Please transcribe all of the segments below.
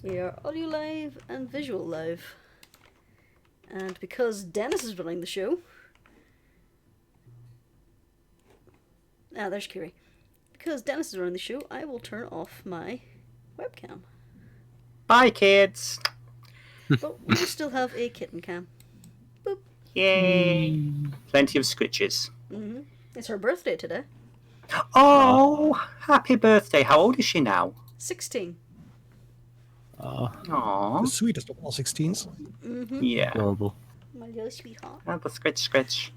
We are audio live and visual live. And because Dennis is running the show... there's Kiri. Because Dennis is running the show, I will turn off my webcam. Bye, kids! But we still have a kitten cam. Boop. Yay! Plenty of scritches. Mm-hmm. It's her birthday today. Oh, happy birthday. How old is she now? 16. Aww. The sweetest of all 16s. Mm-hmm. Yeah. Adorable. My little sweetheart. Oh, the scritch.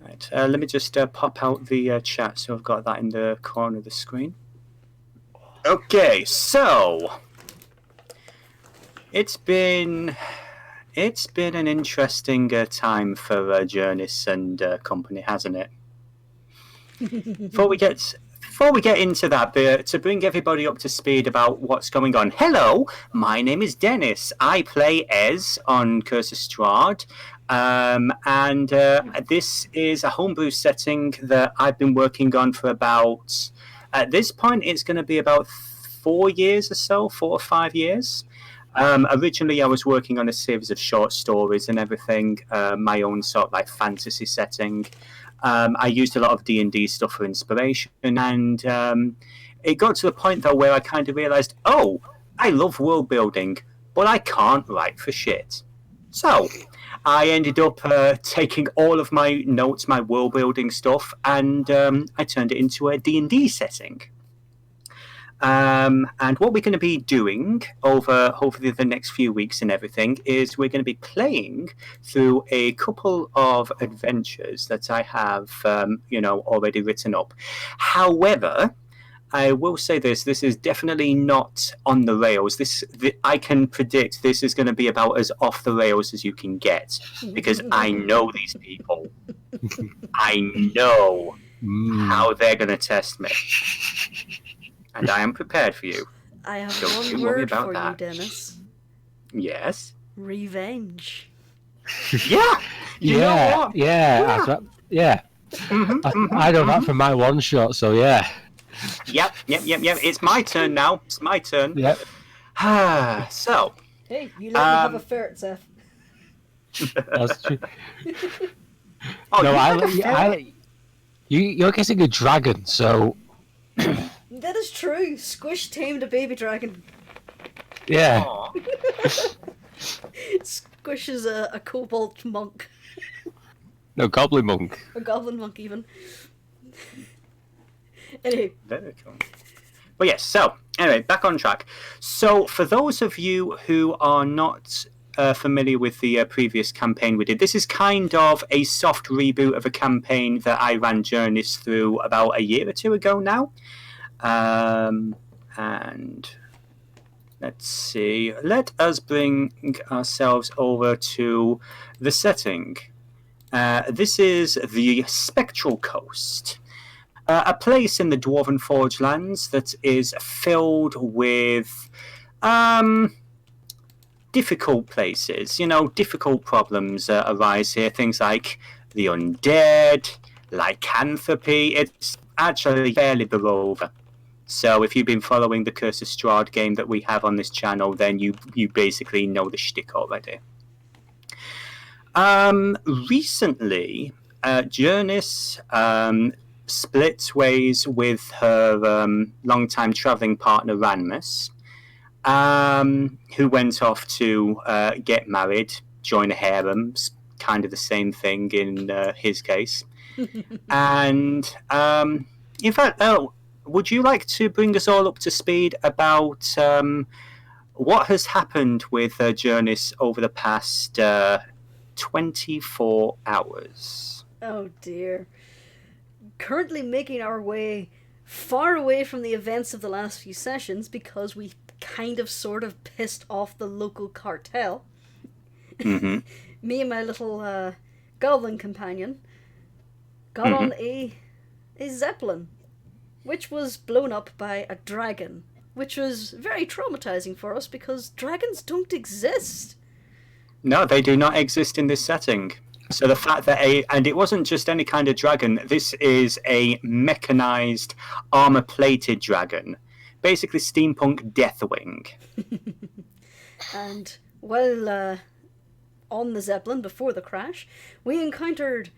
Right, let me just pop out the chat so I've got that in the corner of the screen. Okay, so... It's been an interesting time for Jurnis and company, hasn't it? Before we get into that, to bring everybody up to speed about what's going on. Hello, my name is Dennis. I play Ez on Curse of Strahd, and this is a homebrew setting that I've been working on for about. At this point, it's going to be about 4 years or so, 4 or 5 years. Originally, I was working on a series of short stories and everything, my own sort of like fantasy setting. I used a lot of D&D stuff for inspiration, and it got to the point, though, where I kind of realised, oh, I love world building, but I can't write for shit. So I ended up taking all of my notes, my world building stuff, and I turned it into a D&D setting. And what we're going to be doing over hopefully the next few weeks and everything is we're going to be playing through a couple of adventures that I have, already written up. However, I will say this is definitely not on the rails. I can predict this is going to be about as off the rails as you can get, because I know these people. I know how they're going to test me. And I am prepared for you. I have Don't one you worry word about for that. you, Dennis. Yes? Revenge. Yeah! You know what? Yeah. I know that from my one shot, so yeah. Yep. It's my turn now. It's my turn. Yep. So. Hey, you let me have a ferret, Seth. That's true. Oh, no, you're getting a dragon, so. That is true. Squish tamed a baby dragon. Yeah. Squish is a kobold monk. No, goblin monk. A goblin monk, even. Anyway. Very cool. Well, yes, so, anyway, back on track. So, for those of you who are not familiar with the previous campaign we did, this is kind of a soft reboot of a campaign that I ran Jurnis through about a year or two ago now. And let's see. Let us bring ourselves over to the setting. This is the Spectral Coast. A place in the Dwarven Forge lands that is filled with difficult places. Difficult problems arise here. Things like the undead, lycanthropy. It's actually fairly below. So if you've been following the Curse of Strahd game that we have on this channel, then you basically know the shtick already. Recently, Jurnis split ways with her longtime travelling partner Ranmus, who went off to get married, join a harem, kind of the same thing in his case. And in fact, would you like to bring us all up to speed about what has happened with Jurnis over the past 24 hours? Oh dear. Currently making our way far away from the events of the last few sessions because we kind of sort of pissed off the local cartel. Mm-hmm. Me and my little goblin companion got on a zeppelin, which was blown up by a dragon, which was very traumatizing for us because dragons don't exist. No, they do not exist in this setting. So the fact that and it wasn't just any kind of dragon, this is a mechanized, armor-plated dragon, basically steampunk Deathwing. And while on the Zeppelin before the crash, we encountered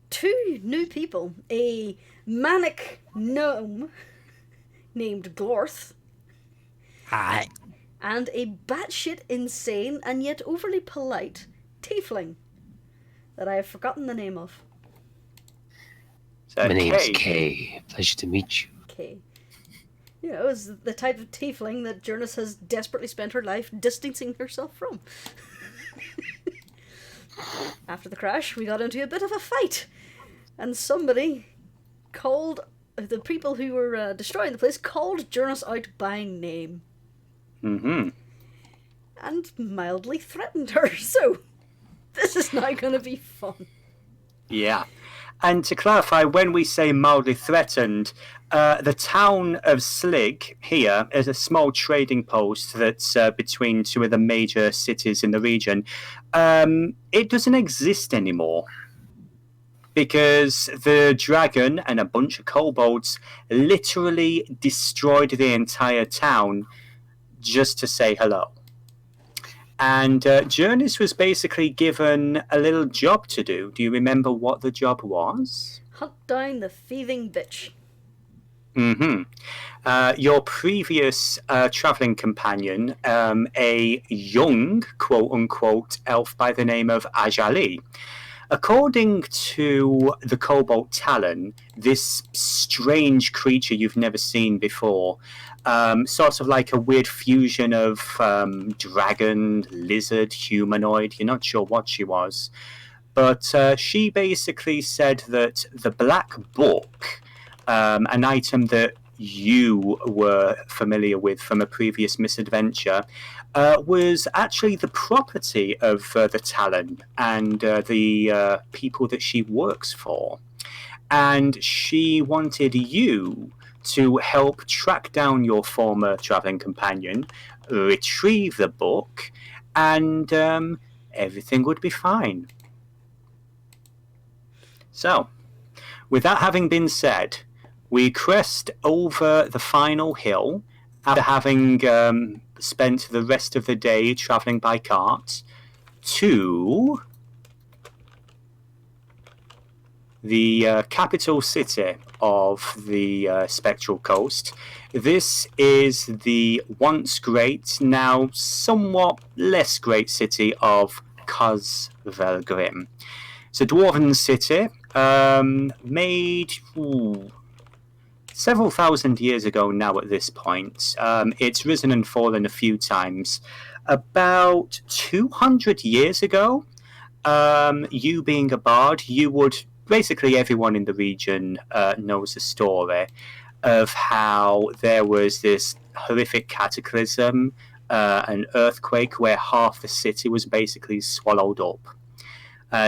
2 new people. A manic gnome named Glorth. Hi. And a batshit insane and yet overly polite tiefling that I have forgotten the name of. My name's Kay. Pleasure to meet you. Kay. You know, is the type of tiefling that Jurnis has desperately spent her life distancing herself from. After the crash, we got into a bit of a fight. And somebody called... The people who were destroying the place called Jurnis out by name. Mm-hmm. And mildly threatened her. So, this is not going to be fun. Yeah. And to clarify, when we say mildly threatened, the town of Slig here is a small trading post that's between 2 of the major cities in the region. It doesn't exist anymore because the dragon and a bunch of kobolds literally destroyed the entire town just to say hello. And Jurnis was basically given a little job to do. Do you remember what the job was? Hunt down the thieving bitch. Mm-hmm. Your previous travelling companion, a young, quote-unquote, elf by the name of Ajali. According to the Kobold Talon, this strange creature you've never seen before, sort of like a weird fusion of dragon, lizard, humanoid, you're not sure what she was, but she basically said that the Black Book, an item that you were familiar with from a previous misadventure, was actually the property of the Talon and the people that she works for. And she wanted you to help track down your former travelling companion, retrieve the book, and everything would be fine. So, with that having been said, we crest over the final hill after having spent the rest of the day travelling by cart to the capital city of the Spectral Coast. This is the once great, now somewhat less great city of Cosvelgrim. It's a dwarven city made several thousand years ago now at this point. It's risen and fallen a few times. About 200 years ago, you being a bard, you would... Basically, everyone in the region knows the story of how there was this horrific cataclysm, an earthquake where half the city was basically swallowed up.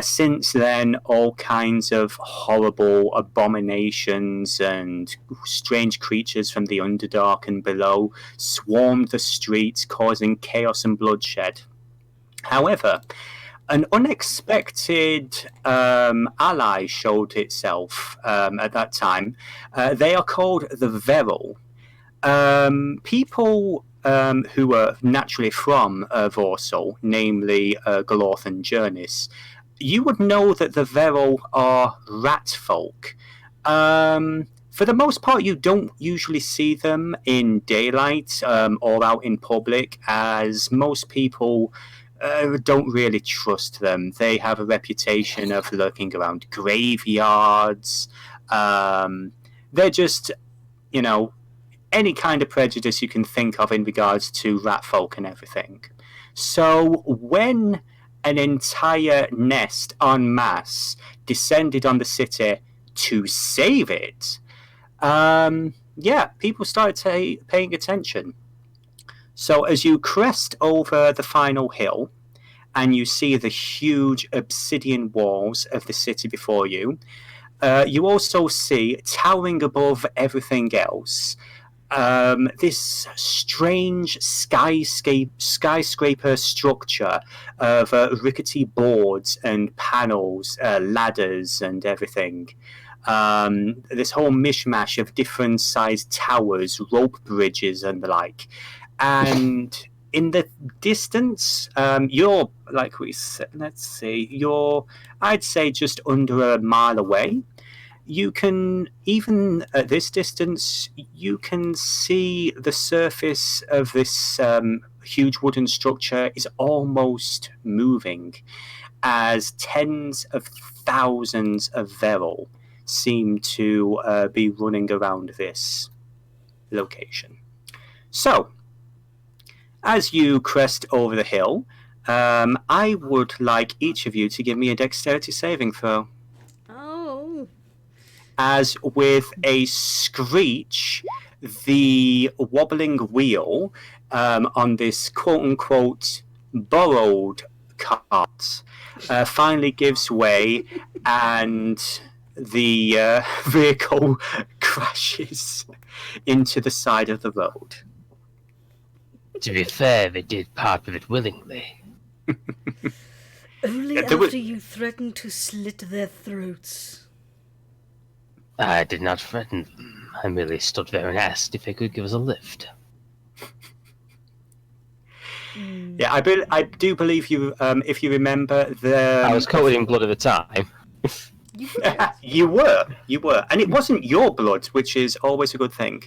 Since then, all kinds of horrible abominations and strange creatures from the Underdark and below swarmed the streets, causing chaos and bloodshed. However, an unexpected ally showed itself at that time. They are called the Veril. People who are naturally from Vorcel, namely Glorth and Jurnis, you would know that the Veril are rat folk. For the most part, you don't usually see them in daylight or out in public, as most people don't really trust them. They have a reputation of lurking around graveyards. They're just, you know, any kind of prejudice you can think of in regards to rat folk and everything. So when an entire nest en masse descended on the city to save it, people started paying attention. So as you crest over the final hill and you see the huge obsidian walls of the city before you, you also see, towering above everything else, this strange skyscraper structure of rickety boards and panels, ladders and everything. this whole mishmash of different sized towers, rope bridges, and the like. And in the distance, you're like we said. Let's see, I'd say just under a mile away. You can, even at this distance, you can see the surface of this huge wooden structure is almost moving, as tens of thousands of Veril seem to be running around this location. So, as you crest over the hill, I would like each of you to give me a dexterity saving throw. Oh. As with a screech, the wobbling wheel on this quote-unquote borrowed cart finally gives way, and the vehicle crashes into the side of the road. To be fair, they did part with it willingly. Only after you threatened to slit their throats. I did not threaten them. I merely stood there and asked if they could give us a lift. Yeah, I do believe you. If you remember, I was coated in blood at the time. You were, and it wasn't your blood, which is always a good thing.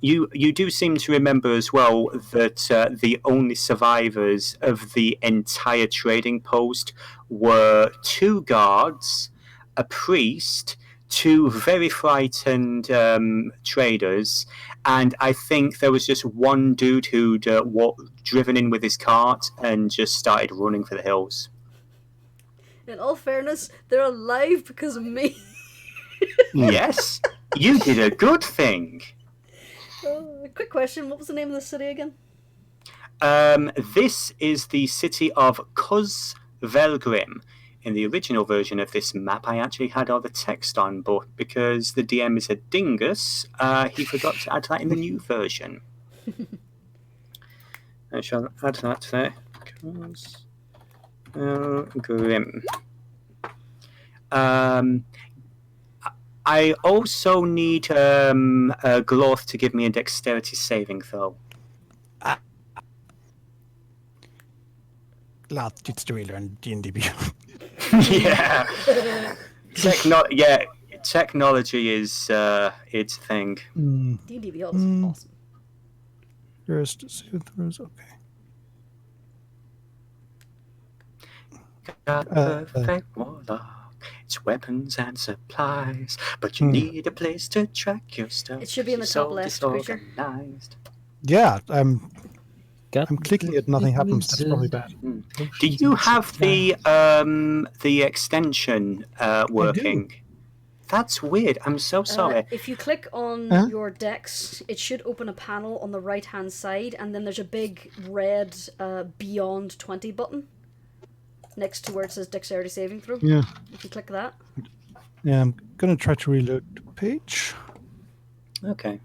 You do seem to remember as well that the only survivors of the entire trading post were 2 guards, a priest, 2 very frightened traders, and I think there was just one dude who'd driven in with his cart and just started running for the hills. In all fairness, they're alive because of me. Yes, you did a good thing. Quick question, what was the name of the city again? This is the city of Cosvelgrim. In the original version of this map, I actually had all the text on, but because the DM is a dingus, he forgot to add that in the new version. I shall add that there. Cosvelgrim. I also need Gloth to give me a dexterity saving throw. Glad it's the real and D&D Beyond. Yeah. Technology is its thing. D&D Beyond is awesome. First save throws, okay. Got perfect warlock. It's weapons and supplies, but you need a place to track your stuff. It should be in the top left, creature. Yeah, I'm clicking it, nothing happens. That's probably bad. Do you have the extension working? That's weird. I'm so sorry. If you click on your dex, it should open a panel on the right-hand side, and then there's a big red Beyond 20 button next to where it says Dexterity Saving Throw. Yeah. If you click that. Yeah, I'm going to try to reload the page. Okay.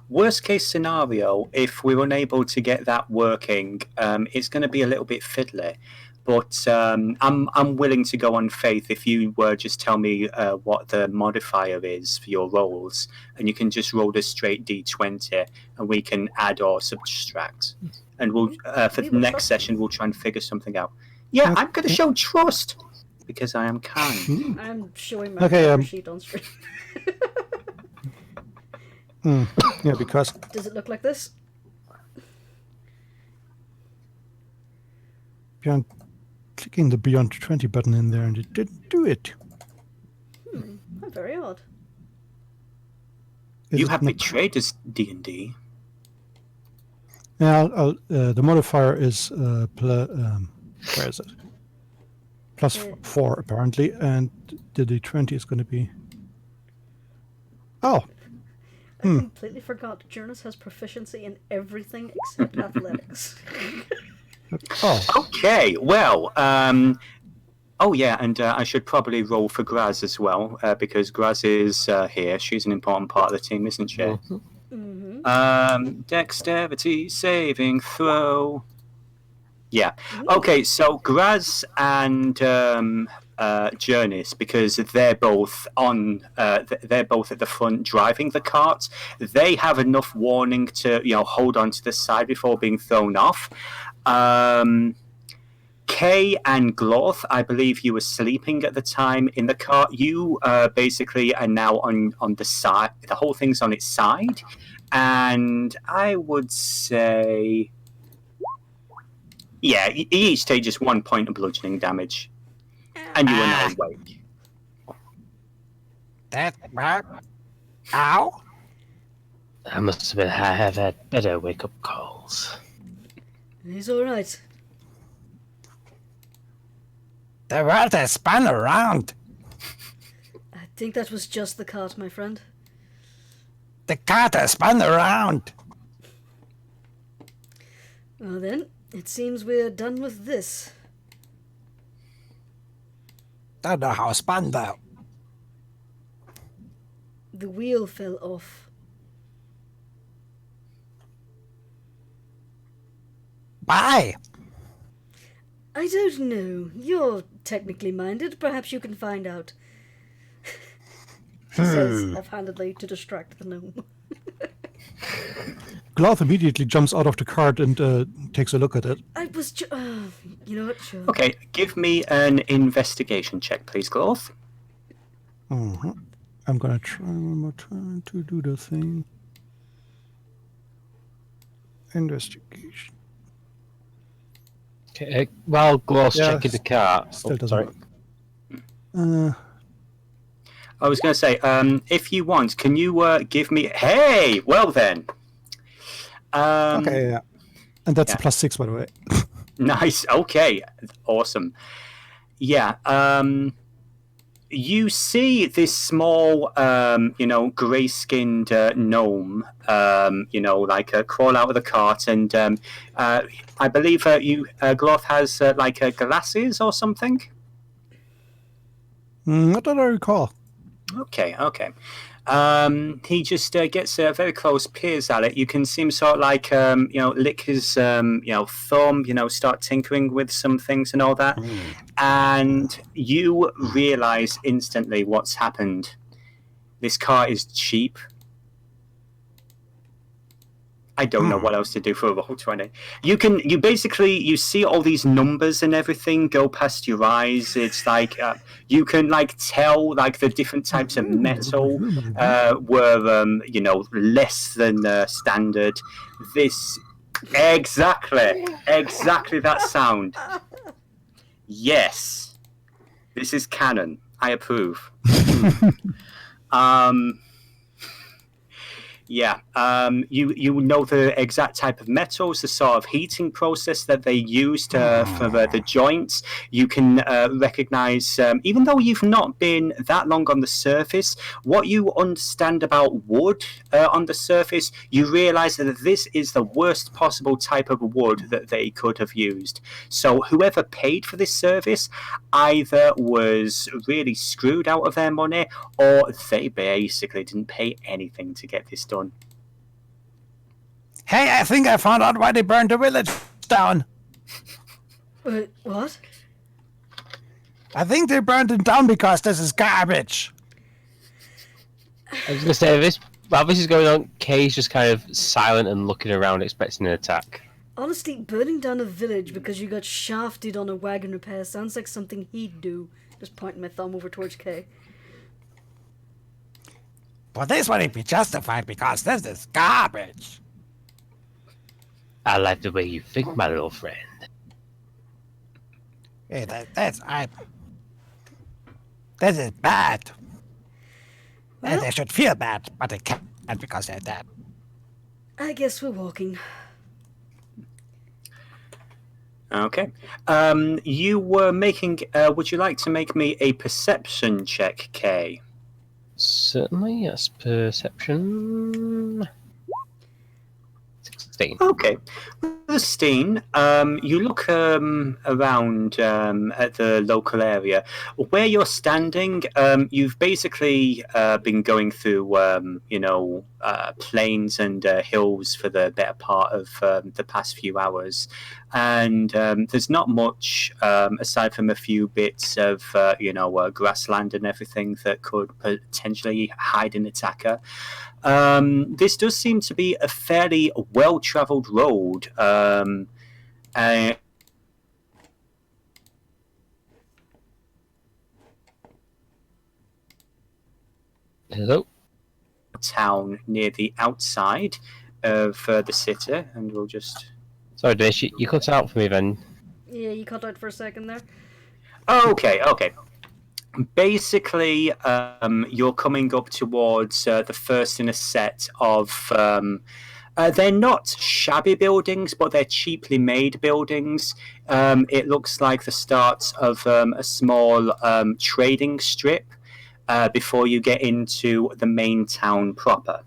Worst case scenario, if we're unable to get that working, it's going to be a little bit fiddly. But I'm willing to go on faith if you just tell me what the modifier is for your rolls, and you can just roll a straight D20, and we can add or subtract. And we'll for the next session we'll try and figure something out. Yeah, I'm going to show trust because I am kind. I'm showing my sheet on screen. Yeah, because... Does it look like this? Beyond clicking the Beyond 20 button in there and it didn't do it. That's very odd. You have betrayed us, D&D. Now, the modifier is... where is it? +4 apparently, and the D20 is going to be... Oh! I completely forgot Jurnis has proficiency in everything except athletics. Oh. Okay, well, oh yeah, and I should probably roll for Graz as well, because Graz is here. She's an important part of the team, isn't she? Mm-hmm. Dexterity saving throw. Yeah. Okay, so Graz and Jurnis, because they're both they're both at the front driving the cart. They have enough warning to hold on to the side before being thrown off. Kay and Gloth, I believe you were sleeping at the time in the cart. You basically are now on the side. The whole thing's on its side, and I would say, yeah, you each take just 1 point of bludgeoning damage, and you are now awake. That right? Ow! I must admit, I have had better wake-up calls. He's all right. The world has spun around. I think that was just the cart, my friend. The cart has spun around. Well then, it seems we're done with this. Don't know how it spun though. The wheel fell off. Why? I don't know. You're technically minded. Perhaps you can find out. She says half-handedly to distract the gnome. Gloth immediately jumps out of the cart and takes a look at it. I was you know what? Sure. Okay, give me an investigation check, please, Gloth. I'm gonna try one more time to do the thing. Investigation. Okay, while Gloss Yeah, checking the cart. Still Oh, doesn't sorry. work. I was going to say, if you want, can you give me... Hey! Well then. Okay, yeah. And that's yeah. a +6, by the way. Nice. Okay. Awesome. Yeah. You see this small, grey-skinned gnome, crawl out of the cart, and I believe Gloth has glasses or something. Not that I recall. Okay. He just gets very close, peers at it. You can see him sort of lick his thumb, start tinkering with some things and all that. And you realize instantly what's happened. This car is cheap. I don't know what else to do for a roll 20. You see all these numbers and everything go past your eyes. It's like you can tell the different types of metal were less than standard. This exactly that sound. Yes, this is canon. I approve. Yeah, you know the exact type of metals, the sort of heating process that they used for the joints. You can recognize, even though you've not been that long on the surface, what you understand about wood on the surface, you realize that this is the worst possible type of wood that they could have used. So whoever paid for this service either was really screwed out of their money, or they basically didn't pay anything to get this done. Hey, I think I found out why they burned the village down. Wait, what? I think they burned it down because this is garbage. I was going to say, while this is going on, Kay's just kind of silent and looking around, expecting an attack. Honestly, burning down a village because you got shafted on a wagon repair sounds like something he'd do. Just pointing my thumb over towards Kay. But this wouldn't be justified because this is garbage. I like the way you think, my little friend. Hey, this is bad. Well, They should feel bad, but they can't because they're dead. I guess we're walking. Okay. You were making... would you like to make me a perception check, Kay? Certainly, yes. Perception... 16. Okay. Steen, you look around at the local area. Where you're standing, you've basically been going through, plains and hills for the better part of the past few hours. And there's not much, aside from a few bits of, grassland and everything that could potentially hide an attacker. This does seem to be a fairly well-travelled road. Hello? Town near the outside of the city, and we'll just... Sorry, Dish, you cut out for me then. Yeah, you cut out for a second there. Okay. Basically, you're coming up towards the first in a set of... they're not shabby buildings, but they're cheaply made buildings. It looks like the start of a small trading strip before you get into the main town proper.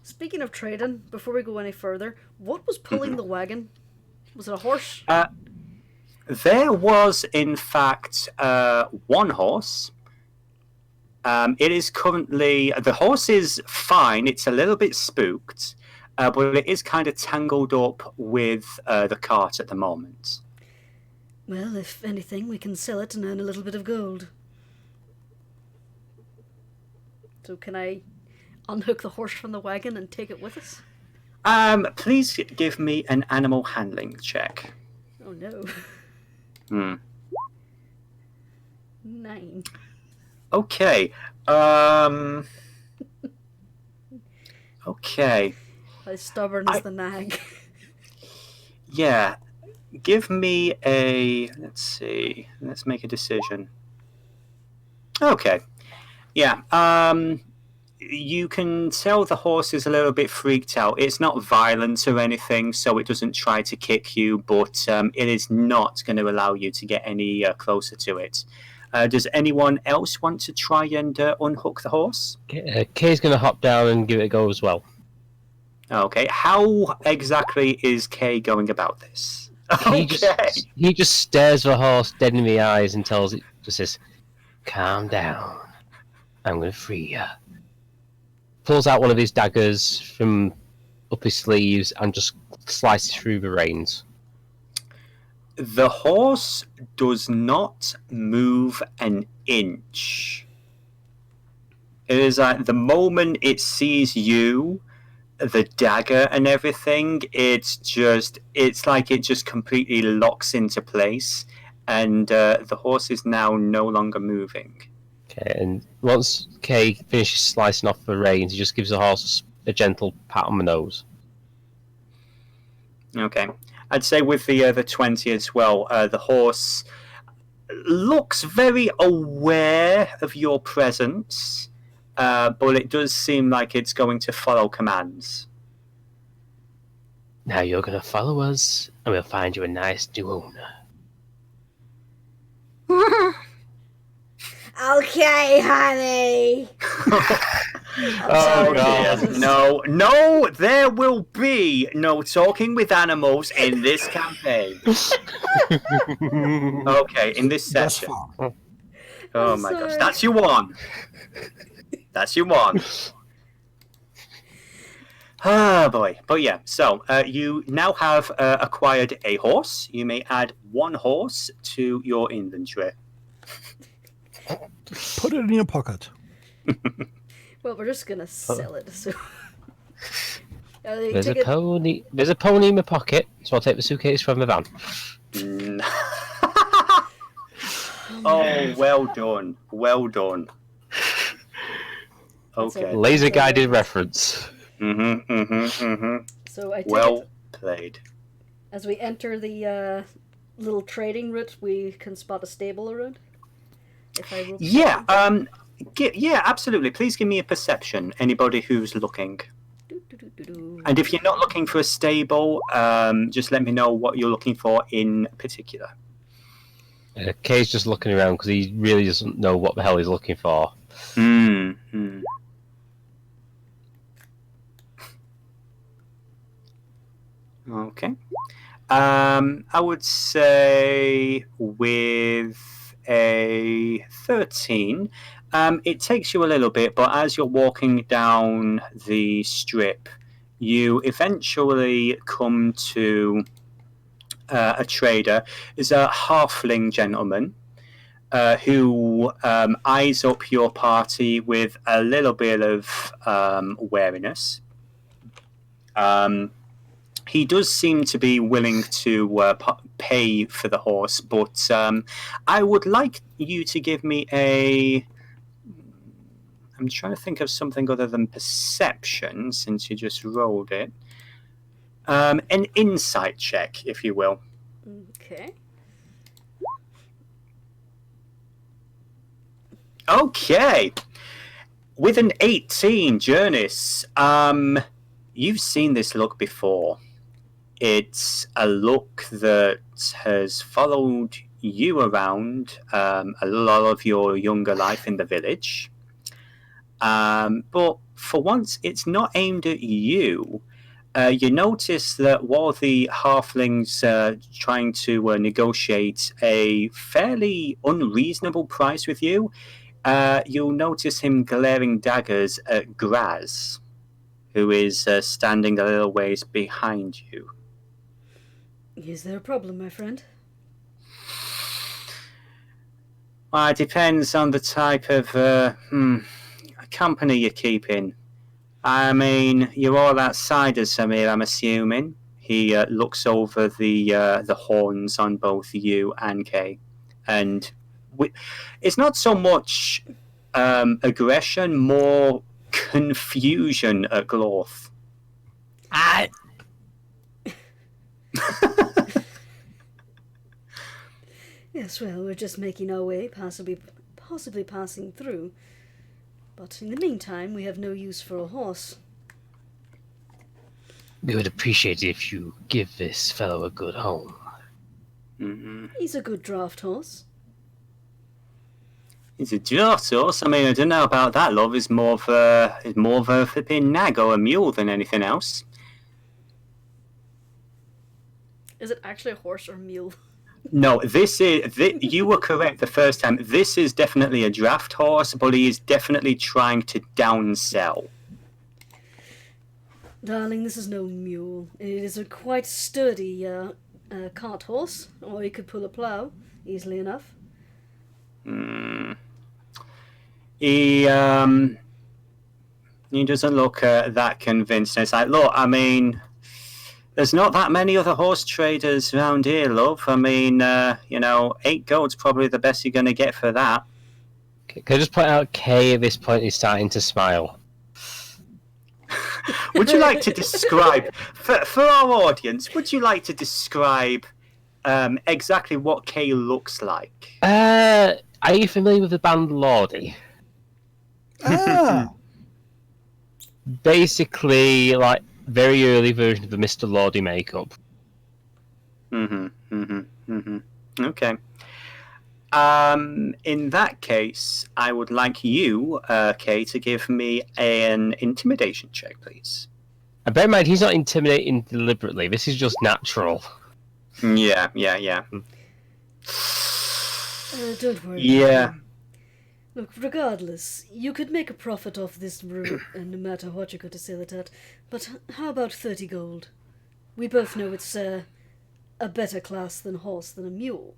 Speaking of trading, before we go any further, what was pulling the wagon? Was it a horse? There was, in fact, one horse. It is currently... The horse is fine. It's a little bit spooked, but it is kind of tangled up with the cart at the moment. Well, if anything, we can sell it and earn a little bit of gold. So can I unhook the horse from the wagon and take it with us? Please give me an animal handling check. Oh no. 9. Okay. Okay. As stubborn as the nag. Yeah. Give me a... Let's see. Let's make a decision. Okay. Yeah. You can tell the horse is a little bit freaked out. It's not violent or anything, so it doesn't try to kick you, but it is not going to allow you to get any closer to it. Does anyone else want to try and unhook the horse? Kay's going to hop down and give it a go as well. Okay. How exactly is Kay going about this? He just stares the horse dead in the eyes and tells it, just says, "Calm down. I'm going to free you." Pulls out one of his daggers from up his sleeves and just slices through the reins. The horse does not move an inch. It is like the moment it sees you, the dagger and everything, it's like it just completely locks into place, and the horse is now no longer moving. Okay, and once Kay finishes slicing off the reins, he just gives the horse a gentle pat on the nose. Okay. I'd say with the 20 as well, the horse looks very aware of your presence, but it does seem like it's going to follow commands. Now you're going to follow us, and we'll find you a nice new owner. Okay, honey. Oh dear. No, there will be no talking with animals in this campaign. Okay, in this Thus session. far. Oh my gosh, that's your one. That's your one. Ah, boy. But yeah, so you now have acquired a horse. You may add one horse to your inventory. Put it in your pocket. Well, we're just gonna sell it. So. There's a pony in my pocket, so I'll take the suitcase from the van. Oh, well done. Well done. Okay. Laser guided reference. So I take Well played. as we enter the little trading route, we can spot a stable around. If I roll yeah, absolutely. Please give me a perception. Anybody who's looking. And if you're not looking for a stable, just let me know what you're looking for in particular. Kay's just looking around because he really doesn't know what the hell he's looking for. Okay. I would say with a 13, it takes you a little bit, but as you're walking down the strip, you eventually come to a trader. Is a halfling gentleman who eyes up your party with a little bit of wariness. He does seem to be willing to pay for the horse, but I would like you to give me a... I'm trying to think of something other than perception, since you just rolled it. An insight check, if you will. Okay. Okay. With an 18, Jurnis, you've seen this look before. It's a look that has followed you around a lot of your younger life in the village. But for once, it's not aimed at you. You notice that while the halfling's trying to negotiate a fairly unreasonable price with you, you'll notice him glaring daggers at Graz, who is standing a little ways behind you. Is there a problem, my friend? Well, it depends on the type of company you're keeping. I mean, you're all outsiders, Samir, I'm assuming. He looks over the horns on both you and Kay. And it's not so much aggression, more confusion at Glorth. Yes, well, we're just making our way, possibly passing through. But in the meantime, we have no use for a horse. We would appreciate it if you give this fellow a good home. Mm-hmm. He's a good draft horse. He's a draft horse. I mean, I don't know about that, love. He's more of a flipping nag or a mule than anything else. Is it actually a horse or a mule? No, you were correct the first time. This is definitely a draft horse, but he is definitely trying to downsell. Darling, this is no mule. It is a quite sturdy cart horse, or he could pull a plough easily enough. He doesn't look that convinced. It's like, look, I mean, there's not that many other horse traders around here, love. I mean, 8 gold's probably the best you're going to get for that. Can I just point out Kay at this point is starting to smile? Would you like to describe, for our audience, would you like to describe exactly what Kay looks like? Are you familiar with the band Lordy? Ah, Basically, like, very early version of the Mr. Lordy makeup. Okay. In that case, I would like you, Kay, to give me an intimidation check, please. And bear in mind, he's not intimidating deliberately. This is just natural. Yeah. Don't worry. Yeah. Look, regardless, you could make a profit off this route, no matter what you're going to sell it at. But how about 30 gold? We both know it's a better class than horse than a mule.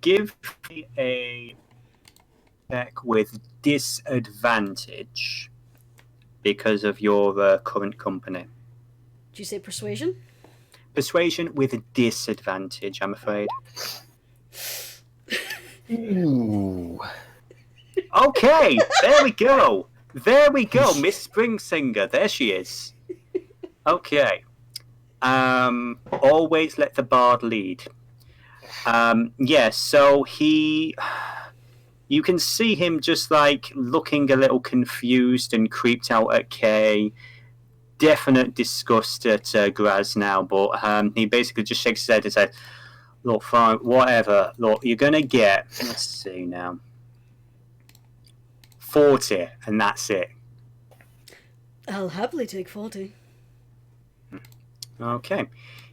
Give me a check with disadvantage because of your current company. Did you say persuasion? Persuasion with a disadvantage, I'm afraid. Ooh. Okay, there we go, Miss Springsinger. There she is. Okay. Always let the bard lead. So you can see him just like looking a little confused and creeped out at Kay. Definite disgust at Graz now, but he basically just shakes his head and says, look, fine, whatever. Look, you're going to get, let's see now, 40, and that's it. I'll happily take 40. Okay.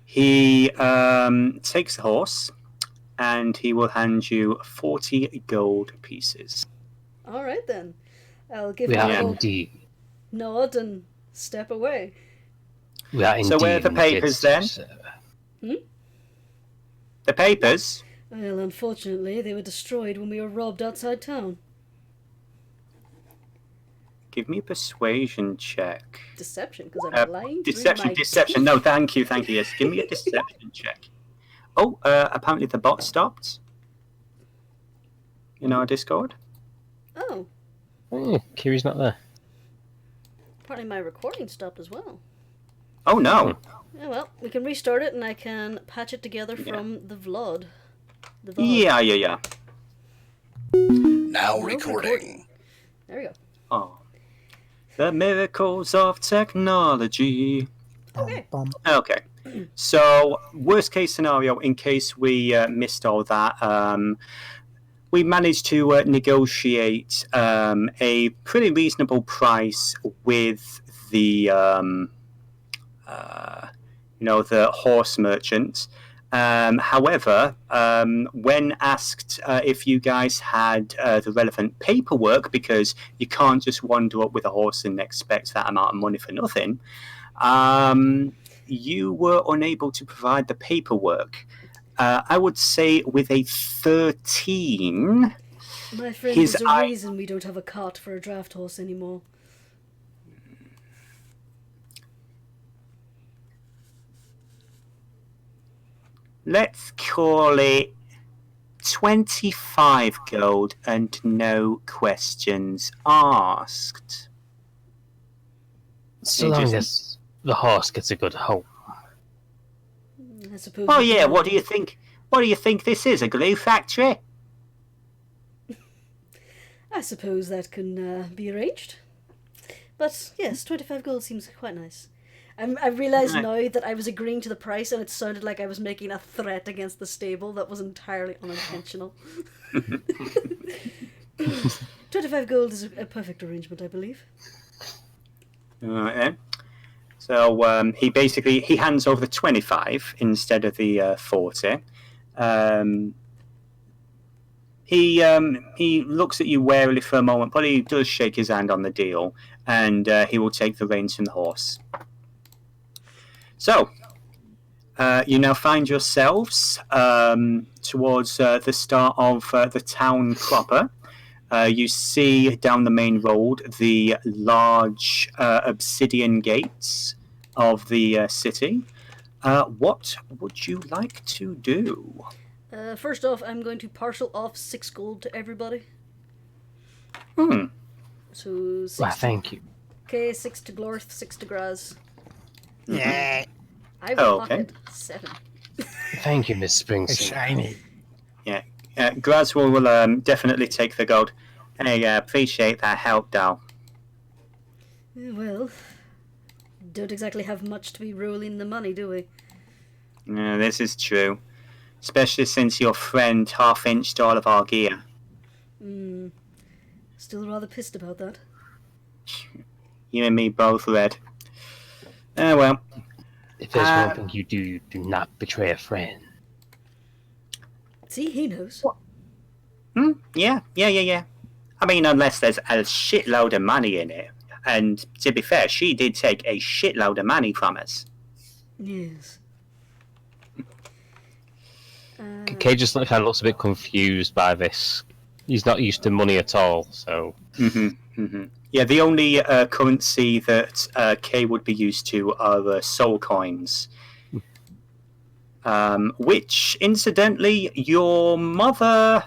He takes the horse, and he will hand you 40 gold pieces. All right then. I'll give We him a are little indeed. nod and step away. We are So indeed. where are the papers then? Sir. The papers? Well, unfortunately, they were destroyed when we were robbed outside town. Give me a persuasion check. Deception, because I'm lying through Deception, my deception. teeth. No, thank you. Yes, give me a deception check. Oh, apparently the bot stopped. In our Discord. Oh, Oh, Kiri's not there. apparently my recording stopped as well. Oh no. Yeah, well, we can restart it and I can patch it together from the VOD. The VOD. Yeah. Now recording. There we go. Oh. The miracles of technology. Okay. Okay. So, worst case scenario, in case we missed all that, we managed to negotiate a pretty reasonable price with the, the horse merchant. However, when asked if you guys had the relevant paperwork, because you can't just wander up with a horse and expect that amount of money for nothing, you were unable to provide the paperwork. I would say with a 13. My friend, there's a reason we don't have a cart for a draft horse anymore. Let's call it 25 gold and no questions asked. So long as the horse gets a good home. I suppose. Oh yeah, what do you think? What do you think this is, a glue factory? I suppose that can be arranged. But yes, 25 gold seems quite nice. I realise now that I was agreeing to the price and it sounded like I was making a threat against the stable that was entirely unintentional. 25 gold is a perfect arrangement, I believe. Alright then. So he hands over the 25 instead of the 40. He looks at you warily for a moment, but he does shake his hand on the deal, and he will take the reins from the horse. So, you now find yourselves towards the start of the town proper. You see down the main road the large obsidian gates of the city. What would you like to do? First off, I'm going to parcel off 6 gold to everybody. So 6 Well, thank you. Okay, 6 to Glorth, 6 to Graz. Yeah. I will pocket 7. Thank you, Miss It's Springsteen. shiny. Yeah, Graz will definitely take the gold. Hey, appreciate that help, Dal. Well, don't exactly have much to be rolling the money, do we? Yeah, this is true. Especially since your friend half-inched all of our gear. Still rather pissed about that. You and me both, Red. Well. If there's one thing you do not betray a friend. See, he knows. Yeah. I mean, unless there's a shitload of money in it. And to be fair, she did take a shitload of money from us. Yes. Kay just kind of looks a bit confused by this. He's not used to money at all, so... Yeah, the only currency that Kay would be used to are soul coins. Which, incidentally, your mother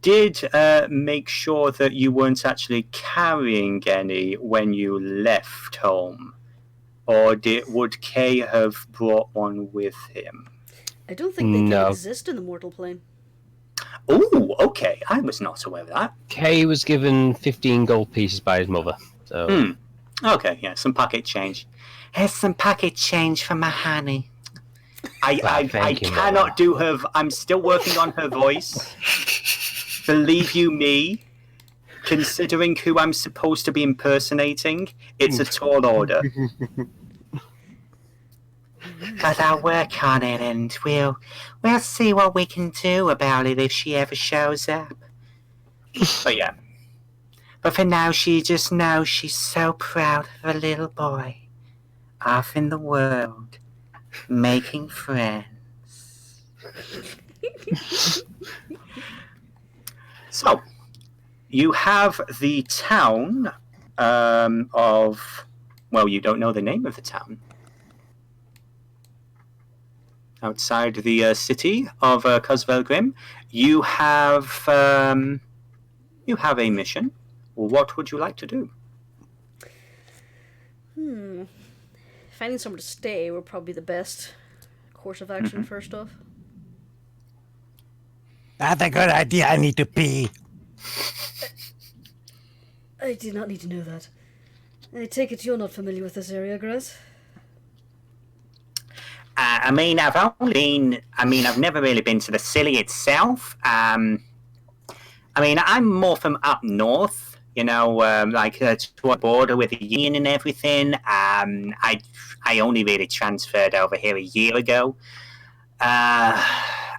did make sure that you weren't actually carrying any when you left home. Or would Kay have brought one with him? I don't think they can exist in the mortal plane. Oh, okay. I was not aware of that. Kay was given 15 gold pieces by his mother. So. Okay, yeah, some pocket change. Here's some pocket change for my honey. I cannot do her... I'm still working on her voice. Believe you me, considering who I'm supposed to be impersonating, it's a tall order. But I'll work on it, and we'll see what we can do about it if she ever shows up. But yeah. But for now, she just knows she's so proud of a little boy off in the world, making friends. So, you have the town of... Well, you don't know the name of the town. Outside the city of Cosvelgrim, you have a mission. What would you like to do? Finding somewhere to stay would probably be the best course of action first off. That's a good idea. I need to pee. I do not need to know that. I take it you're not familiar with this area, Graz? I've never really been to the city itself. I'm more from up north, toward the border with the Union and everything. I only really transferred over here a year ago.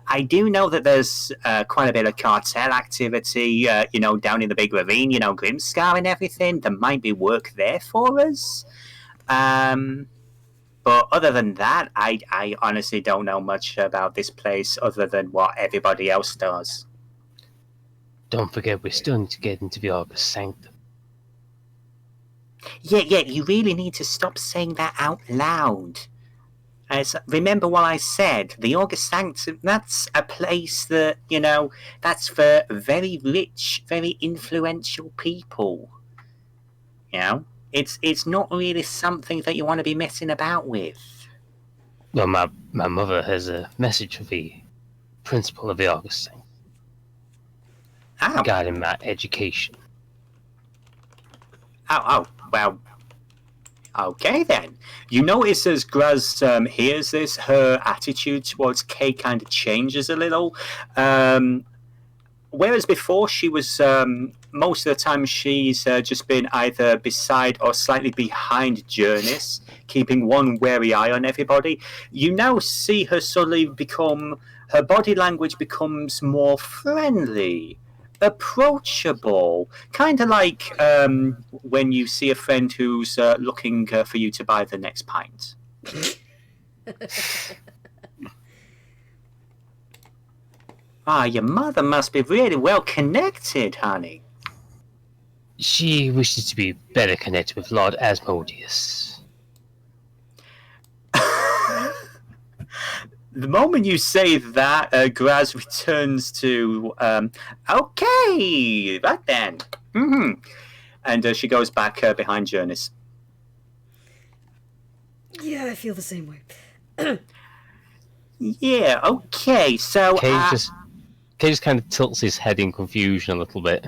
I do know that there's quite a bit of cartel activity, down in the big ravine, Grimscar and everything. There might be work there for us. But other than that, I honestly don't know much about this place other than what everybody else does. Don't forget, we still need to get into the August Sanctum. Yeah, you really need to stop saying that out loud. Remember what I said, the August Sanctum, that's a place that, that's for very rich, very influential people. It's not really something that you want to be messing about with. Well, my mother has a message for the principal of the August Sanctum regarding my education. Well, okay then. You notice as Graz hears this, her attitude towards Kay kind of changes a little. Whereas before she was, most of the time she's just been either beside or slightly behind Jurnis, keeping one wary eye on everybody. You now see her suddenly her body language becomes more friendly, approachable, kind of like when you see a friend who's looking for you to buy the next pint. Your mother must be really well connected, honey. She wishes to be better connected with Lord Asmodeus. The moment you say that, Graz returns to, okay, right then. Mm-hmm. And she goes back behind Jurnis. Yeah, I feel the same way. Yeah, okay, so... Kay just kind of tilts his head in confusion a little bit.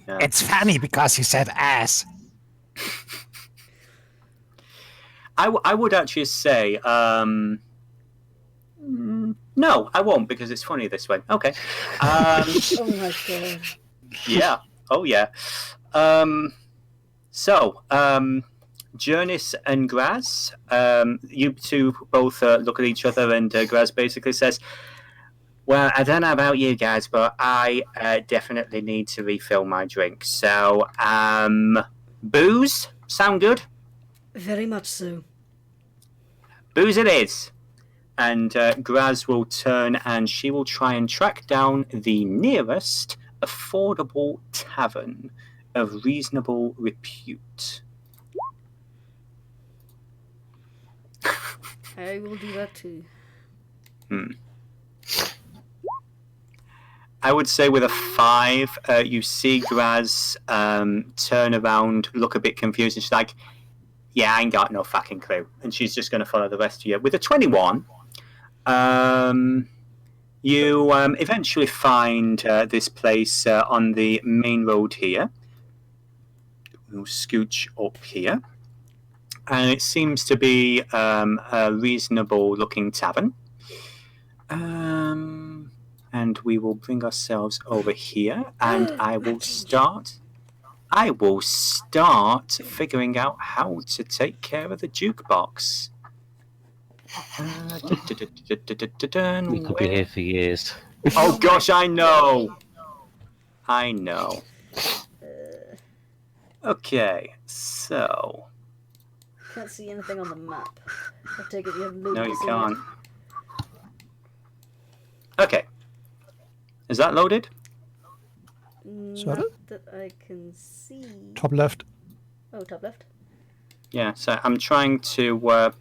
It's funny because you said ass. I would actually say, no, I won't, because it's funny this way. Okay. Oh my god. Yeah. Oh yeah. Jurnis and Graz, you two both look at each other, and Graz basically says, well, I don't know about you guys, but I definitely need to refill my drink. So, booze? Sound good? Very much so. Booze it is. And Graz will turn and she will try and track down the nearest affordable tavern of reasonable repute. I will do that too. I would say with a 5, you see Graz turn around, look a bit confused, and she's like, yeah, I ain't got no fucking clue. And she's just going to follow the rest of you. With a 21, you eventually find this place on the main road here. We'll scooch up here. And it seems to be a reasonable-looking tavern. And we will bring ourselves over here, and I will start figuring out how to take care of the jukebox. We could be here for years. Oh gosh, I know. I know. Okay, so Can't see anything on the map. I take it you haven't moved no, to you see can't. Okay, is that loaded? it. Sorry? Not that I can see. Top left. Oh, top left. Yeah. So I'm trying to,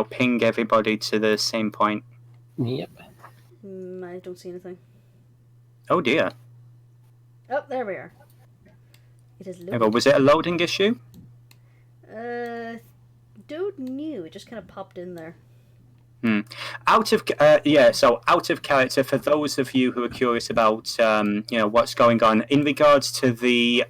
ping everybody to the same point. Yep. I don't see anything. Oh dear. Oh, there we are. It is But loaded. was it a loading issue? Don't knew. It just kind of popped in there. Out of character, for those of you who are curious about what's going on in regards to the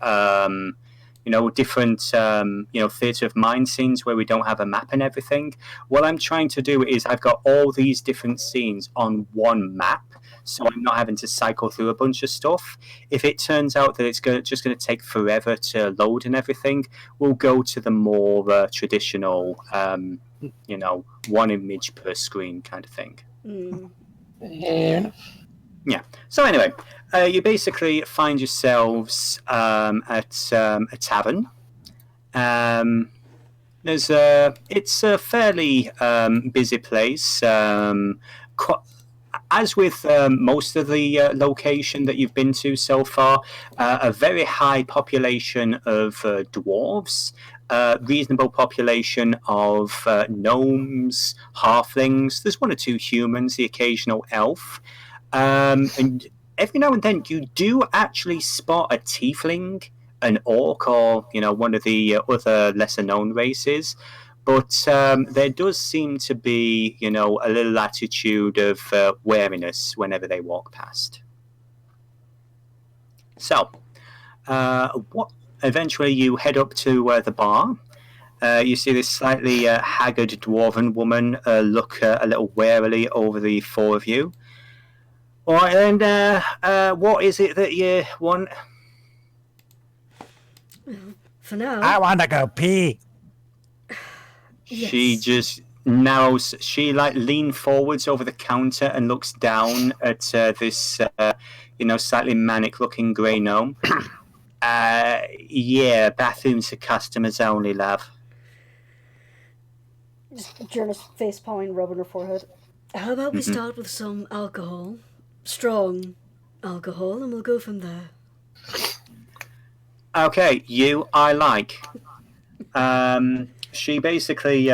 different theatre of mind scenes where we don't have a map and everything. What I'm trying to do is I've got all these different scenes on one map, so I'm not having to cycle through a bunch of stuff. If it turns out that it's just going to take forever to load and everything, we'll go to the more traditional one image per screen kind of thing. Yeah. Yeah. So anyway, you basically find yourselves at a tavern. It's a fairly busy place. As with most of the location that you've been to so far, a very high population of dwarves. Reasonable population of gnomes, halflings. There's one or two humans, the occasional elf. And every now and then you do actually spot a tiefling, an orc, or one of the other lesser known races. But there does seem to be a little attitude of wariness whenever they walk past. So eventually you head up to the bar. You see this slightly haggard dwarven woman look a little warily over the four of you. All right, and what is it that you want? For now. I want to go pee. Yes. She just narrows. She leans forwards over the counter and looks down at this, slightly manic-looking grey gnome. Yeah, bathrooms for customers only, love. Just Jurnis face palming, rubbing her forehead. How about we start with some alcohol? Strong alcohol, and we'll go from there. Okay, I like. She basically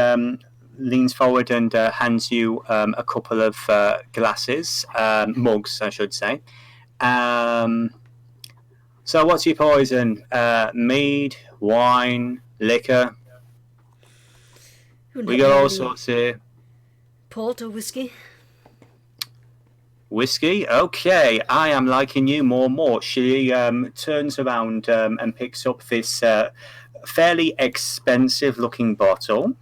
leans forward and hands you a couple of glasses, mugs, I should say. So what's your poison? Mead, wine, liquor? We got all sorts here. Port or whiskey? Whiskey? Okay, I am liking you more and more. She turns around and picks up this fairly expensive looking bottle,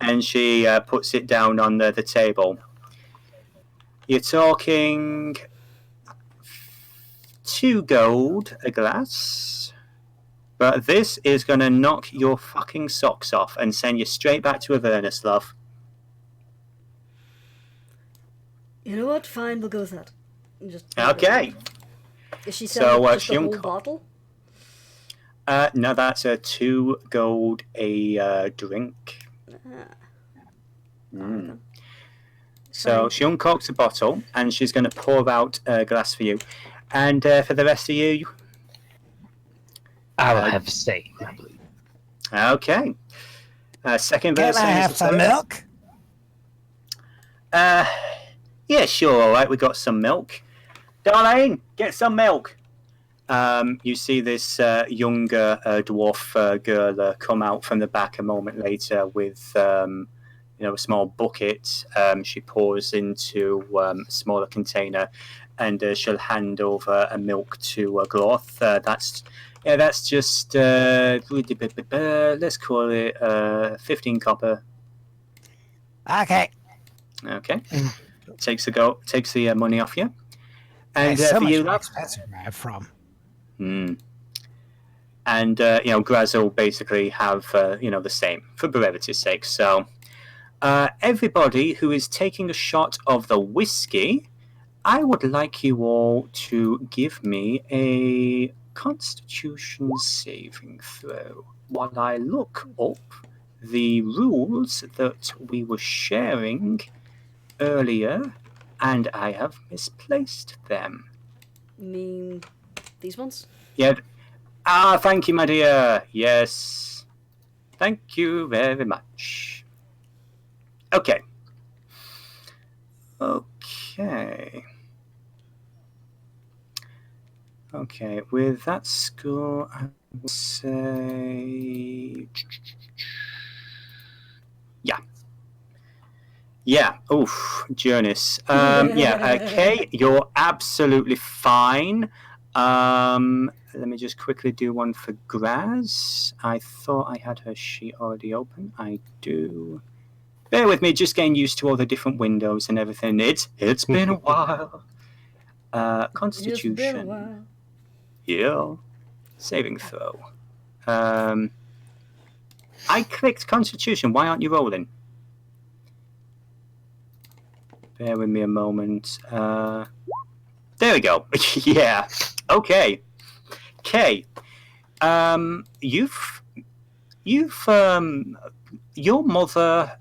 and she puts it down on the table. You're talking 2 gold a glass, but this is going to knock your fucking socks off and send you straight back to Avernus, love. You know what? Fine, we'll go with that. Okay. Is she selling just the whole Shunko. bottle? No, that's a 2 gold a drink. So she uncorks a bottle and she's going to pour out a glass for you. And for the rest of you, I'll have the same, I believe. okay. Second verse. Can I have some milk? Yeah, sure. All right, we got some milk. Darlene, get some milk. You see this younger dwarf girl come out from the back a moment later with a small bucket. She pours into a smaller container, and she'll hand over a milk to Gloth. That's just let's call it 15 copper. Okay. Okay. Takes the money off you. And It's so for much you, more expensive where I'm from. And Graz will basically have the same for brevity's sake. So everybody who is taking a shot of the whiskey, I would like you all to give me a Constitution saving throw while I look up the rules that we were sharing earlier, and I have misplaced them. You mean these ones? Yeah. Thank you, my dear. Yes. Thank you very much. Okay. Okay, with that score, I would say... Yeah, oof, Jurnis. Kay, you're absolutely fine. Let me just quickly do one for Graz. I thought I had her sheet already open. I do. Bear with me, just getting used to all the different windows and everything. It's been a while. Constitution. It's been a while. Yeah. Saving throw. I clicked Constitution. Why aren't you rolling? Bear with me a moment. There we go. Yeah. Okay. Kay. Your mother,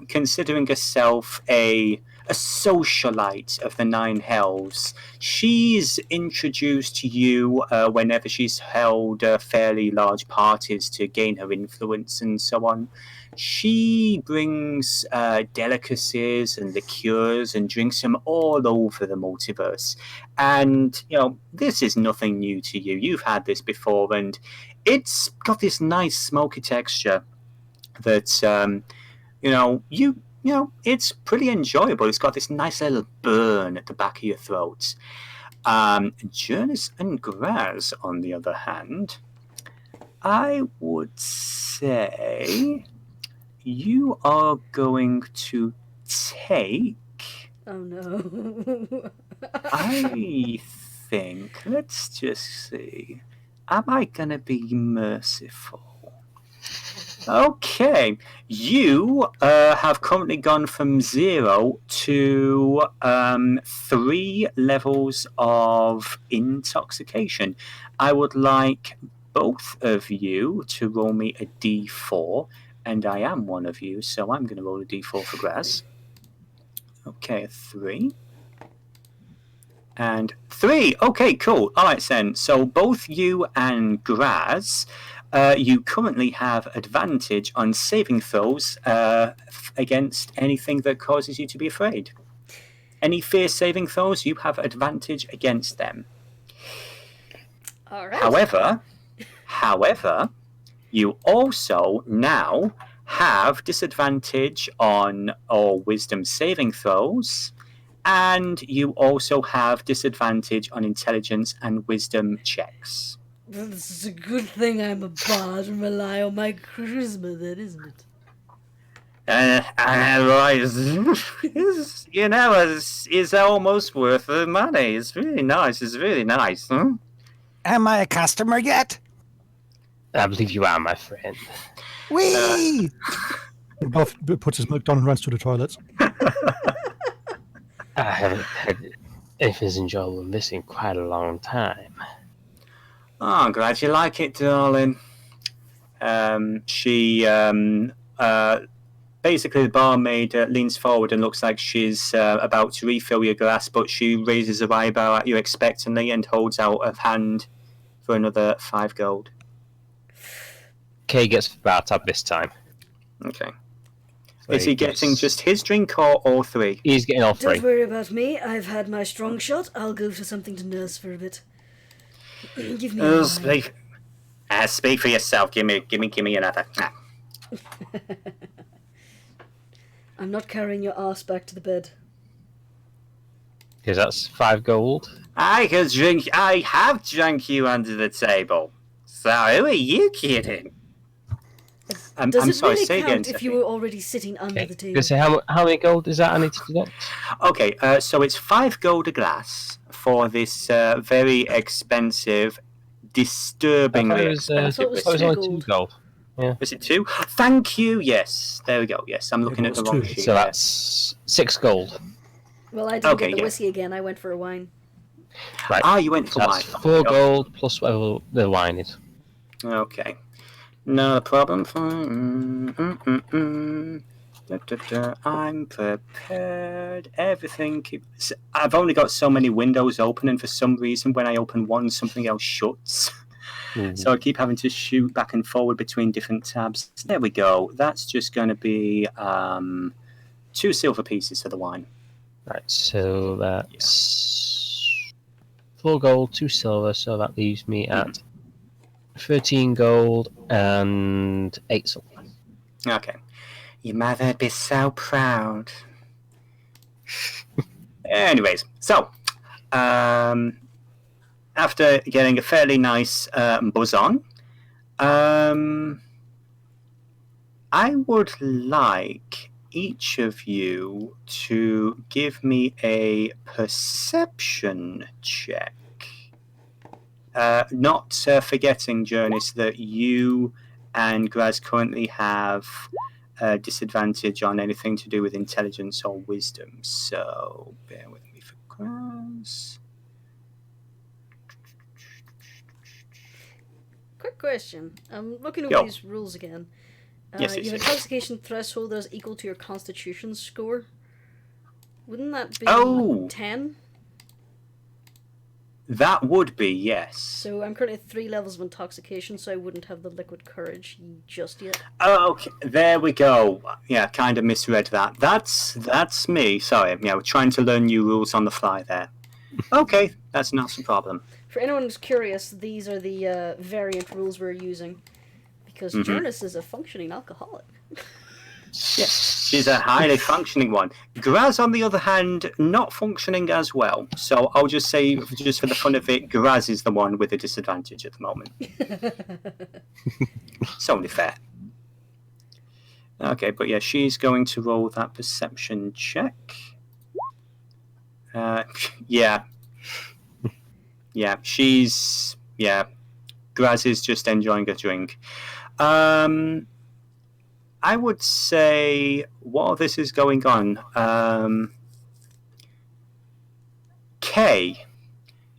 considering herself a socialite of the Nine Hells, she's introduced you whenever she's held fairly large parties to gain her influence and so on. She brings delicacies and liqueurs and drinks them all over the multiverse. And, this is nothing new to you. You've had this before, and it's got this nice smoky texture that, it's pretty enjoyable. It's got this nice little burn at the back of your throat. Jurnis and Graz, on the other hand, I would say you are going to take... Oh, no. I think, let's just see. Am I going to be merciful? Okay, you have currently gone from 0 to 3 levels of intoxication. I would like both of you to roll me a d4, and I am one of you, so I'm going to roll a d4 for Graz. Okay, 3. And 3. Okay, cool. All right, then. So both you and Graz... you currently have advantage on saving throws against anything that causes you to be afraid. Any fear saving throws, you have advantage against them. All right. However, you also now have disadvantage on all wisdom saving throws, and you also have disadvantage on intelligence and wisdom checks. This is a good thing I'm a bard and rely on my charisma, then, isn't it? It's almost worth the money. It's really nice. Huh? Am I a customer yet? I believe you are, my friend. Whee! Both puts his milk down and runs to the toilets. I haven't had anything as enjoyable as this in quite a long time. Oh, I'm glad you like it, darling. Basically, the barmaid leans forward and looks like she's about to refill your glass, but she raises her eyebrow at you expectantly and holds out a hand for another 5 gold. Kay gets the bar tab this time. Okay. So Is he getting just his drink or all 3? He's getting all 3. Don't worry about me. I've had my strong shot. I'll go for something to nurse for a bit. Give me a speak for yourself. Give me another. I'm not carrying your ass back to the bed. Because that's 5 gold. I have drunk you under the table. So who are you kidding? Does it sorry, really say count again, if you were already sitting under the table? So how many gold is that I need to deduct? Okay, so it's 5 gold a glass for this very expensive, disturbingly I thought it was only 2 gold. Yeah. Is it 2? Thank you. Yes, there we go. Yes, I'm looking at the was wrong 2. sheet. So there. that's 6 gold. Well, I didn't Okay, get the yeah. whiskey again. I went for a wine. Right. Ah, you went for So that's wine. 4 gold plus whatever the wine is. Okay. Not a problem. Fine. I'm prepared. Everything. I've only got so many windows open, and for some reason, when I open one, something else shuts. So I keep having to shoot back and forward between different tabs. There we go. That's just going to be 2 silver pieces for the wine. Right, so that's 4 gold, 2 silver, so that leaves me at 13 gold and 8 silver. Okay. Your mother'd be so proud. Anyways, so after getting a fairly nice buzz on, I would like each of you to give me a perception check. Not forgetting, Jurnis, that you and Graz currently have a disadvantage on anything to do with intelligence or wisdom. So bear with me for Graz. Quick question. I'm looking over Yo. these rules again. Yes, you have yes. intoxication threshold that is equal to your constitution score. Wouldn't that be Oh. 10? That would be, yes. So I'm currently at 3 levels of intoxication, so I wouldn't have the liquid courage just yet. Oh, okay, there we go. Yeah, kind of misread that. That's me. Sorry, yeah, we're trying to learn new rules on the fly there. Okay, that's not a problem. For anyone who's curious, these are the variant rules we're using. Because Jurnis is a functioning alcoholic. Yes, she's a highly functioning one. Graz, on the other hand, not functioning as well. So I'll just say, just for the fun of it, Graz is the one with a disadvantage at the moment. It's only fair. Okay, but yeah, she's going to roll that perception check. Yeah. Yeah, Graz is just enjoying a drink. I would say while this is going on, Kay,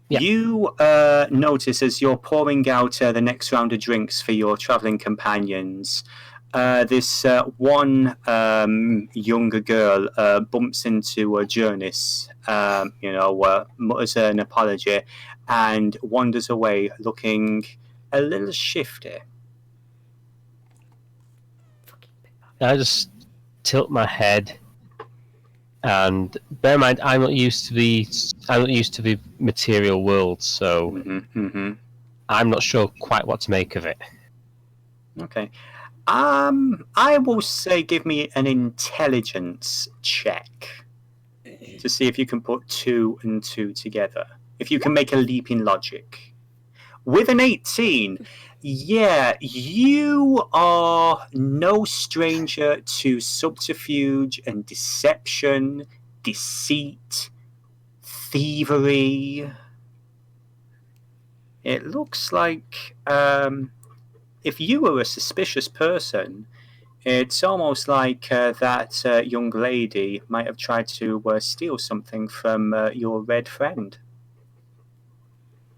you notice as you're pouring out the next round of drinks for your travelling companions, this one younger girl bumps into Jurnis, mutters an apology, and wanders away looking a little shifty. I just tilt my head, and bear in mind I'm not used to the material world, so I'm not sure quite what to make of it. Okay. I will say give me an intelligence check to see if you can put 2 and 2 together. If you can make a leap in logic. With an 18, yeah, you are no stranger to subterfuge and deception, deceit, thievery. It looks like if you were a suspicious person, it's almost like that young lady might have tried to steal something from your red friend.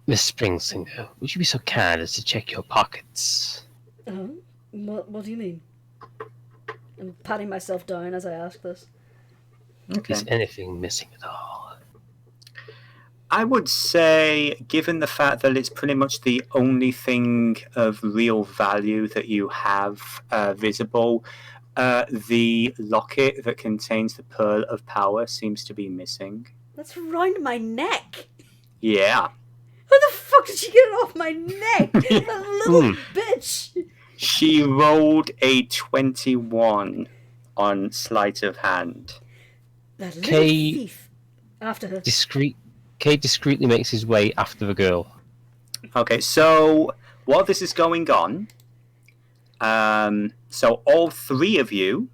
Miss Springsinger, would you be so kind as to check your pockets? What do you mean? I'm patting myself down as I ask this. Okay. Is anything missing at all? I would say, given the fact that it's pretty much the only thing of real value that you have visible, the locket that contains the Pearl of Power seems to be missing. That's around my neck! Yeah. How the fuck did she get it off my neck? That little bitch! She rolled a 21 on sleight of hand. That little thief. After her. Kay discreetly makes his way after the girl. Okay, so while this is going on, so all 3 of you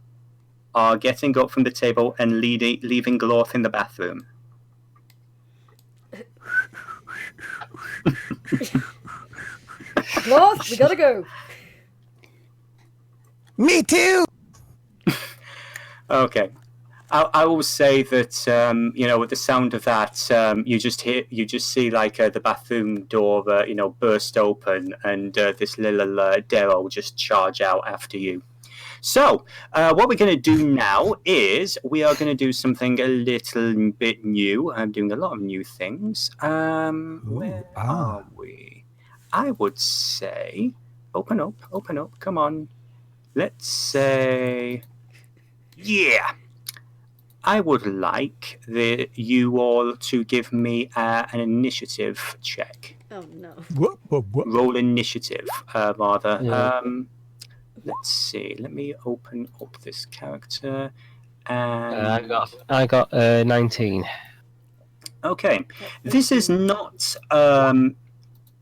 are getting up from the table and leaving Glorth in the bathroom. Glorth, we gotta go. Me too. Okay. I will say that with the sound of that, you just see like the bathroom door, burst open, and this little Darrow just charge out after you. So, what we're going to do now is we are going to do something a little bit new. I'm doing a lot of new things. Where are we? I would say, open up, come on. Let's say, yeah. I would like you all to give me an initiative check. Oh no. What? Roll initiative, rather. Yeah. Let's see. Let me open up this character. And I got 19. okay, this is not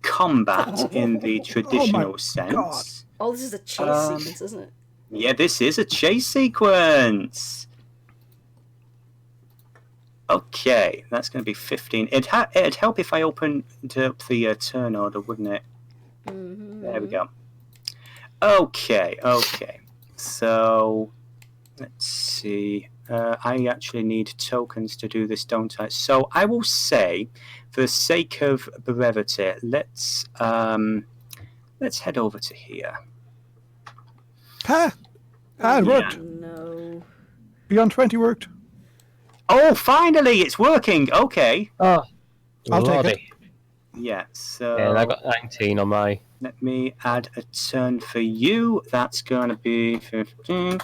combat in the traditional sense. Oh, this is a chase sequence, isn't it? Yeah, this is a chase sequence. Okay, that's going to be 15. It'd help if I opened up the turn order, wouldn't it? Mm-hmm. There we go. Okay. So, let's see. I actually need tokens to do this, don't I? So I will say, for the sake of brevity, let's head over to here. It worked. No. Beyond 20 worked. Oh, finally, it's working. Okay. Oh, I'll take it. Yeah. So. Yeah, I got 19 on my. Let me add a turn for you. That's going to be 15.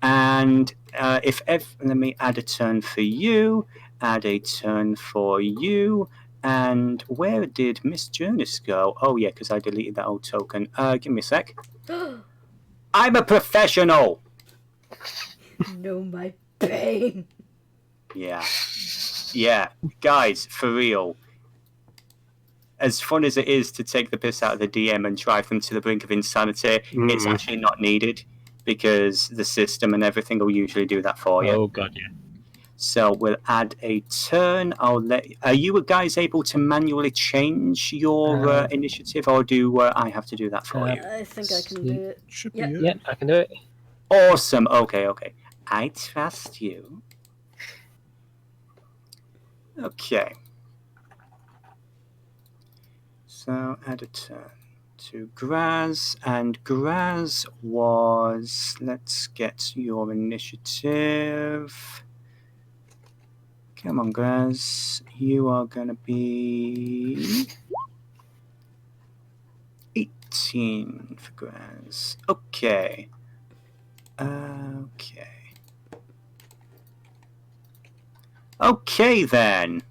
And let me add a turn for you, add a turn for you, and where did Miss Jurnis go? Oh, yeah, because I deleted that old token. Give me a sec. I'm a professional! No, my pain. Yeah, guys, for real. As fun as it is to take the piss out of the DM and drive them to the brink of insanity, it's actually not needed. Because the system and everything will usually do that for you. Oh god, yeah. So we'll add a turn. Are you guys able to manually change your initiative, or do I have to do that for you? I think I can do it. Should be Yeah. it. Yeah, I can do it. Awesome. Okay. I trust you. Okay. So add a turn to Graz, and Graz was, let's get your initiative. Come on, Graz, you are going to be 18 for Graz. Okay. Okay then.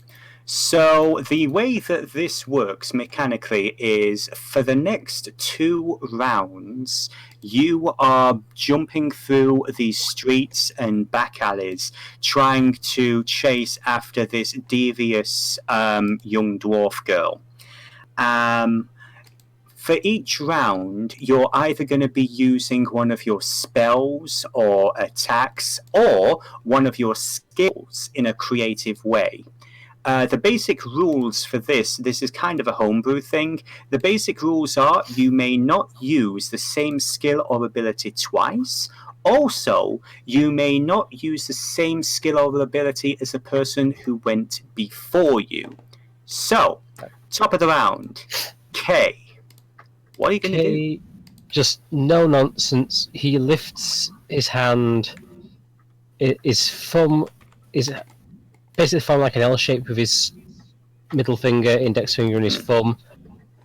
So the way that this works mechanically is for the next 2 rounds, you are jumping through these streets and back alleys trying to chase after this devious young dwarf girl. For each round, you're either going to be using one of your spells or attacks or one of your skills in a creative way. The basic rules for this is kind of a homebrew thing. The basic rules are you may not use the same skill or ability twice. Also, you may not use the same skill or ability as the person who went before you. So, top of the round, Kay. What are you going to do? Just no nonsense. He lifts his hand. His thumb is basically formed like an L shape with his middle finger, index finger, and his thumb.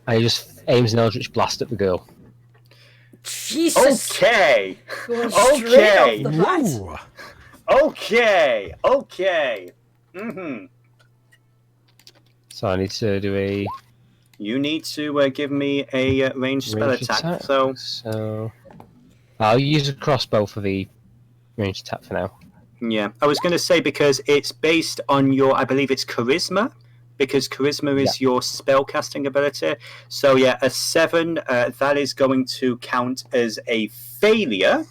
And he just aims an Eldritch Blast at the girl. Jesus! Okay! Going straight off the bat. Whoa. Okay! Mm-hmm. So I need to do a You need to give me a ranged spell attack. So I'll use a crossbow for the ranged attack for now. Yeah, I was going to say because it's based on your, I believe it's charisma, because charisma is your spell casting ability. So yeah, a 7, that is going to count as a failure.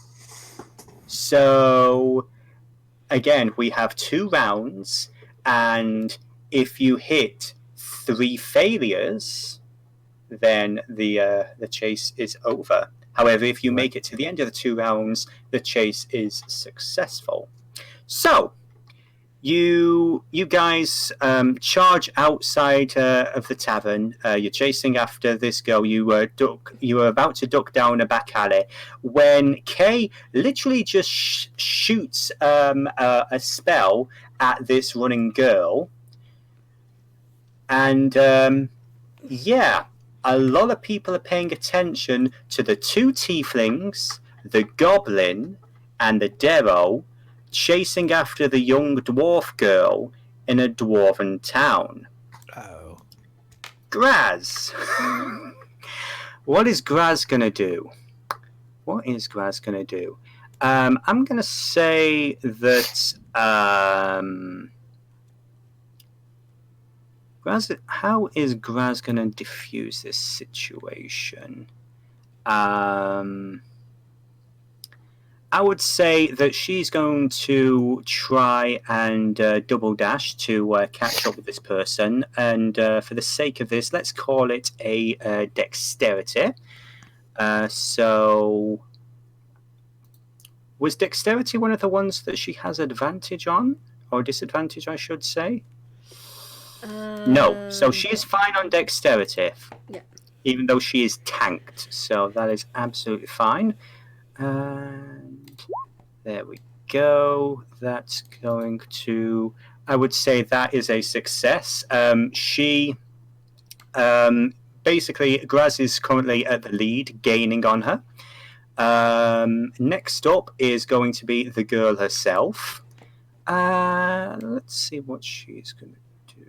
So again, we have 2 rounds, and if you hit 3 failures, then the chase is over. However, if you make it to the end of the 2 rounds, the chase is successful. So, you guys charge outside of the tavern. You're chasing after this girl. You were about to duck down a back alley when Kay literally just shoots a spell at this running girl. And yeah, a lot of people are paying attention to the 2 tieflings, the goblin, and the Devillo chasing after the young dwarf girl in a dwarven town. Oh. Graz! What is Graz going to do? I'm going to say that... Graz, how is Graz going to diffuse this situation? I would say that she's going to try and double dash to catch up with this person. And for the sake of this, let's call it a dexterity. So, was dexterity one of the ones that she has advantage on? Or disadvantage, I should say? No. So she is fine on dexterity. Yeah. Even though she is tanked. So that is absolutely fine. And there we go. That's going to... I would say that is a success. She... basically, Graz is currently at the lead, gaining on her. Next up is going to be the girl herself. Let's see what she's going to do.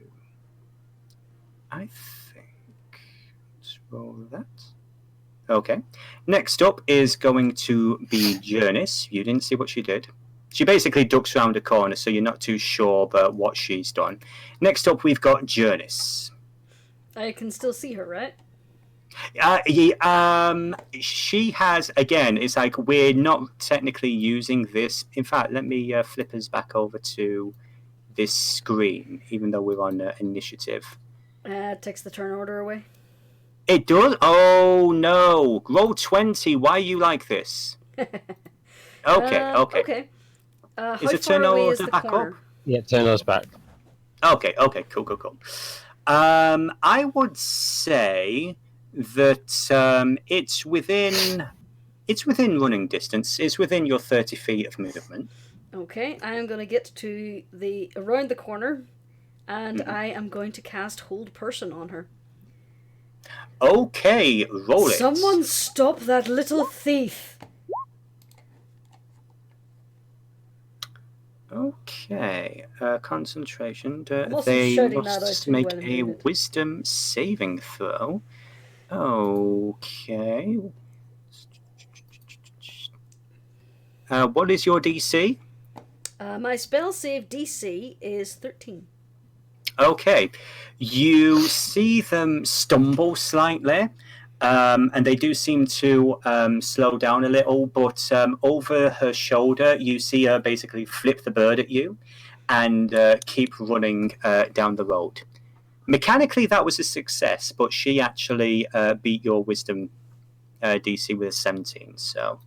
I think... Let's roll that. Okay. Next up is going to be Jurnis. You didn't see what she did. She basically ducks around a corner, so you're not too sure about what she's done. Next up, we've got Jurnis. I can still see her, right? She has, again, it's like we're not technically using this. In fact, let me flip us back over to this screen, even though we're on initiative. Takes the turn order away. It does? Oh, no. Roll 20. Why are you like this? Okay. Okay. How Is it far turn away order is the back corner? up? Yeah, turn those back. Okay, cool. I would say that it's within running distance. It's within your 30 feet of movement. Okay, I am going to get to around the corner, and I am going to cast Hold Person on her. Okay, roll it. Someone stop that little thief! Okay, concentration. also They shouting that out must too make while I'm a doing it. wisdom saving throw. Okay. What is your DC? My spell save DC is 13. Okay. You see them stumble slightly, and they do seem to slow down a little, but over her shoulder, you see her basically flip the bird at you and keep running down the road. Mechanically, that was a success, but she actually beat your wisdom DC with a 17. So,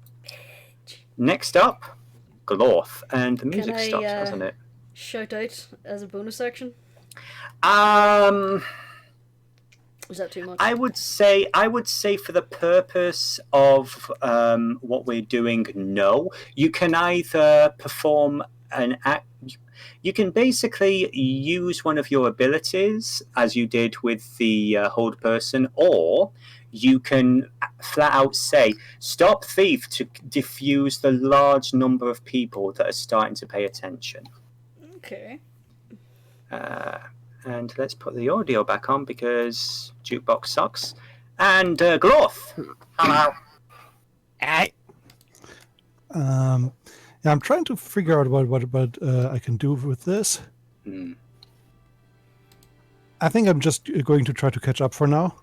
next up, Glorth, and the music stops, doesn't it? Shout out as a bonus action? Is that too much? I would say for the purpose of what we're doing, no. You can either perform an act. You can basically use one of your abilities, as you did with the hold person, or you can flat out say, "Stop thief," to diffuse the large number of people that are starting to pay attention. Okay. And let's put the audio back on because jukebox sucks. And Glorth, hello. Yeah, I'm trying to figure out what I can do with this. I think I'm just going to try to catch up for now.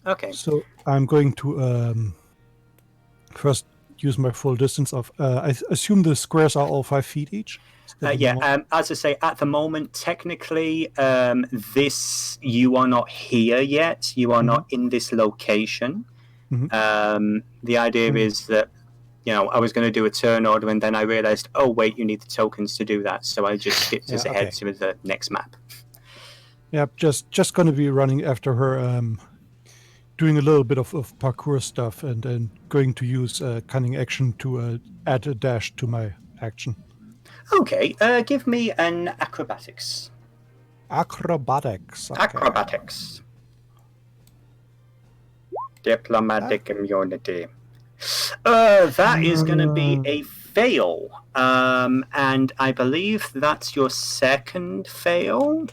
Okay. So I'm going to first use my full distance of... I assume the squares are all 5 feet each? As I say, at the moment, technically, you are not here yet. You are not in this location. The idea is that, I was going to do a turn order, and then I realized, oh wait, you need the tokens to do that, so I just skipped us ahead to the next map. Yeah, just going to be running after her, doing a little bit of parkour stuff, and then going to use cunning action to add a dash to my action. Okay, give me an acrobatics. Acrobatics. Okay. Acrobatics. Diplomatic immunity. That is going to be a fail. And I believe that's your second fail.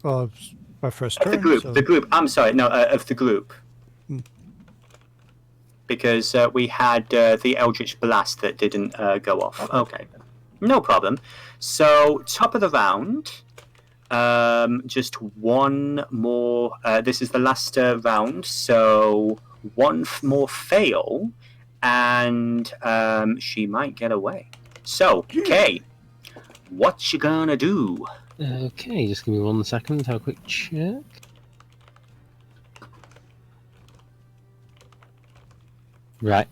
Well, my first turn. The group. I'm sorry, no, of the group. Because we had the Eldritch Blast that didn't go off. Okay. No problem. So, top of the round. Just one more. This is the last round, so one more fail, and she might get away. So, Kay, what you gonna do? Okay, just give me 1 second. Have a quick check. Right,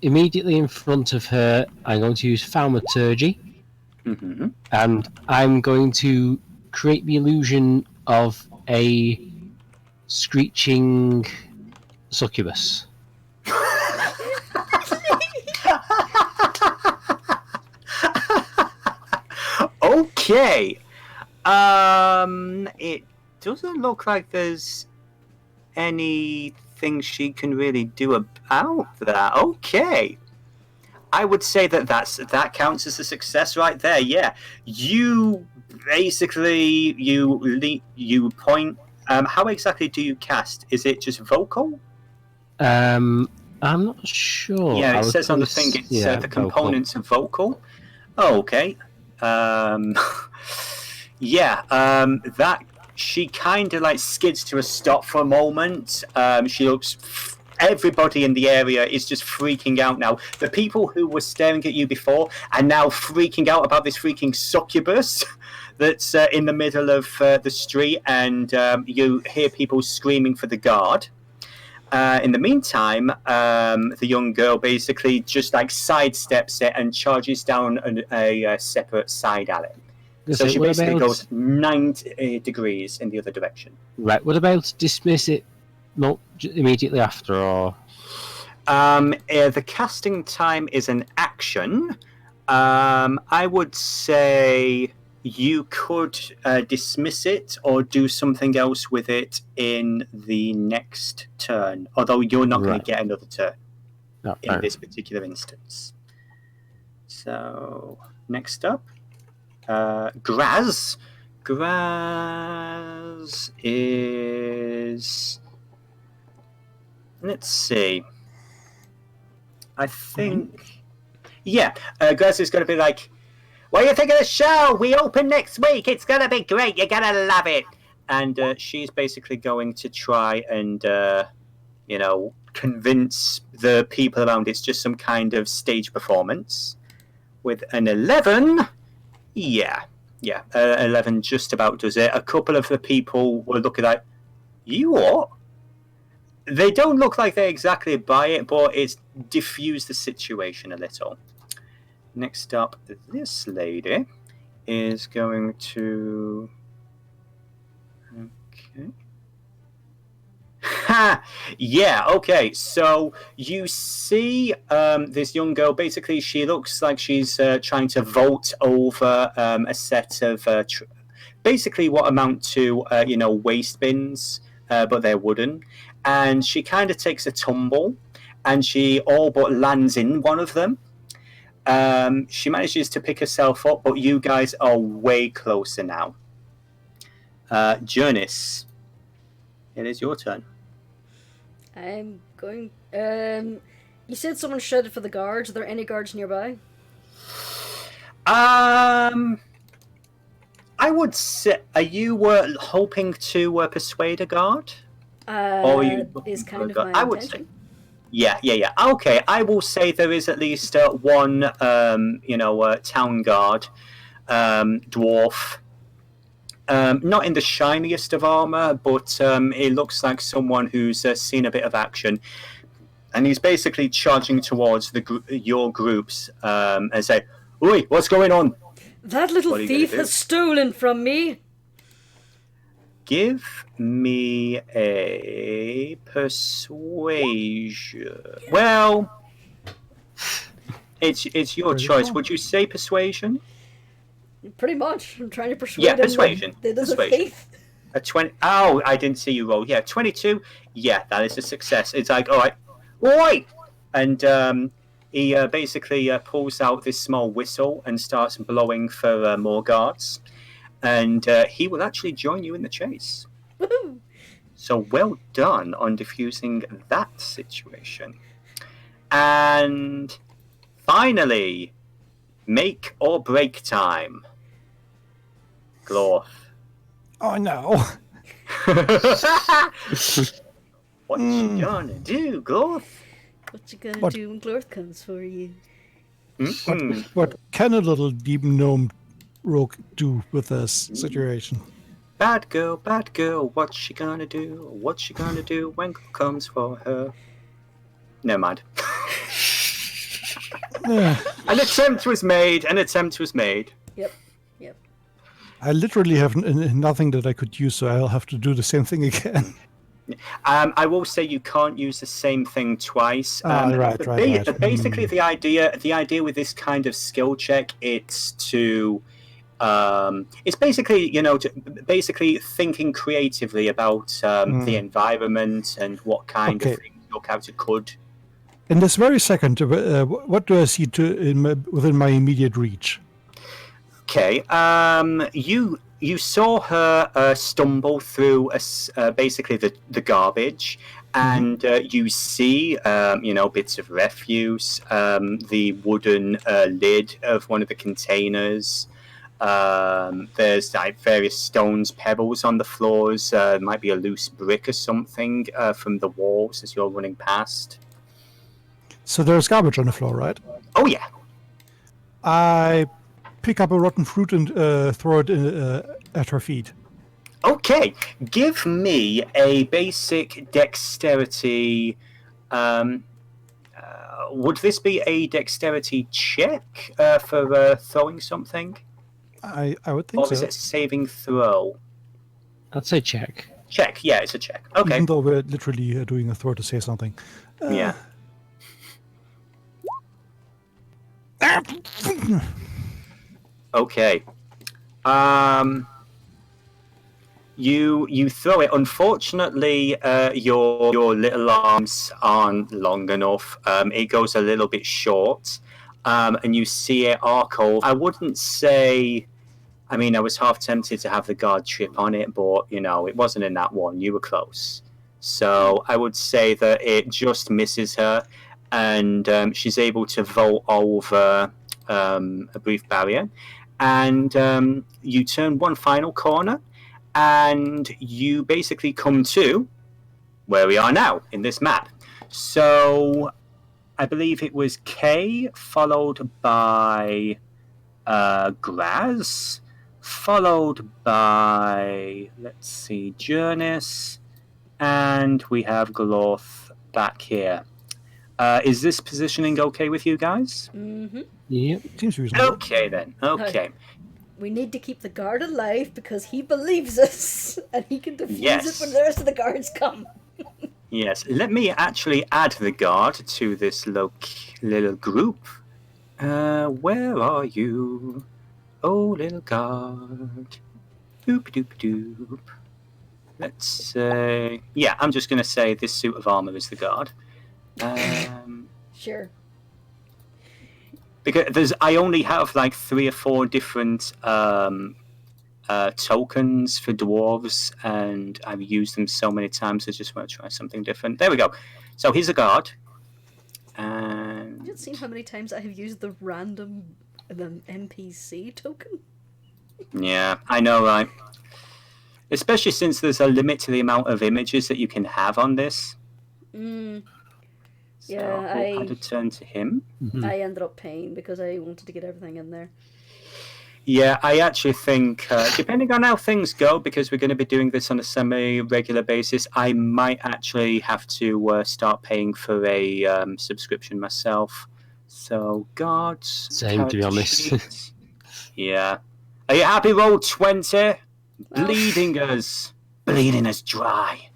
immediately in front of her, I'm going to use Thaumaturgy. And I'm going to create the illusion of a screeching succubus. Okay. It doesn't look like there's anything she can really do about that. Okay. I would say that counts as a success right there. Yeah, you basically you point. How exactly do you cast? Is it just vocal? I'm not sure. Yeah, it says on the thing it's the components of vocal. Oh, okay. That she kind of like skids to a stop for a moment. She looks. Everybody in the area is just freaking out now. The people who were staring at you before are now freaking out about this freaking succubus that's in the middle of the street, and you hear people screaming for the guard. In the meantime, the young girl basically just like sidesteps it and charges down a separate side alley. So she basically goes 90 degrees in the other direction. Right, what about dismiss it? Not immediately after, or the casting time is an action. I would say you could dismiss it or do something else with it in the next turn. Although you're not going to get another turn in this particular instance. So next up, Graz. Graz is. Let's see. I think... Yeah, Graz is going to be like, what do you think of the show? We open next week. It's going to be great. You're going to love it. And she's basically going to try and, convince the people around it's just some kind of stage performance. With an 11, 11 just about does it. A couple of the people were looking like, you what? They don't look like they exactly buy it, but it's diffused the situation a little. Next up, this lady is going to... Okay. Ha! Yeah, okay. So you see this young girl, basically she looks like she's trying to vault over a set of... basically what amount to, waste bins, but they're wooden. And she kind of takes a tumble, and she all but lands in one of them. She manages to pick herself up, but you guys are way closer now. Jurnis, it is your turn. I'm going... you said someone shouted for the guards. Are there any guards nearby? I would say... Are you hoping to persuade a guard? Is kind of my I intention. would say, yeah. Okay, I will say there is at least one, town guard, dwarf, not in the shiniest of armor, but it looks like someone who's seen a bit of action. And he's basically charging towards your groups and say, "Oi, what's going on?" That little thief has stolen from me. Give me a persuasion. Well, it's your choice. Would you say persuasion? Pretty much. I'm trying to persuade him persuasion. that it is a Persuasion. thief. A 20. Oh, I didn't see you roll. Yeah, 22. Yeah, that is a success. It's like, all right, oi! And he basically pulls out this small whistle and starts blowing for more guards. And he will actually join you in the chase. Woohoo! So well done on diffusing that situation. And finally, make or break time. Glorf. Oh no. What you gonna do, Glorf? What you gonna do when Glorth comes for you? What can a little deep gnome rogue do with this situation? Bad girl, what she gonna do? What she gonna do when Glorf comes for her? Never mind. An attempt was made. Yep. I literally have nothing that I could use, so I'll have to do the same thing again. I will say you can't use the same thing twice. Right. Basically, the idea with this kind of skill check, it's to, it's basically basically thinking creatively about the environment and what kind of things your character could. In this very second, what do I see within my immediate reach? Okay, you saw her stumble through basically the garbage, and you see bits of refuse, the wooden lid of one of the containers. There's like various stones, pebbles on the floors. Might be a loose brick or something from the walls as you're running past. So there's garbage on the floor, right? Oh yeah. I pick up a rotten fruit and throw it at her feet. Okay, give me a basic dexterity. Would this be a dexterity check for throwing something? I would think so. Or is it saving throw? I'd say check. Check, yeah, it's a check. Okay. Even though we're literally doing a throw to say something. Yeah. Okay. You throw it. Unfortunately, your little arms aren't long enough. It goes a little bit short, and you see it arc over. I wouldn't say. I mean, I was half tempted to have the guard trip on it, but it wasn't in that one. You were close, so I would say that it just misses her, and she's able to vault over a brief barrier. And you turn one final corner, and you basically come to where we are now in this map. So I believe it was K, followed by Graz, followed by, let's see, Jurnis, and we have Glorth back here. Is this positioning okay with you guys? Mm-hmm. Yep. Seems reasonable. Okay then. Okay. We need to keep the guard alive because he believes us, and he can defuse it when the rest of the guards come. Yes. Let me actually add the guard to this little group. Where are you? Oh, little guard. Doop doop doop. Let's say... Yeah, I'm just going to say this suit of armor is the guard. Sure. Because I only have like 3 or 4 different tokens for dwarves, and I've used them so many times. I just want to try something different. There we go. So here's a guard. And Have you seen how many times I have used the random NPC token? yeah, I know, right? Especially since there's a limit to the amount of images that you can have on this. So Yeah, I'll add a turn to him. I ended up paying because I wanted to get everything in there. Yeah, I actually think, depending on how things go, because we're going to be doing this on a semi-regular basis, I might actually have to start paying for a subscription myself. So, gods, Same, to be honest. sheet. Yeah. Are you happy, roll 20? Well, Bleeding us dry.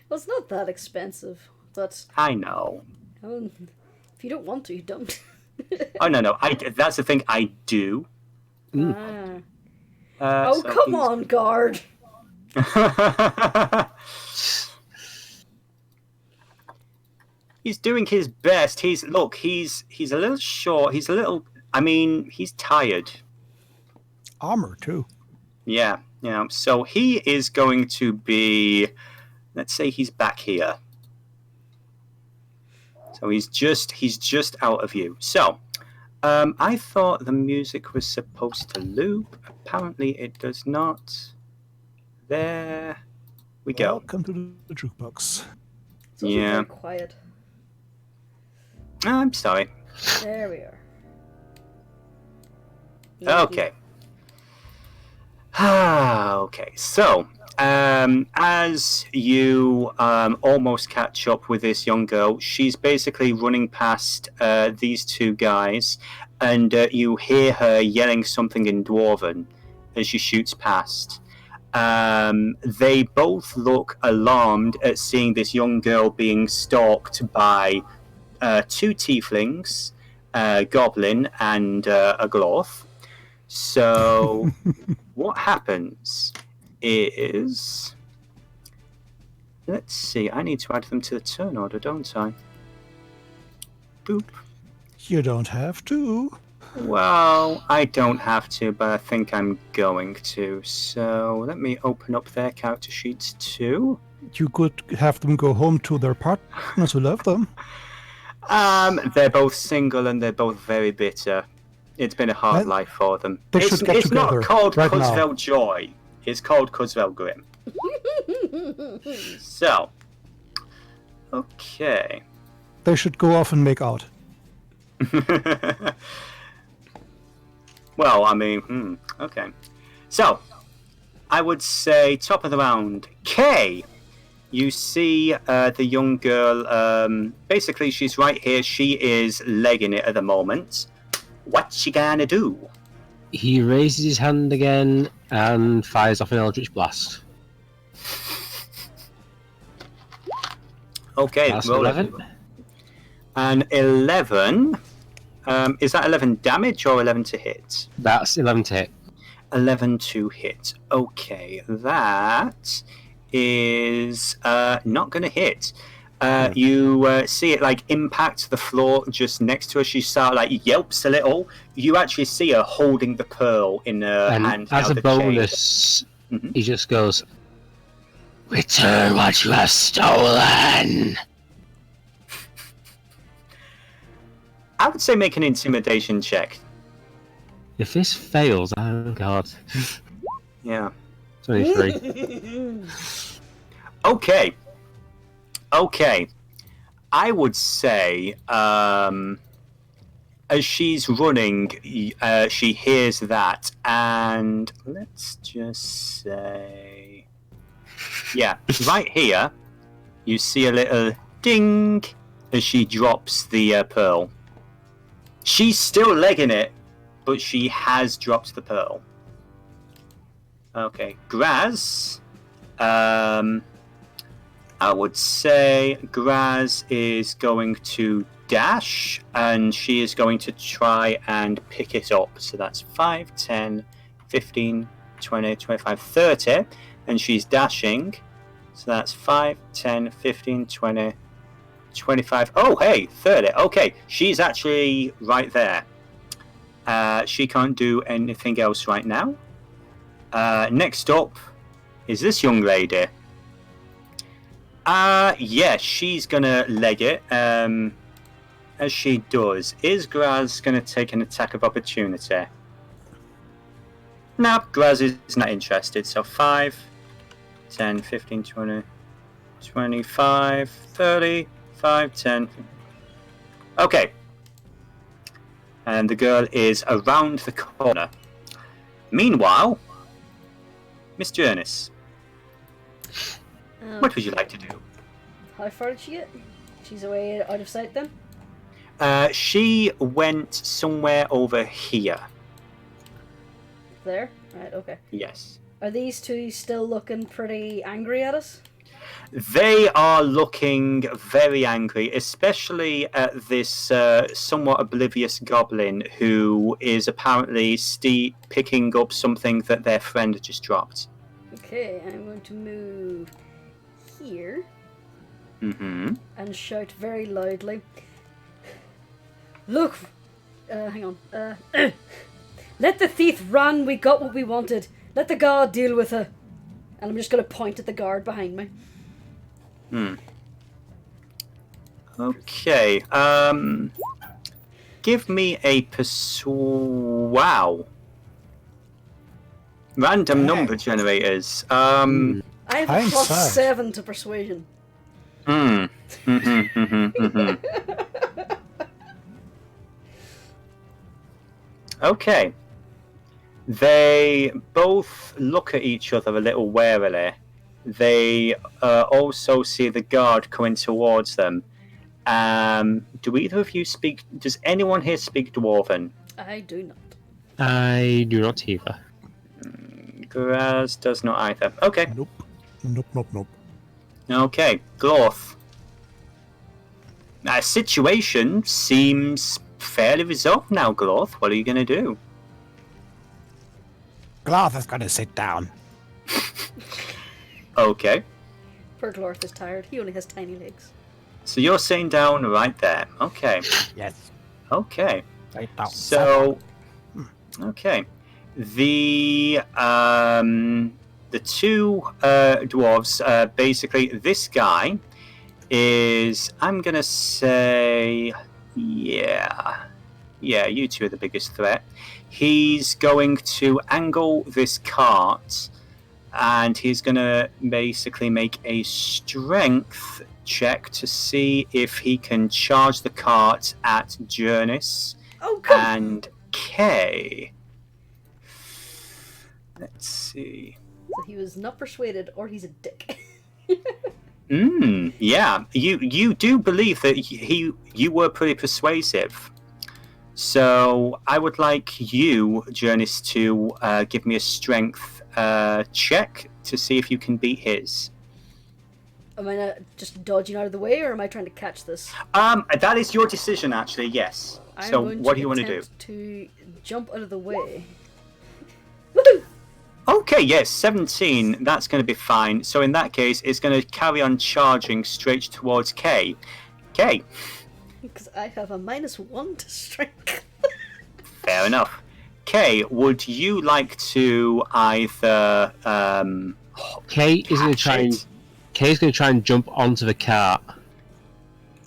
well, it's not that expensive, but I know. I mean, if you don't want to, you don't. Oh, no. That's the thing, I do. Ah. So Come he's- on, guard. He's doing his best. He's a little short. He's tired. Armor too. Yeah. So he is going to be, let's say he's back here. So he's just out of view. So I thought the music was supposed to loop. Apparently it does not. There we go. Welcome to the jukebox. It's also very quiet. I'm sorry. There we are. Okay. Okay. So, as you almost catch up with this young girl, she's basically running past these two guys, and you hear her yelling something in Dwarven as she shoots past. They both look alarmed at seeing this young girl being stalked by two tieflings, a goblin, and a gloth. So, what happens is... Let's see, I need to add them to the turn order, don't I? Boop. You don't have to. Well, I don't have to, but I think I'm going to. So, let me open up their character sheets too. You could have them go home to their partners who love them. They're both single and they're both very bitter. It's been a hard life for them. They should get it's together not called right now. Cuzvel Joy. It's called Cuzvel Grim. So, okay. They should go off and make out. Well, I mean, okay. So, I would say top of the round, Kay. You see the young girl, basically she's right here. She is legging it at the moment. What's she gonna do? He raises his hand again and fires off an Eldritch Blast. Okay, That's roll 11. An 11. Is that 11 damage or 11 to hit? That's 11 to hit. 11 to hit. Okay, that is not going to hit. You see it like impact the floor just next to her. She sort of like yelps a little. You actually see her holding the pearl in her And hand. as out a the chain. bonus, he just goes, "Return what you have stolen." I would say make an intimidation check. If this fails, oh god. Yeah. 23. Okay. I would say, as she's running, she hears that, and let's just say, yeah, right here, you see a little ding as she drops the pearl. She's still legging it, but she has dropped the pearl. Okay, Graz. I would say Graz is going to dash, and she is going to try and pick it up. So that's 5, 10, 15, 20, 25, 30, and she's dashing. So that's 5, 10, 15, 20, 25. Oh, hey, 30. Okay, she's actually right there. She can't do anything else right now. Next up is this young lady. Yeah, she's gonna leg it. As she does, is Graz gonna take an attack of opportunity? No, Graz is not interested. So 5, 10, 15, 20, 25, 30, 5, 10. Okay. And the girl is around the corner. Meanwhile, Miss Jurnis, what would you like to do? How far did she get? She's away out of sight then? She went somewhere over here. There? Right, okay. Yes. Are these two still looking pretty angry at us? They are looking very angry, especially at this somewhat oblivious goblin who is apparently picking up something that their friend just dropped. Okay, I'm going to move here Mm-hmm. and shout very loudly. Look! Hang on. Let the thief run, we got what we wanted. Let the guard deal with her. And I'm just going to point at the guard behind me. Okay. Give me a wow. Random number generators. I have a Hindsight. +7 to persuasion. Okay. They both look at each other a little warily. They also see the guard coming towards them. Do either of you speak? Does anyone here speak Dwarven? I do not. I do not either. Graz does not either. Okay. Nope. Okay. Glorth. Situation seems fairly resolved now, Glorth. What are you going to do? Gloth is going to sit down. Okay. Poor Glorth is tired. He only has tiny legs. So you're sitting down right there. Okay. Yes. Okay. Sit down. So, okay, the two dwarves. Basically, this guy is. I'm gonna say, yeah. You two are the biggest threat. He's going to angle this cart, and he's gonna basically make a strength check to see if he can charge the cart at Jurnis Oh, come and Kay. Let's see. So he was not persuaded, or he's a dick. Yeah. You do believe that you were pretty persuasive. So I would like you, Jurnis, to give me a strength check to see if you can beat his. Am I not just dodging out of the way, or am I trying to catch this? That is your decision, actually. Yes. I'm So going what do you want to do? attempt to jump out of the way. Okay, yes, 17. That's going to be fine. So in that case, it's going to carry on charging straight towards Kay. Kay. Because I have a -1 to strength. Fair enough. Kay, would you like to either Kay is going to catch try and it? Kay's going to try and jump onto the cart.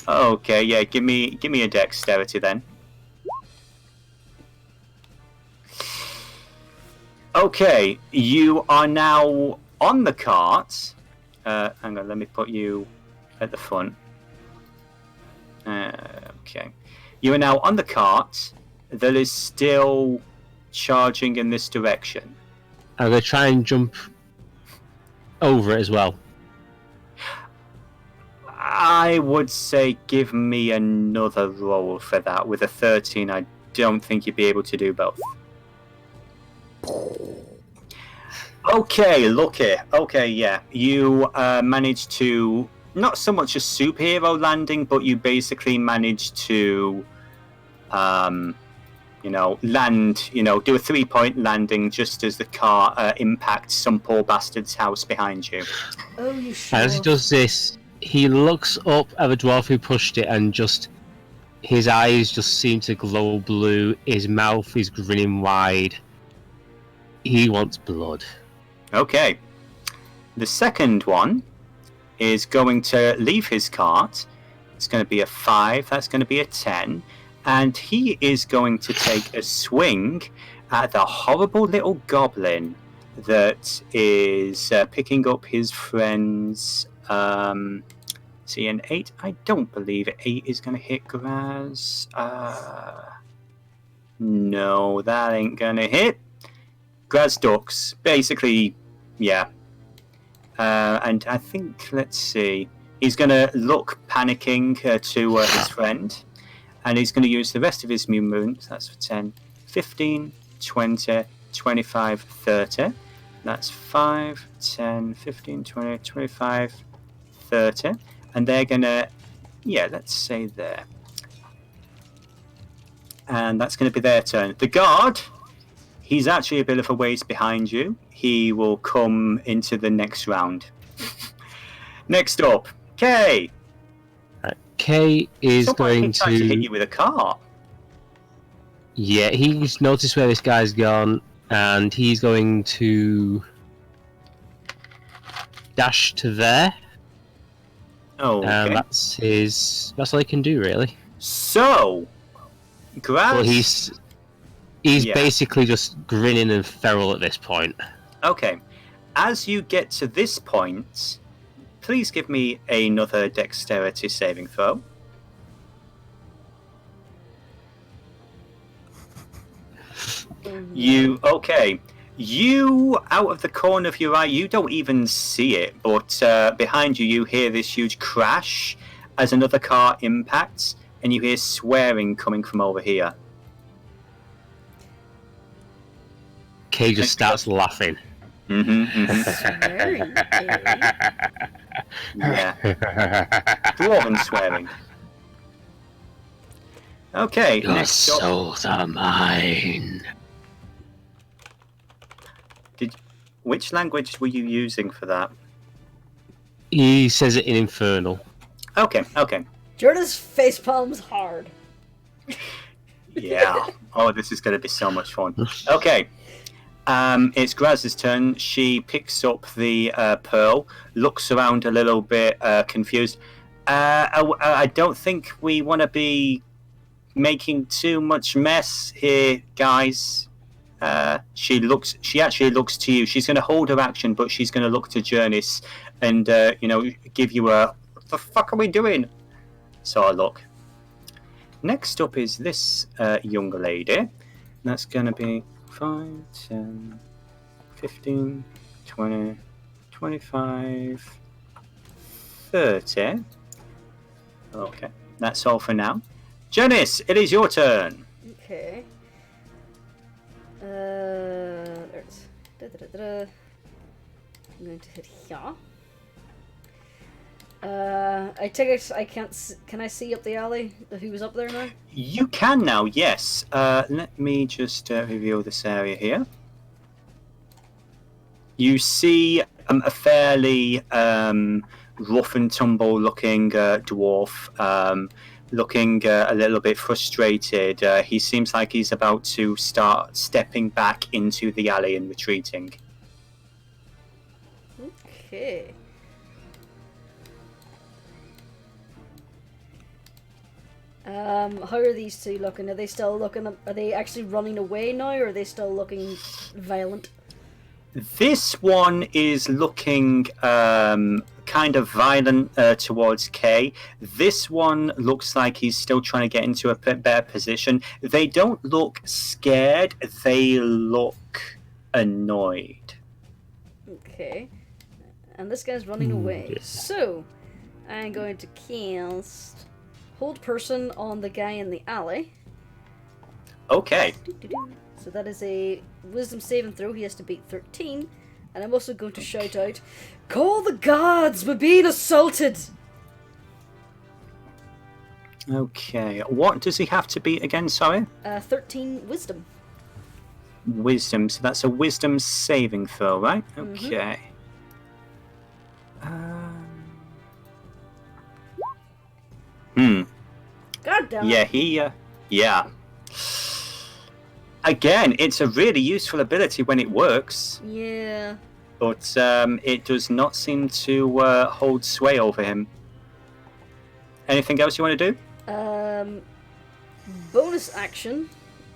Okay, yeah, give me a dexterity then. Okay, you are now on the cart. Hang on, let me put you at the front. Okay. You are now on the cart that is still charging in this direction. I'm going to try and jump over it as well. I would say give me another roll for that. With a 13, I don't think you'd be able to do both. Okay, lucky. Okay, yeah. You managed to, not so much a superhero landing, but you basically managed to, land, do a 3-point landing just as the car impacts some poor bastard's house behind you. Oh, you sure? As he does this, he looks up at the dwarf who pushed it, and just his eyes just seem to glow blue. His mouth is grinning wide. He wants blood. Okay. The second one is going to leave his cart. It's going to be a 5. That's going to be a 10. And he is going to take a swing at the horrible little goblin that is picking up his friend's... see, an 8. I don't believe 8 is going to hit Graz. No, that ain't going to hit. Graz ducks. Basically, yeah. And I think, let's see, he's going to look panicking to his friend, and he's going to use the rest of his movement. That's for 10, 15, 20, 25, 30. That's 5, 10, 15, 20, 25, 30. And they're going to, yeah, let's say there. And that's going to be their turn. The guard, he's actually a bit of a ways behind you. He will come into the next round. Next up, Kay. Kay is going to hit you with a car. Yeah, he's noticed where this guy's gone, and he's going to dash to there. Oh, okay. That's all he can do, really. So, Graz... Well, he's basically just grinning and feral at this point. Okay. As you get to this point, please give me another dexterity saving throw. You, out of the corner of your eye, you don't even see it, but behind you, you hear this huge crash as another car impacts, and you hear swearing coming from over here. Kay just starts laughing. Swearing, Yeah. Dwarven swearing. Okay, Your next up. souls are mine. Which language were you using for that? He says it in Infernal. Okay. Jurnis face palms hard. Yeah. Oh, this is going to be so much fun. Okay. It's Graz's turn. She picks up the pearl, looks around a little bit confused. I don't think we want to be making too much mess here, guys. She actually looks to you. She's going to hold her action, but she's going to look to Jurnis and give you a "what the fuck are we doing?" sort of look. Next up is this younger lady. That's going to be 5, 10, 15, 20, 25, 30. Okay, that's all for now. Jurnis, it is your turn. Okay. There's. I'm going to hit here. I take it I can't. Can I see up the alley? Who was up there now? You can now, yes. Let me just reveal this area here. You see a fairly rough and tumble looking dwarf, looking a little bit frustrated. He seems like he's about to start stepping back into the alley and retreating. Okay. How are these two looking? Are they still looking? Are they actually running away now, or are they still looking violent? This one is looking kind of violent towards Kay. This one looks like he's still trying to get into a better position. They don't look scared. They look annoyed. Okay. And this guy's running away. So, I'm going to cast Hold Person on the guy in the alley. Okay. So that is a wisdom saving throw. He has to beat 13. And I'm also going to shout out, "Call the guards! We're being assaulted!" Okay. What does he have to beat again, sorry? 13 wisdom. Wisdom. So that's a wisdom saving throw, right? Okay. God damn it. Yeah, yeah. Again, it's a really useful ability when it works. Yeah. But it does not seem to hold sway over him. Anything else you want to do? Bonus action.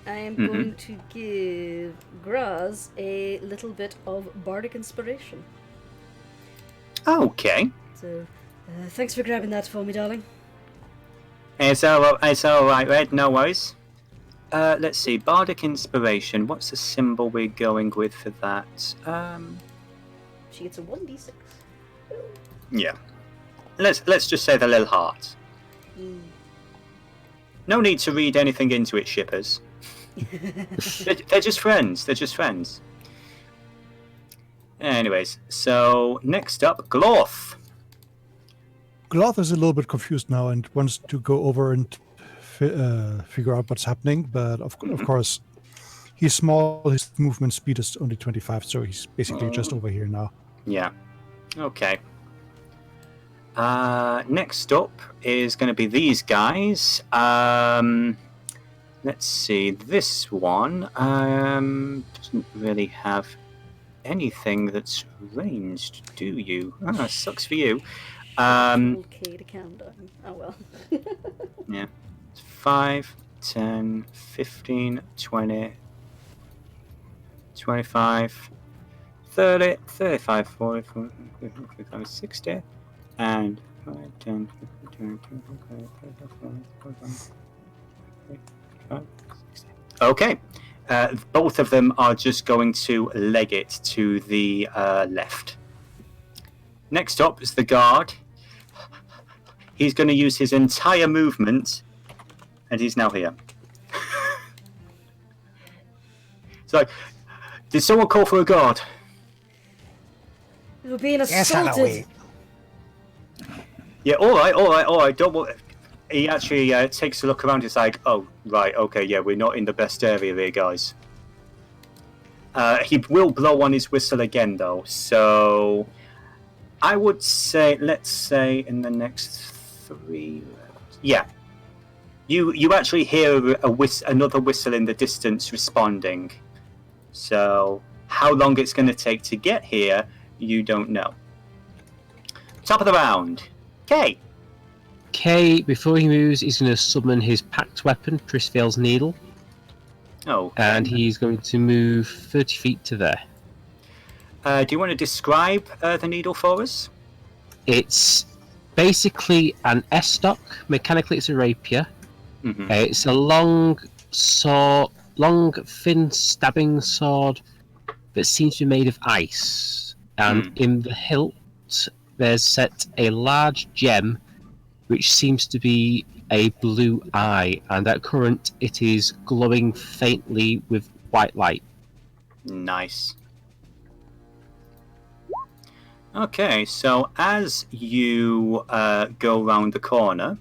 I am going to give Graz a little bit of bardic inspiration. Okay. So, thanks for grabbing that for me, darling. It's all right, Red. No worries. let's see. Bardic Inspiration. What's the symbol we're going with for that? She gets a 1d6. Yeah. Let's just say the little heart. No need to read anything into it, shippers. They're just friends. They're just friends. Anyways, so next up, Glorth. Gloth is a little bit confused now and wants to go over and figure out what's happening. But of course, he's small. His movement speed is only 25, so he's basically just over here now. Yeah. Okay. Next up is going to be these guys. Let's see. This one doesn't really have anything that's ranged, do you? Ah, sucks for you. Told Kay to calm down. Oh well. Yeah. 5, 10, 15, 20, 25, 30, 35, 40, 45, 60, and 5, 10, 15, 20, 25, 45, 60. Okay. Both of them are just going to leg it to the left. Next up is the guard. He's going to use his entire movement, and he's now here. It's like, did someone call for a guard? We're being Yes, assaulted. Yeah, all right. Don't worry. He actually takes a look around. He's like, oh, right, okay, yeah, we're not in the best area here, guys. He will blow on his whistle again, though. So I would say, let's say, in the next 3 rounds. Yeah. You actually hear another whistle in the distance responding. So how long it's going to take to get here, you don't know. Top of the round. Kay. Kay, before he moves, he's going to summon his packed weapon, Trisvel's Needle. Oh. And he's going to move 30 feet to there. Do you want to describe the needle for us? It's basically an S-stock. Mechanically, it's a rapier. Mm-hmm. It's a long, thin stabbing sword that seems to be made of ice. And in the hilt, there's set a large gem, which seems to be a blue eye. And at current, it is glowing faintly with white light. Nice. Okay, so as you go round the corner,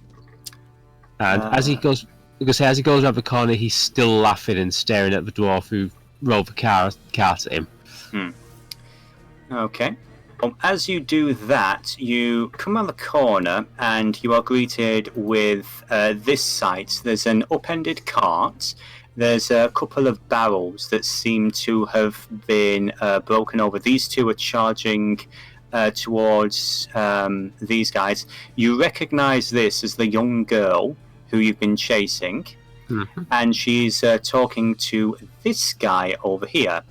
and as he goes around the corner, he's still laughing and staring at the dwarf who rolled the cart at him. Okay. As you do that, you come around the corner and you are greeted with this sight. There's an upended cart. There's a couple of barrels that seem to have been broken over. These two are charging towards these guys. You recognize this as the young girl who you've been chasing, and she's talking to this guy over here.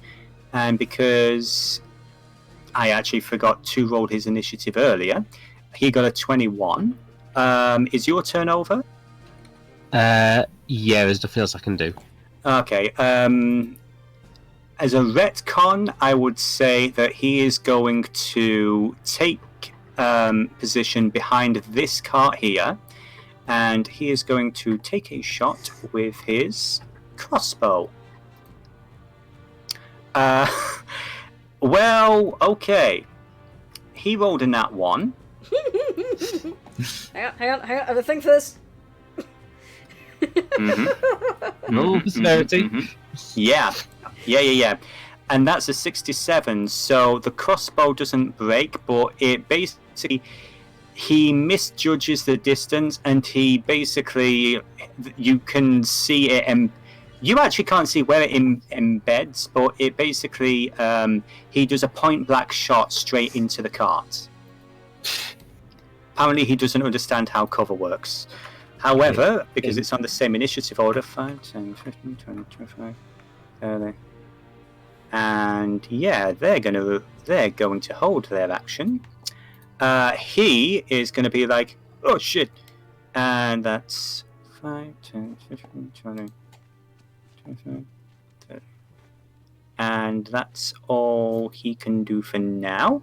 And because I actually forgot to roll his initiative earlier, he got a 21. Is your turn over? Yeah, there's nothing else I can do. Okay. As a retcon, I would say that he is going to take position behind this cart here, and he is going to take a shot with his crossbow. Well, okay. He rolled a nat 1. Hang on. I have a thing for this. Roll for severity. Yeah. And that's a 67, so the crossbow doesn't break, but it basically, he misjudges the distance, and he basically, you can see it, and you actually can't see where it embeds, but it basically, he does a point-blank shot straight into the cart. Apparently he doesn't understand how cover works. However, because it's on the same initiative order, 5, 10, 15, 20, 25, 30. And yeah, they're going to hold their action. He is going to be like, oh shit. And that's 5, 10, 15, 20. And that's all he can do for now.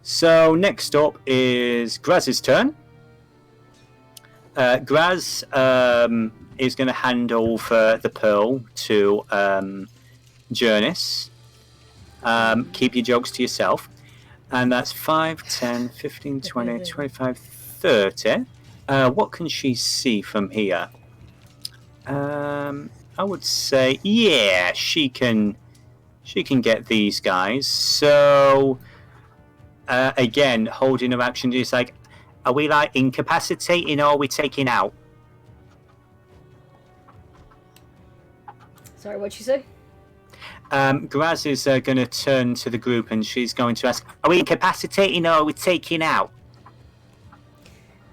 So next up is Graz's turn. Graz is going to hand over the pearl to Jurnis. Keep your jokes to yourself. And that's 5, 10, 15, 20, 25, 30. What can she see from here? I would say, yeah, she can get these guys. So, again, holding her action is like, are we like incapacitating or are we taking out? Sorry, what'd she say? Graz is going to turn to the group and she's going to ask, are we incapacitating or are we taking out?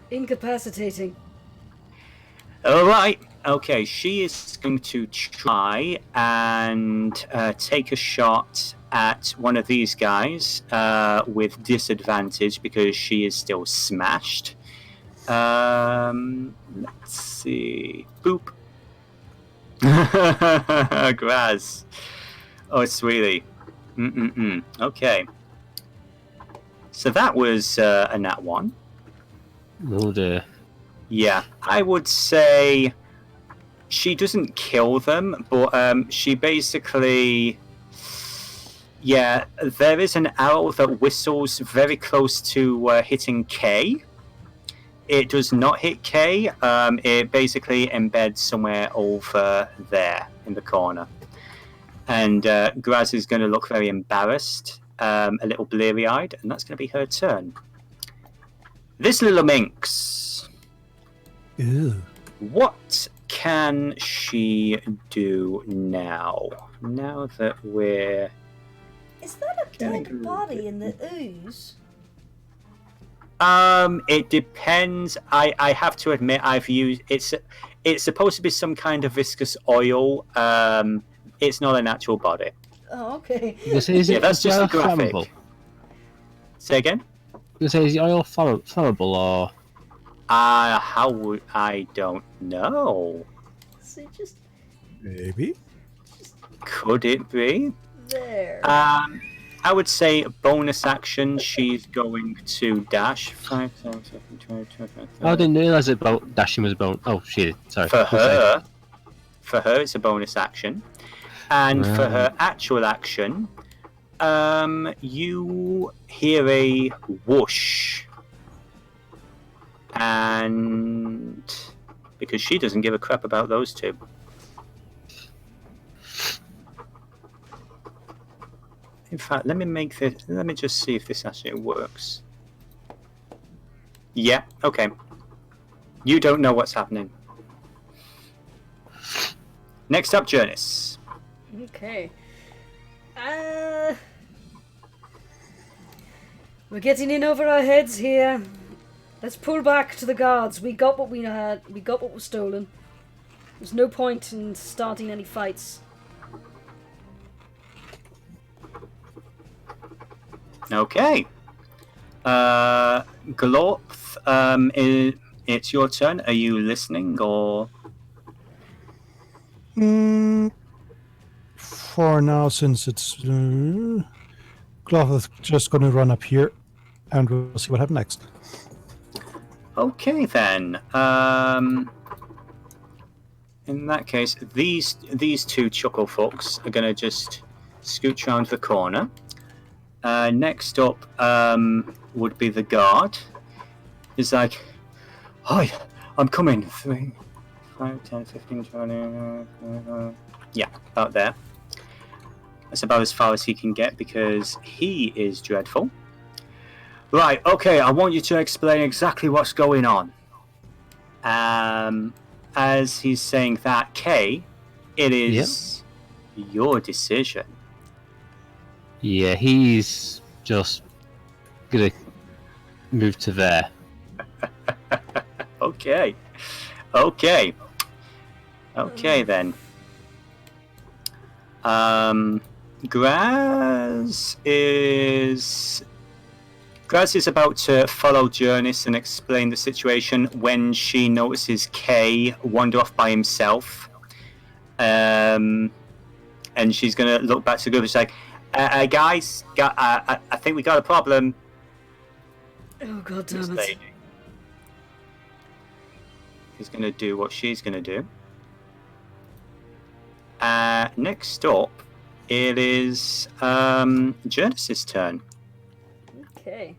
Incapacitating. All right. Okay, she is going to try and take a shot at one of these guys with disadvantage because she is still smashed. Let's see. Boop. Graz. Oh, sweetie. Okay. So that was a nat 1. Oh dear. Yeah, I would say she doesn't kill them, but she basically... Yeah, there is an arrow that whistles very close to hitting K. It does not hit K. It basically embeds somewhere over there in the corner. And Graz is going to look very embarrassed, a little bleary-eyed, and that's going to be her turn. This little minx. Ew. What can she do now? Now that we're... Is that a dead body in the ooze? It depends. I have to admit I've used... It's supposed to be some kind of viscous oil. It's not a natural body. Oh, okay. Is that's just oil a graphic. flammable? Say again? Is the oil flammable or? How would I don't know. So just Maybe. Could it be? there. I would say bonus action. She's going to dash 5, 7, 20, 25, 30. I didn't realise that dashing was a bonus. Oh, she did. Sorry. For her, it's a bonus action, and for her actual action, you hear a whoosh, and because she doesn't give a crap about those two. In fact, let me just see if this actually works. Yeah, okay. You don't know what's happening. Next up, Jurnis. Okay. We're getting in over our heads here. Let's pull back to the guards. We got what we had. We got what was stolen. There's no point in starting any fights. Okay. Glorth, it's your turn. Are you listening or? For now, since it's Cloth is just going to run up here, and we'll see what happens next. Okay then. In that case, these two chuckle folks are going to just scooch around the corner. Next up would be the guard. He's like, hi, I'm coming. 3, 5, 10, 15, 20. Yeah, about there. That's about as far as he can get because he is dreadful. Right, okay, I want you to explain exactly what's going on. As he's saying that, Kay, it is your decision. Yeah, he's just gonna move to there. Okay then. Graz is about to follow Jurnis and explain the situation when she notices Kay wander off by himself. and she's going to look back to the group and say, guys, I think we got a problem. Oh, God damn This it. lady is going to do what she's going to do. Next up, it is Jurnis' turn. Okay.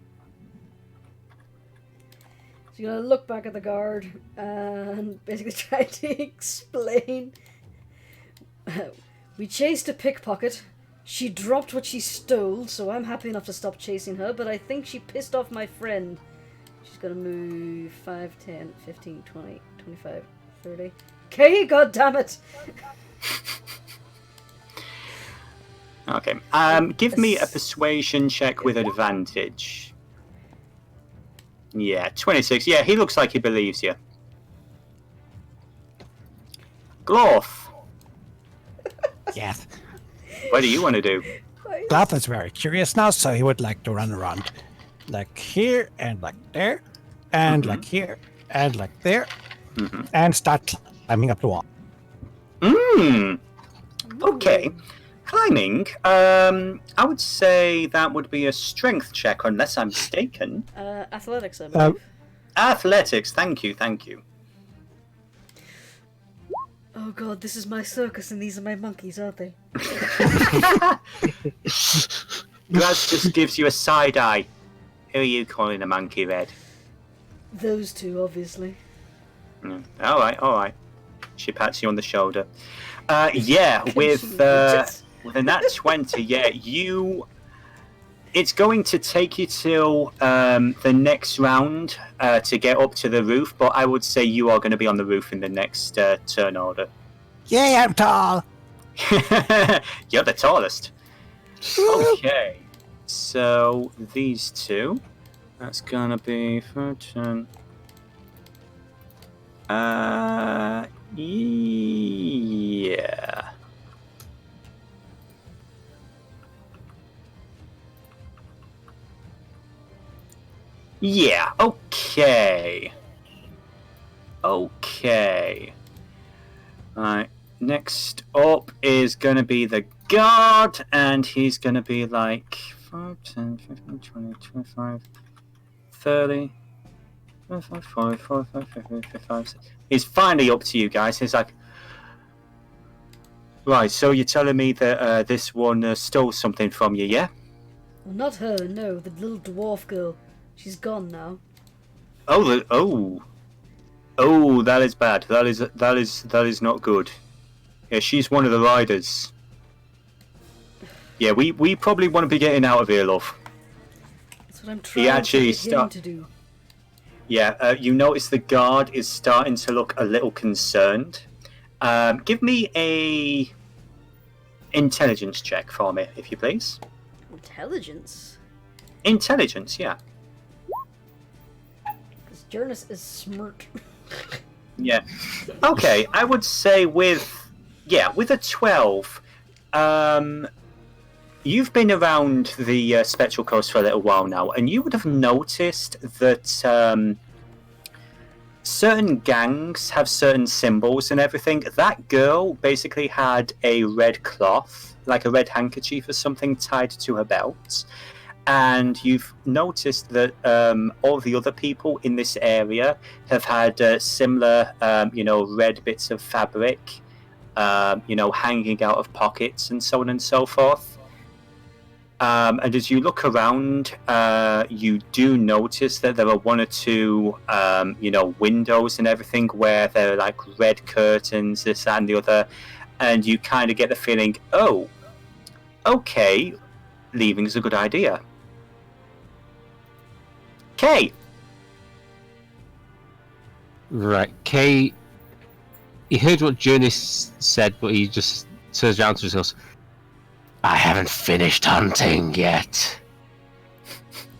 So you're gonna look back at the guard and basically try to explain. We chased a pickpocket. She dropped what she stole, so I'm happy enough to stop chasing her, but I think she pissed off my friend. She's gonna move 5, 10, 15, 20, 25, 30. Okay, god damn it! Okay. Give me a persuasion check with advantage. Yeah, 26. Yeah, he looks like he believes you. Glorf, Yes. what do you want to do? Glove is very curious now, so he would like to run around like here and like there, and like here and like there, and start climbing up the wall. Okay. Climbing, I would say that would be a strength check, unless I'm mistaken. Athletics, I believe. Athletics, thank you. Oh god, this is my circus and these are my monkeys, aren't they? Graz just gives you a side eye. Who are you calling a monkey, Red? Those two, obviously. Alright. She pats you on the shoulder. With a nat 20, it's going to take you till the next round to get up to the roof, but I would say you are going to be on the roof in the next turn order. Yay, I'm tall. You're the tallest. Okay, so these two, that's going to be for turn. Yeah. Yeah, okay. Alright, next up is going to be the guard, and he's going to be like 5, 10, 15, 20, 25, 30, 25, 40, 45, 50, 55, 60. He's finally up to you guys. He's like, right, so you're telling me that this one stole something from you, yeah? Well, not her, no, the little dwarf girl. She's gone now. Oh, that is bad. That is not good. Yeah, she's one of the riders. Yeah, we probably want to be getting out of here, love. That's what I'm trying to get him to do. Yeah, you notice the guard is starting to look a little concerned. Give me a intelligence check for me, if you please. Intelligence? Intelligence, yeah. Because Jurnis is smart. Yeah. Okay, I would say with a 12, you've been around the Spectral Coast for a little while now, and you would have noticed that certain gangs have certain symbols and everything. That girl basically had a red cloth, like a red handkerchief or something, tied to her belt. And you've noticed that all the other people in this area have had similar, red bits of fabric, hanging out of pockets and so on and so forth. And as you look around, you do notice that there are one or two, windows and everything where there are like red curtains, this and the other. And you kind of get the feeling, oh, okay, leaving's a good idea. Kay. Right, Kay. He heard what Jurnis said, but he just turns around to us and goes, I haven't finished hunting yet.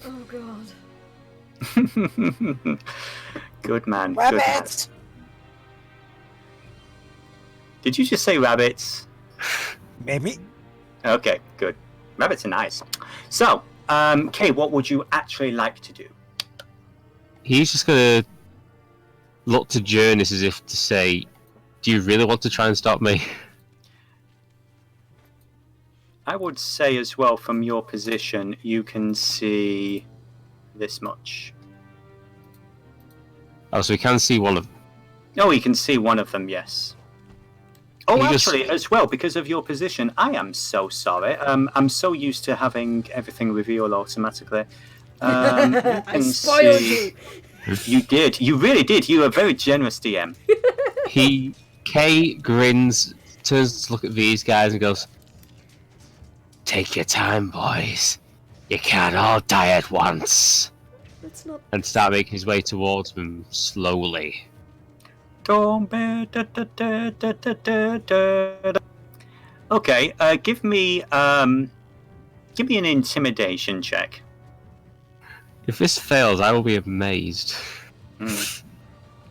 Oh god. Good man. Rabbits! Good man. Did you just say rabbits? Maybe. Okay, good. Rabbits are nice. So, Kay, what would you actually like to do? He's just gonna look to Jurnis as if to say, do you really want to try and stop me? I would say as well, from your position, you can see this much. Oh, so we can see one of. Oh, you can see one of them, yes. Oh, You just- actually, as well, because of your position, I am so sorry. I'm so used to having everything reveal automatically. You I can spoiled see... you. You did. You really did. You were a very generous DM. Kay grins, turns to look at these guys and goes, "Take your time, boys. You can't all die at once." That's not. And start making his way towards them slowly. Don't be... Okay, give me an intimidation check. If this fails, I will be amazed.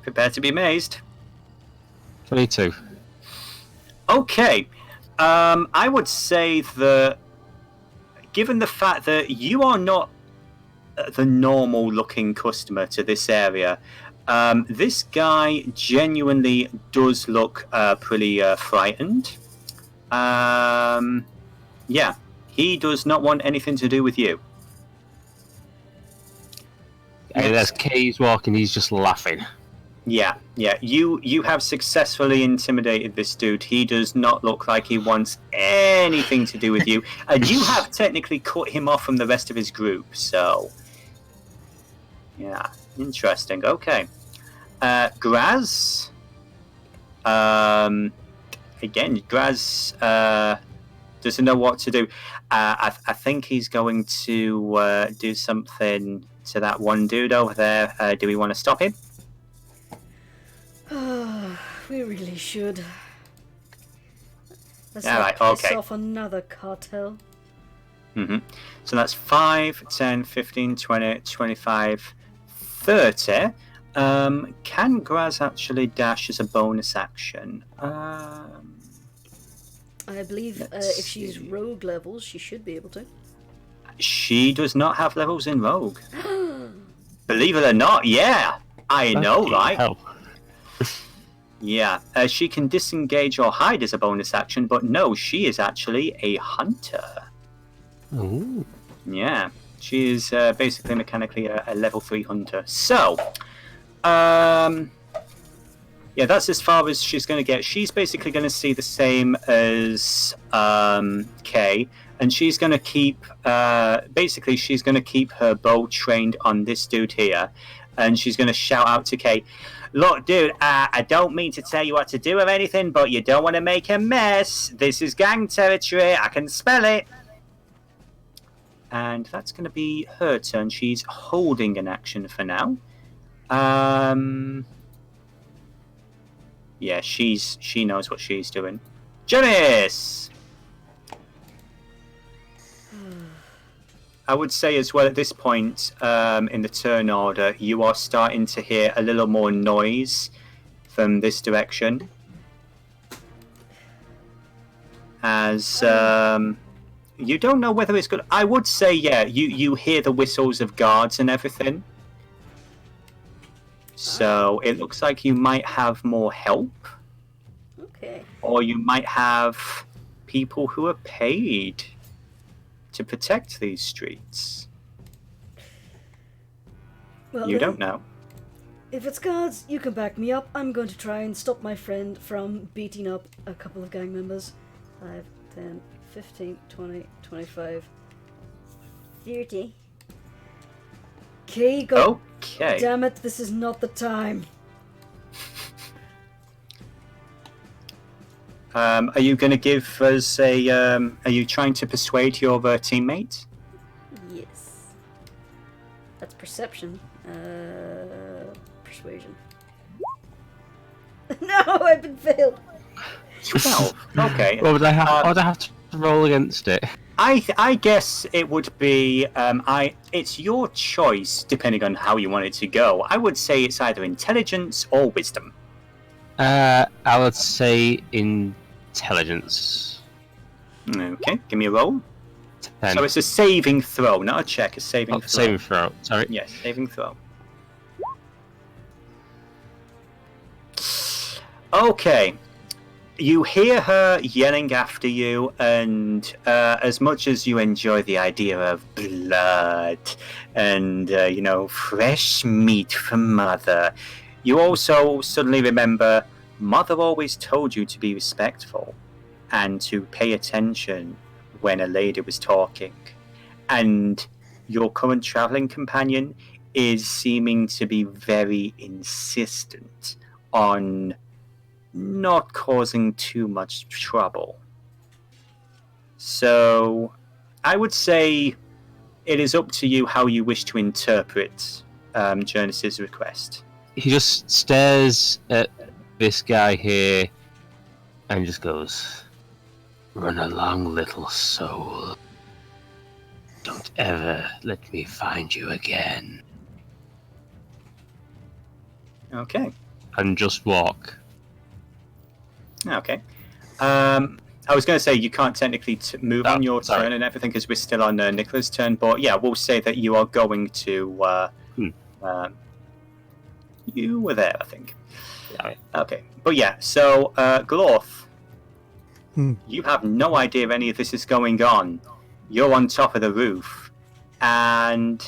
Prepare to be amazed. 22. Okay, I would say that, given the fact that you are not the normal-looking customer to this area, this guy genuinely does look pretty frightened. Yeah, he does not want anything to do with you. And as Kay's walking, he's just laughing. Yeah. You have successfully intimidated this dude. He does not look like he wants anything to do with you, and you have technically cut him off from the rest of his group. So, yeah, interesting. Okay, Graz. Again, Graz doesn't know what to do. I think he's going to do something to that one dude over there. Do we want to stop him? We really should. Let's Yeah, not right, piss okay. off another cartel. So that's 5, 10, 15, 20, 25, 30. Can Graz actually dash as a bonus action? I believe Let's if she's see. rogue levels, she should be able to. She does not have levels in Rogue. Believe it or not, yeah. I know, right? Hell. Yeah. She can disengage or hide as a bonus action, but no, she is actually a hunter. Ooh. Yeah. She is basically mechanically a level 3 hunter. So, yeah, that's as far as she's going to get. She's basically going to see the same as Kay, and she's going to keep, basically, she's going to keep her bow trained on this dude here, and she's going to shout out to Kay, "Look, dude, I don't mean to tell you what to do or anything, but you don't want to make a mess. This is gang territory. I can smell it." And that's going to be her turn. She's holding an action for now. Yeah, she knows what she's doing. Jurnis! I would say as well at this point in the turn order, you are starting to hear a little more noise from this direction. As you don't know whether it's good. I would say, yeah, you hear the whistles of guards and everything. So it looks like you might have more help. Okay. Or you might have people who are paid to protect these streets. Well, You then, don't know. if it's guards, you can back me up. I'm going to try and stop my friend from beating up a couple of gang members. 5, 10, 15, 20, 25, 30. Okay, go. Okay. Damn it, this is not the time. Are you going to give us a... are you trying to persuade your teammate? Yes. That's perception. Persuasion. No, I've been failed. 12. Okay. What would I have to roll against it? I guess it would be it's your choice depending on how you want it to go. I would say it's either intelligence or wisdom. I would say intelligence. Okay, give me a roll. 10. So it's a saving throw, not a check, a saving throw. Saving throw. Sorry. Yes, saving throw. Okay. You hear her yelling after you, and as much as you enjoy the idea of blood and, fresh meat from Mother, you also suddenly remember Mother always told you to be respectful and to pay attention when a lady was talking. And your current traveling companion is seeming to be very insistent on not causing too much trouble. So I would say it is up to you how you wish to interpret Jurnis' request. He just stares at this guy here and just goes, "Run along, little soul. Don't ever let me find you again." Okay. And just walk. Okay. I was going to say you can't technically move on your turn and everything because we're still on Nicola's turn, but yeah, we'll say that you are going to... you were there, I think. Yeah. Okay. But yeah, so Glorth, you have no idea if any of this is going on. You're on top of the roof, and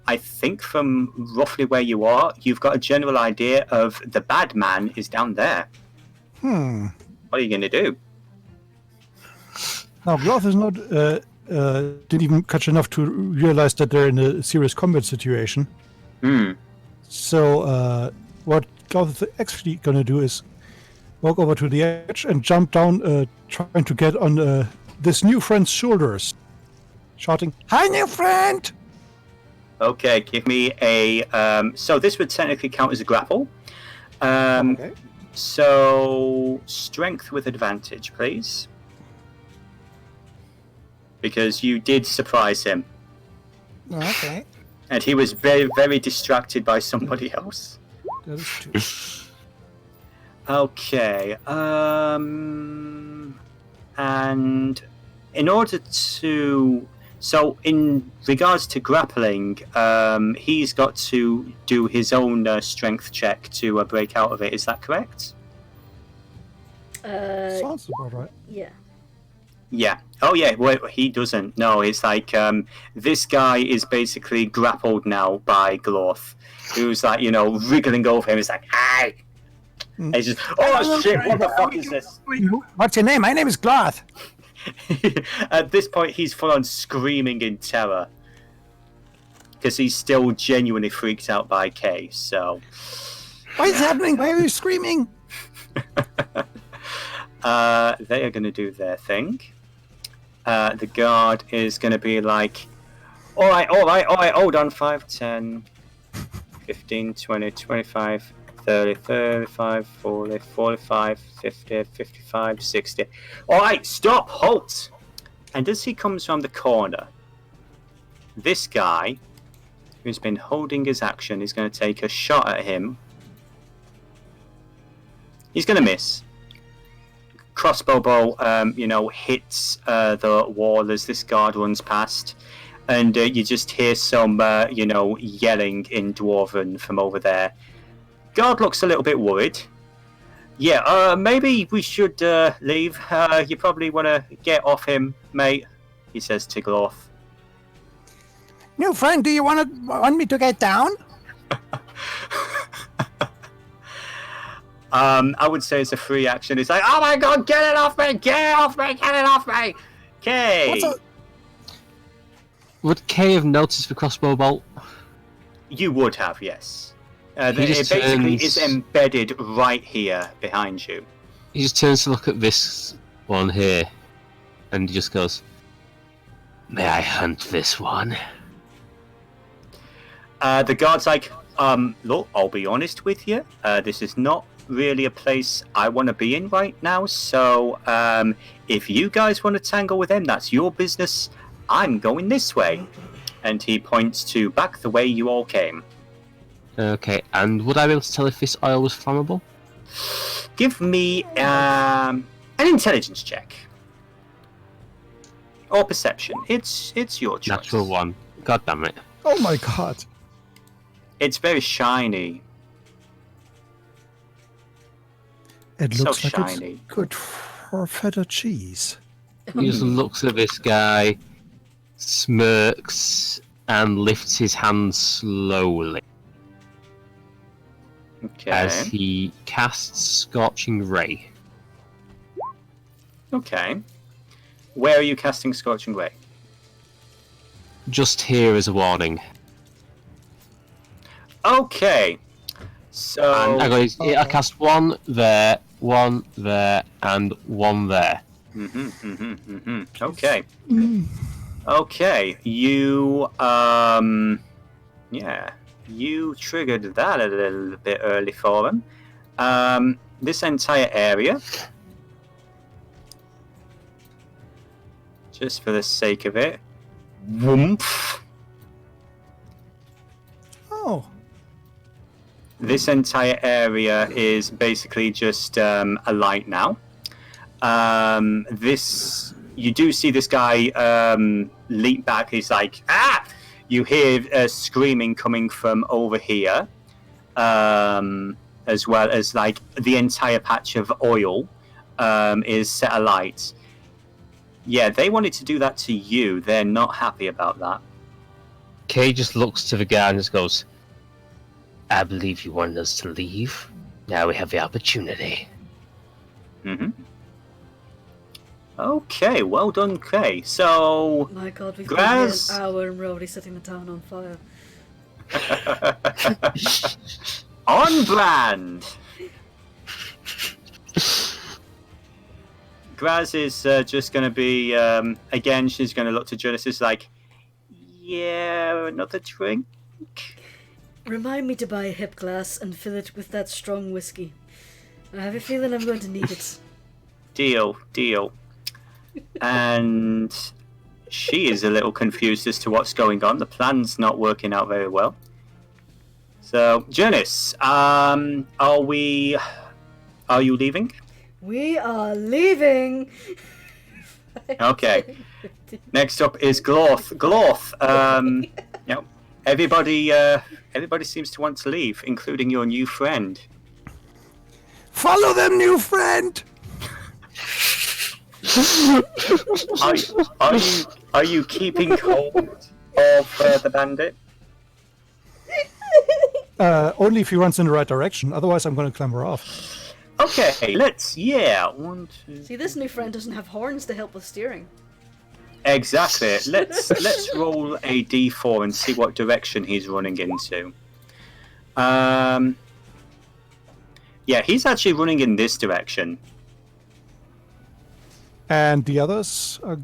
I think from roughly where you are, you've got a general idea of the bad man is down there. What are you going to do? Now, Groth is not didn't even catch enough to realize that they're in a serious combat situation. So what Groth is actually going to do is walk over to the edge and jump down, trying to get on this new friend's shoulders, shouting, "Hi, new friend!" Okay, give me a... so this would technically count as a grapple. Okay. So, strength with advantage, please. Because you did surprise him. Okay. And he was very, very distracted by somebody else. That is 2. Okay. And in order to... So, in regards to grappling, he's got to do his own strength check to break out of it. Is that correct? Sounds about right. Yeah. Yeah. Oh, yeah. Well, he doesn't. No, it's like this guy is basically grappled now by Glorth, who's like, wriggling over him. It's like, "Hi!" And he's just, "Oh, shit, what the fuck is this?" What's your name? My name is Gloth. At this point, he's full on screaming in terror because he's still genuinely freaked out by Kay. So, What is happening? Why are you screaming? they are going to do their thing. The guard is going to be like, all right, hold on, 5, 10, 15, 20, 25, 30, 35, 40, 45, 50, 55, 60. All right, stop, halt! And as he comes around the corner, this guy, who's been holding his action, is going to take a shot at him. He's going to miss. Crossbow bolt, hits the wall as this guard runs past. And you just hear some, yelling in Dwarven from over there. Guard looks a little bit worried. Yeah, maybe we should leave. You probably want to get off him, mate, he says to Glorth. New friend, do you want me to get down? I would say it's a free action. It's like, oh my god, get it off me! Get it off me! Get it off me! Okay. Would Kay have noticed the crossbow bolt? You would have, yes. It just basically turns- is embedded right here behind you. He just turns to look at this one here, and he just goes, "May I hunt this one?" The guard's like, look, I'll be honest with you. This is not really a place I want to be in right now. So, if you guys want to tangle with him, that's your business. I'm going this way. And he points to back the way you all came. Okay, and would I be able to tell if this oil was flammable? Give me an intelligence check. Or perception. It's your choice. Natural 1. God damn it. Oh my god. It's very shiny. It So looks like shiny. it's good for feta cheese. He just looks at this guy, smirks, and lifts his hand slowly as Okay. he casts Scorching Ray. Okay. Where are you casting Scorching Ray? Just here as a warning. Okay. So. And I cast one there, and one there. Okay. Okay. You yeah. You triggered that a little bit early for him. This entire area, just for the sake of it, whoomph. Oh. This entire area is basically just a light now. You do see this guy leap back. He's like, ah! You hear screaming coming from over here, as well as like the entire patch of oil is set alight. Yeah, they wanted to do that to you. They're not happy about that. Kay just looks to the guy and just goes, I believe you wanted us to leave. Now we have the opportunity. Okay, well done, Kay. So, My God, we've Graz? been here an hour and we're already setting the town on fire. on brand. Graz is just going to be again. She's going to look to Jurnis. Is like, yeah, another drink. Remind me to buy a hip glass and fill it with that strong whiskey. I have a feeling I'm going to need it. Deal. And she is a little confused as to what's going on. The plan's not working out very well. So, Jurnis, are you leaving? We are leaving! Okay. Next up is Glorth. Glorth, everybody seems to want to leave, including your new friend. Follow them, new friend! Are you keeping hold of the bandit? Only if he runs in the right direction. Otherwise, I'm going to clamber off. Okay, one, two. See, this new friend doesn't have horns to help with steering. Exactly. Let's roll a d4 and see what direction he's running into. Yeah, he's actually running in this direction. And the others are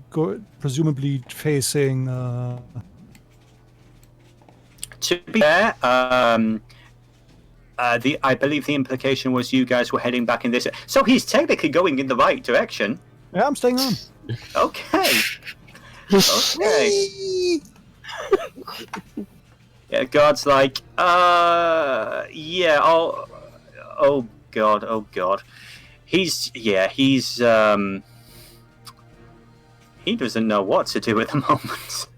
presumably facing... To be fair, I believe the implication was you guys were heading back in this... So he's technically going in the right direction. Yeah, I'm staying on. Okay. Okay. Yeah, God's like, yeah, oh God. He doesn't know what to do at the moment.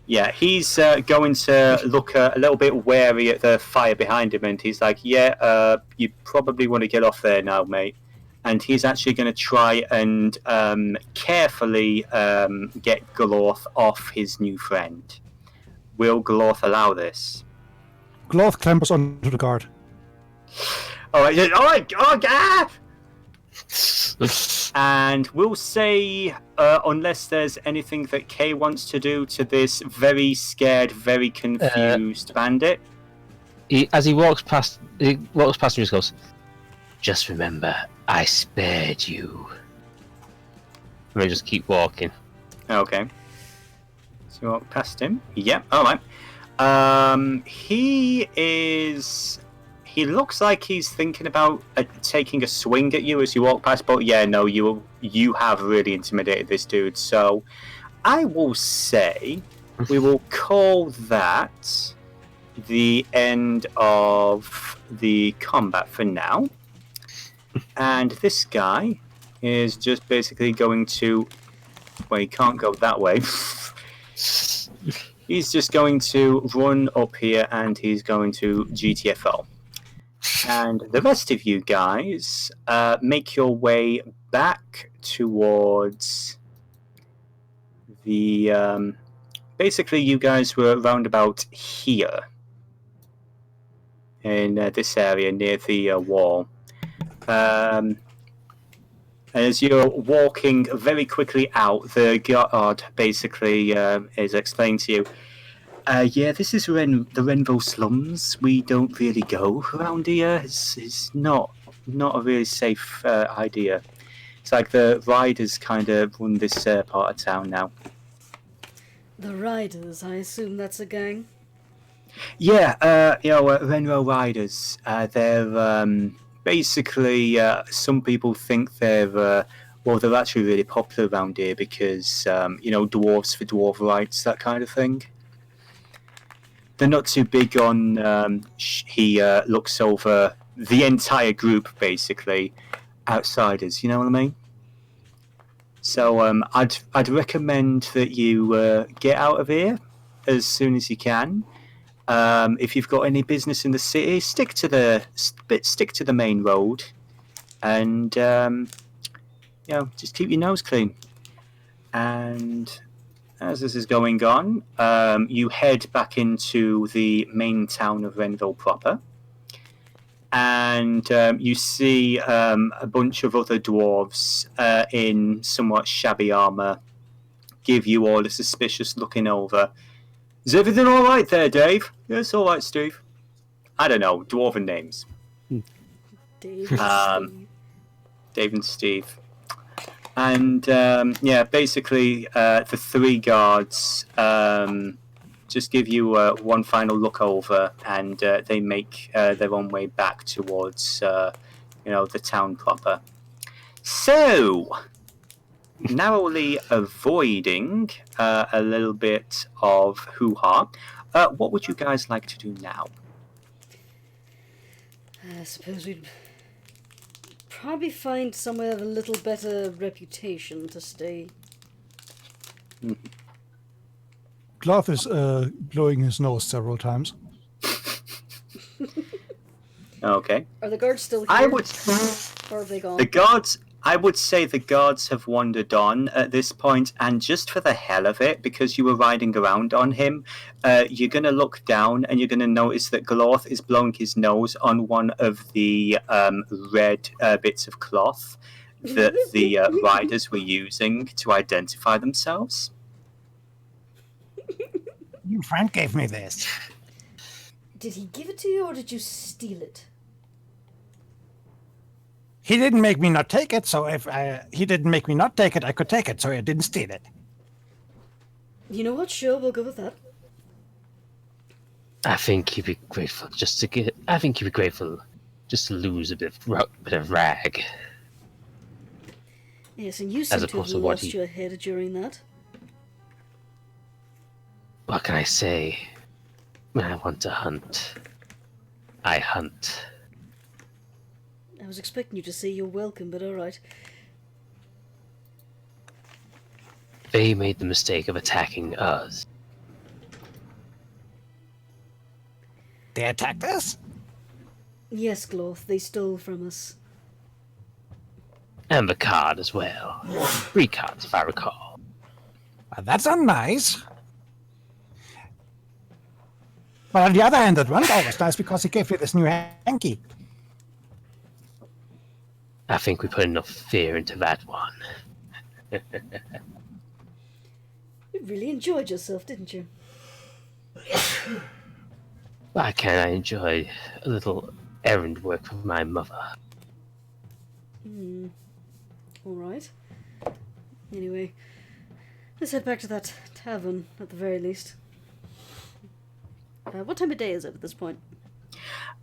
Yeah, he's going to look a little bit wary at the fire behind him, and he's like, yeah, you probably want to get off there now, mate. And he's actually going to try and carefully get Glorth off his new friend. Will Glorth allow this? Glorth clambers onto the guard. All right, and we'll say, unless there's anything that Kay wants to do to this very scared, very confused bandit. As he walks past him, he just goes, just remember, I spared you. And they just keep walking. Okay. So walk past him. Yep, alright. He looks like he's thinking about taking a swing at you as you walk past, but yeah, no, you have really intimidated this dude. So I will say we will call that the end of the combat for now. And this guy is just basically going to... Well, he can't go that way. He's just going to run up here and he's going to GTFO. And the rest of you guys make your way back towards the... basically, you guys were around about here. In this area near the wall. As you're walking very quickly out, the guard basically is explaining to you, yeah, this is the Renville slums. We don't really go around here. It's not a really safe idea. It's like the riders kind of run this part of town now. The Riders, I assume that's a gang? Yeah, Renville riders. They're basically, some people think they're actually really popular around here because, dwarves for dwarf rights, that kind of thing. They're not too big on, he looks over the entire group, basically, outsiders, you know what I mean? So I'd recommend that you get out of here as soon as you can. If you've got any business in the city, stick to the main road, and just keep your nose clean. And as this is going on, you head back into the main town of Renville proper, and you see a bunch of other dwarves in somewhat shabby armor give you all a suspicious looking over. Is everything all right there, Dave? Yes, all right, Steve. I don't know, dwarven names. Dave and Steve. Dave and Steve. And, basically, the three guards just give you one final look over, and they make their own way back towards, the town proper. So, narrowly avoiding a little bit of hoo-ha, what would you guys like to do now? I suppose we'd probably find somewhere with a little better reputation to stay. Cloth is blowing his nose several times. Okay. Are the guards still here? Or have they gone? I would say the guards have wandered on at this point, and just for the hell of it, because you were riding around on him, you're going to look down and you're going to notice that Glorth is blowing his nose on one of the red bits of cloth that the riders were using to identify themselves. Your friend gave me this. Did he give it to you, or did you steal it? He didn't make me not take it, so if he didn't make me not take it, I could take it, so I didn't steal it. You know what? Sure, we'll go with that. I think you'd be grateful just to lose a bit of rag. Yes, and you seem to have lost your head during that. What can I say? When I want to hunt, I hunt. I was expecting you to say you're welcome, but alright. They made the mistake of attacking us. They attacked us? Yes, Glorth, they stole from us. And the card as well. 3 cards, if I recall. That's not nice. But on the other hand, that one guy was nice because he gave me this new hanky. I think we put enough fear into that one. You really enjoyed yourself, didn't you? Why can't I enjoy a little errand work for my mother? Alright. Anyway, let's head back to that tavern, at the very least. What time of day is it at this point?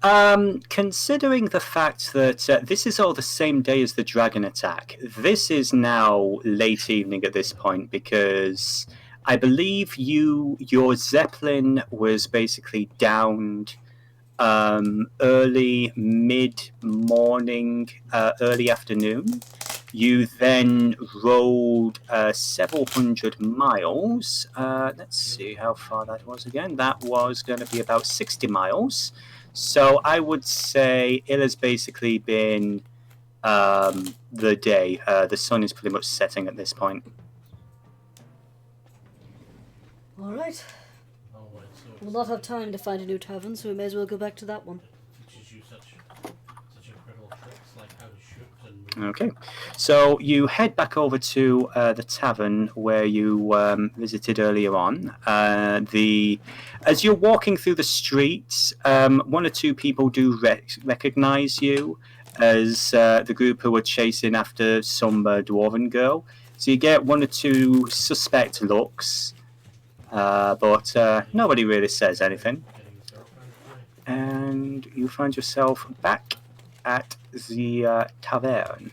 Considering the fact that this is all the same day as the dragon attack, this is now late evening at this point, because I believe your Zeppelin was basically downed early mid-morning, early afternoon. You then rode several hundred miles. Let's see how far that was again. That was going to be about 60 miles. So I would say it has basically been the day. The sun is pretty much setting at this point. All right. We'll not have time to find a new tavern, so we may as well go back to that one. Okay, so you head back over to the tavern where you visited earlier on. As you're walking through the streets, one or two people do recognize you as the group who were chasing after some dwarven girl. So you get one or two suspect looks, but nobody really says anything. And you find yourself back at the tavern.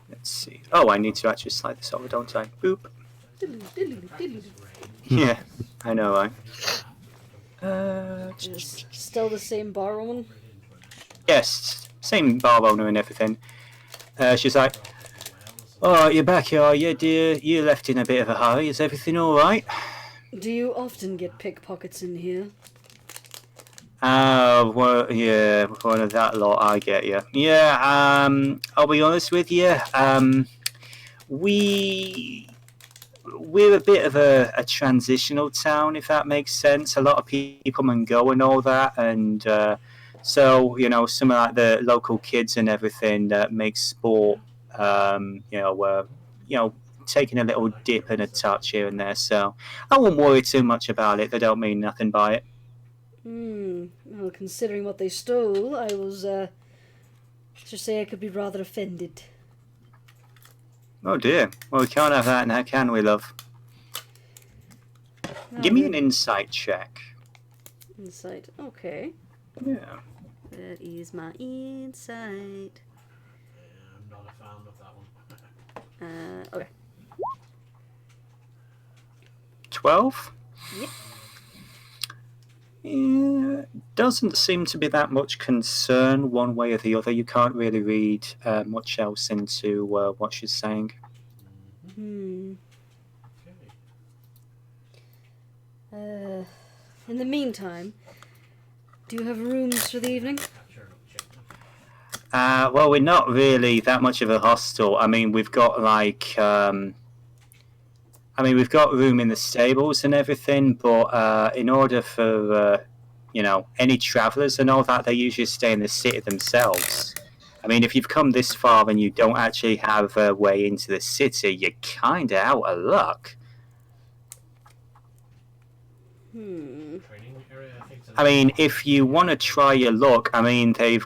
Let's see. Oh, I need to actually slide this over, don't I? Boop. Yeah, I know, right? Still the same bar woman? Yes, same bar owner and everything. She's like, "Oh, you're back here, are you, dear? You left in a bit of a hurry. Is everything all right?" Do you often get pickpockets in here? Well, yeah, one of that lot, I get you. Yeah, I'll be honest with you, we're a bit of a transitional town, if that makes sense. A lot of people come and go and all that, and so, you know, some of like the local kids and everything that make sport, taking a little dip and a touch here and there, so I won't worry too much about it. They don't mean nothing by it. Well, considering what they stole, I was, should say I could be rather offended. Oh dear. Well, we can't have that now, can we, love? No, Give me an insight check. Insight. Okay. Yeah. That is my insight. I'm not a fan of that one. Okay. 12? Yep. Yeah, doesn't seem to be that much concern one way or the other. You can't really read much else into what she's saying. In the meantime, do you have rooms for the evening? Well, we're not really that much of a hostel. I mean, we've got like, we've got room in the stables and everything, but in order for, any travellers and all that, they usually stay in the city themselves. I mean, if you've come this far and you don't actually have a way into the city, you're kind of out of luck. I mean, if you want to try your luck, I mean, they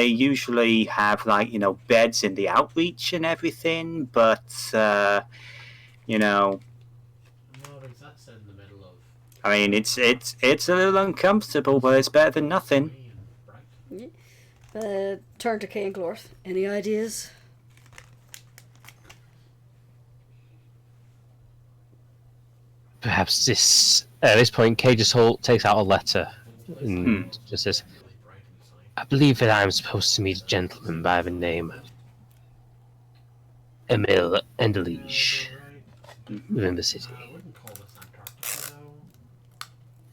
usually have, like, beds in the outreach and everything, but, I mean, it's a little uncomfortable, but it's better than nothing. Turn to Kay and Glorth. Any ideas? Perhaps at this point, Kay just takes out a letter and just says, "I believe that I'm supposed to meet a gentleman by the name of Emil Endelige within the city.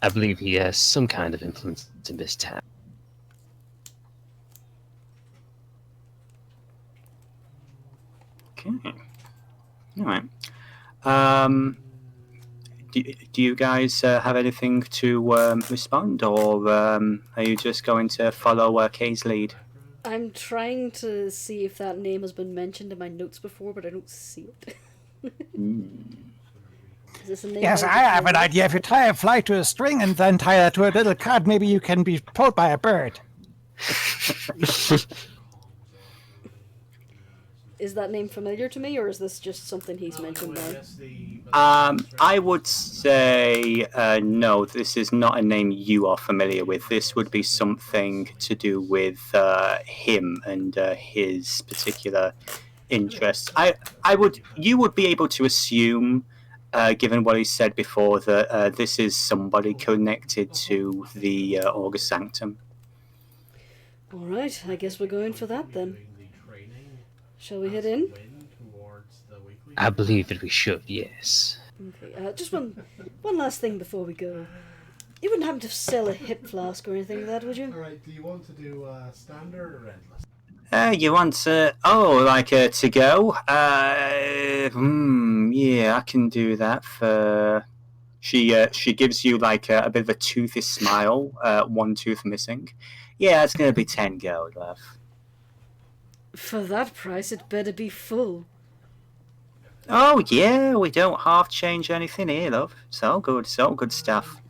I believe he has some kind of influence in this town." Okay. All right. Do you guys have anything to respond, or are you just going to follow Kay's lead? I'm trying to see if that name has been mentioned in my notes before, but I don't see it. Is this a name? Yes, I have an idea. If you tie a fly to a string and then tie that to a little card, maybe you can be pulled by a bird. Is that name familiar to me, or is this just something he's mentioned now? I would say no, this is not a name you are familiar with. This would be something to do with him and his particular interests. You would be able to assume, given what he said before, that this is somebody connected to the Augur Sanctum. Alright, I guess we're going for that then. Shall we head in? I believe that we should, yes. Okay, just one last thing before we go. You wouldn't happen to sell a hip flask or anything like that, would you? Alright, do you want to do standard or endless? You want to to go? Yeah, I can do that for. She gives you like a bit of a toothy smile. One tooth missing. Yeah, it's gonna be 10 gold, love. For that price, it better be full. Oh yeah, we don't half change anything here, love. It's all good stuff.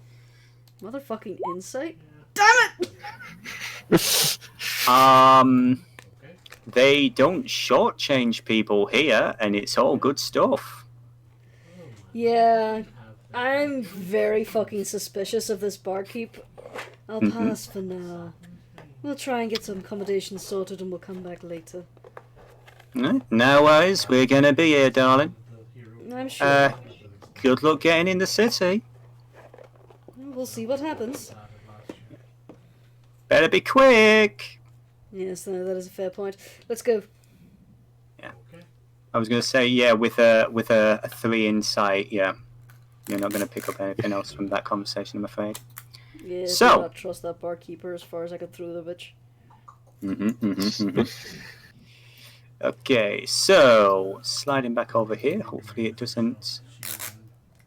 Motherfucking insight? Damn it! They don't shortchange people here, and it's all good stuff. Yeah, I'm very fucking suspicious of this barkeep. I'll pass for now. We'll try and get some accommodation sorted and we'll come back later. No worries, we're gonna be here, darling. I'm sure. Good luck getting in the city. We'll see what happens. Better be quick. Yes, no, that is a fair point. Let's go. Yeah. I was gonna say, yeah, with a 3 insight, yeah. You're not gonna pick up anything else from that conversation, I'm afraid. Yeah, So. I do not trust that barkeeper as far as I could throw the bitch. Okay, so sliding back over here. Hopefully it doesn't.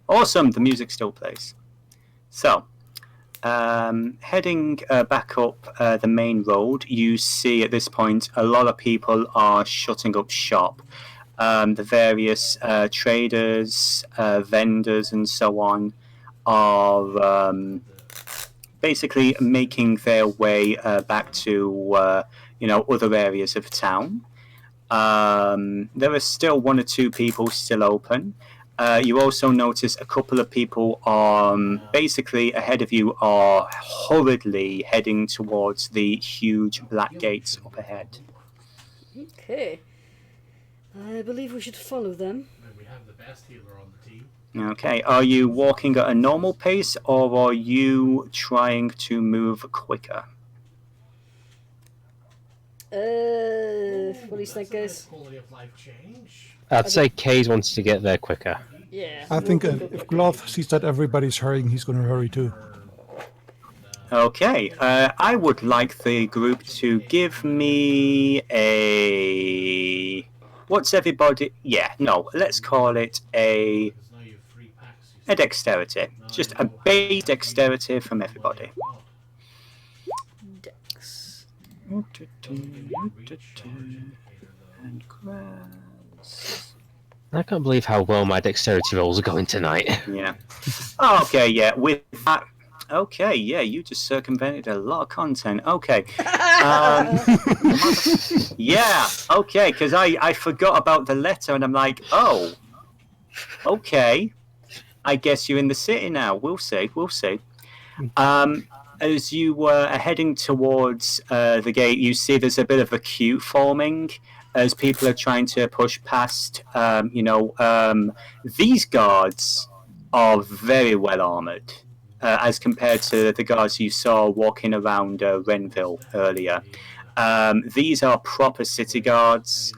Awesome, the music still plays. So, heading back up the main road, you see at this point a lot of people are shutting up shop. The various traders, vendors, and so on are basically making their way back to other areas of town. There are still 1 or 2 people still open. You also notice a couple of people basically ahead of you are hurriedly heading towards the huge black gates up ahead. Okay. I believe we should follow them. We have the best healer on the team. Okay, are you walking at a normal pace or are you trying to move quicker? What do you think, guys? Quality of life change. I'd say Kay's wants to get there quicker. Yeah. I think if Gloth sees that everybody's hurrying, he's going to hurry too. Okay, I would like the group to give me a... What's everybody... Yeah, no, let's call it a dexterity. Just a base dexterity from everybody. Dex. And grass. I can't believe how well my dexterity rolls are going tonight. Yeah. Okay, yeah, with that... Okay, yeah, you just circumvented a lot of content. Okay. Yeah, okay, because I forgot about the letter and I'm like, oh, okay. I guess you're in the city now. We'll see. As you were heading towards the gate, you see there's a bit of a queue forming as people are trying to push past. These guards are very well armored. As compared to the guards you saw walking around Renville earlier. These are proper city guards.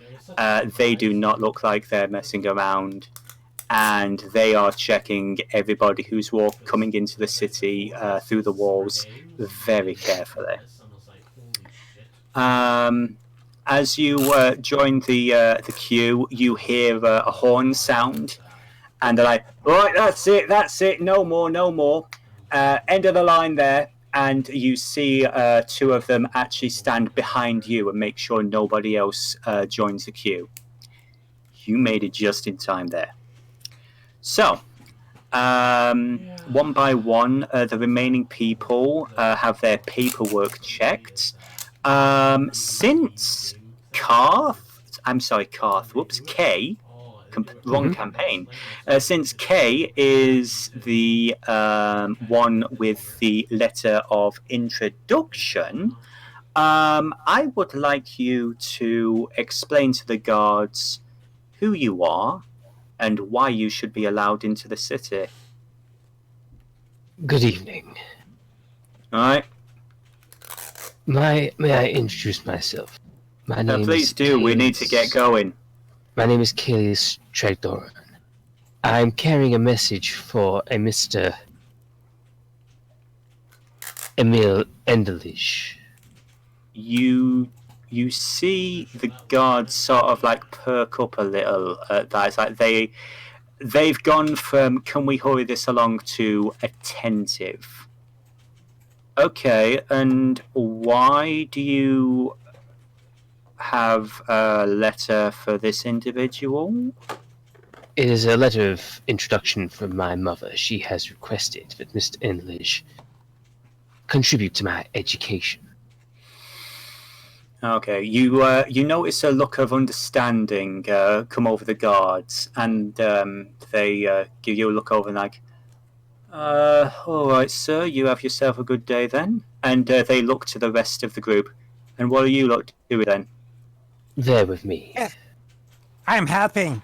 They do not look like they're messing around. And they are checking everybody who's coming into the city through the walls very carefully. As you join the queue, you hear a horn sound. And they're like, right, that's it, no more. End of the line there, and you see 2 of them actually stand behind you and make sure nobody else joins the queue. You made it just in time there. So, one by one, the remaining people have their paperwork checked. Since Kay, wrong campaign. Since K is the one with the letter of introduction, I would like you to explain to the guards who you are and why you should be allowed into the city. Good evening. All right. May I introduce myself? My name Please is do. We need to get going. My name is Kaylee Straddoran. I'm carrying a message for a Mr. Emil Endelish. You see the guards sort of like perk up a little at that. It's like they've gone from "can we hurry this along" to attentive. Okay, and why do you have a letter for this individual? It is a letter of introduction from my mother. She has requested that Mr. Endelish contribute to my education. Okay, you notice a look of understanding come over the guards, and they give you a look over and like, all right, sir, you have yourself a good day then. And they look to the rest of the group. And what are you lot doing then? There with me. Yes. I'm helping.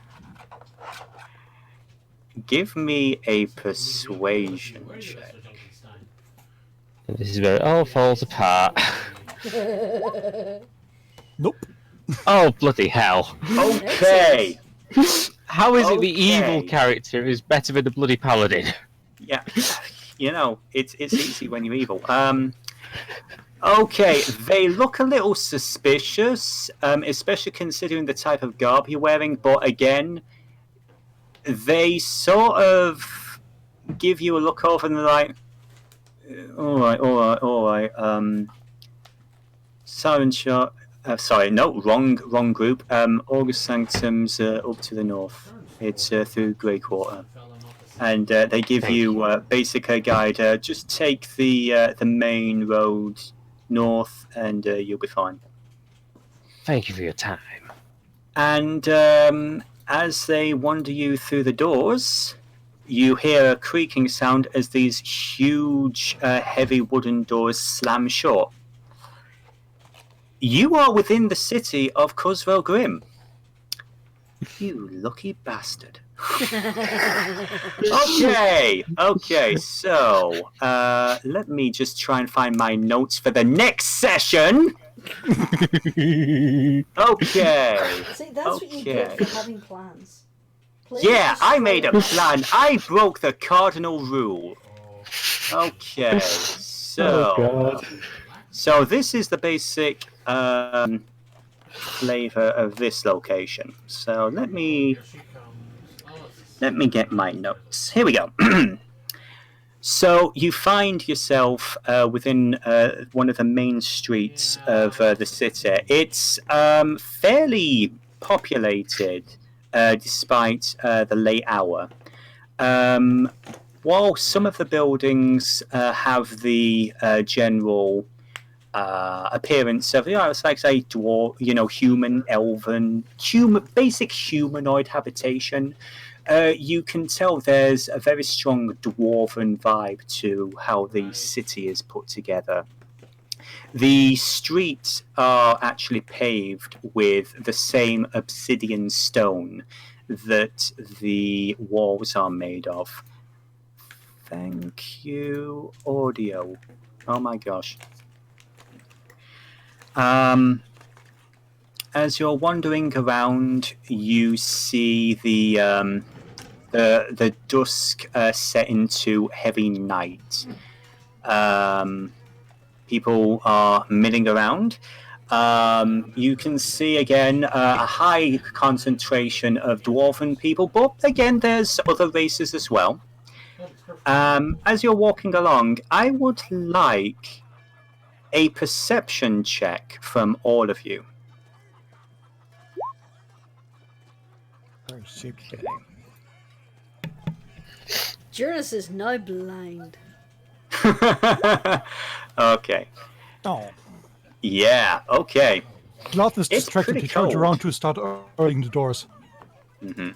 Give me a persuasion Where are you, check. Mr. Junkenstein? And this is where it all falls apart. Nope. Oh, bloody hell. Okay. How is it the Okay. evil character is better than the bloody paladin? Yeah, you know, it's easy when you're evil. Okay, they look a little suspicious, especially considering the type of garb you're wearing, but again, they sort of give you a look over and they're like, all right, Siren Shot, sorry, no, wrong group, August Sanctum's up to the north. It's through Greyquarter. And they give you basic guide. Just take the main road north, and you'll be fine. Thank you for your time. And as they wander you through the doors, you hear a creaking sound as these huge, heavy wooden doors slam shut. You are within the city of Cuswell Grim. You lucky bastard. Okay, so let me just try and find my notes for the next session. Okay. See, that's what you get for having plans. Plans Yeah, just I made a follow. plan. I broke the cardinal rule. Okay, so so this is the basic flavor of this location. So let me Here she comes. Oh, it's Let me get my notes. Here we go. So you find yourself within one of the main streets of the city. It's fairly populated despite the late hour. While some of the buildings have the general appearance of, it's like say dwarf, human, elven, basic humanoid habitation. You can tell there's a very strong dwarven vibe to how the city is put together. The streets are actually paved with the same obsidian stone that the walls are made of. Thank you, audio. Oh my gosh. As you're wandering around, you see the dusk set into heavy night. People are milling around. You can see again a high concentration of dwarven people, but again, there's other races as well. As you're walking along, I would like a perception check from all of you. Perception. Jurnis is now blind. Okay. Oh, Yeah, okay. Cloth is It's distracted. pretty He turned cold. around to start opening the doors. Mm-hmm.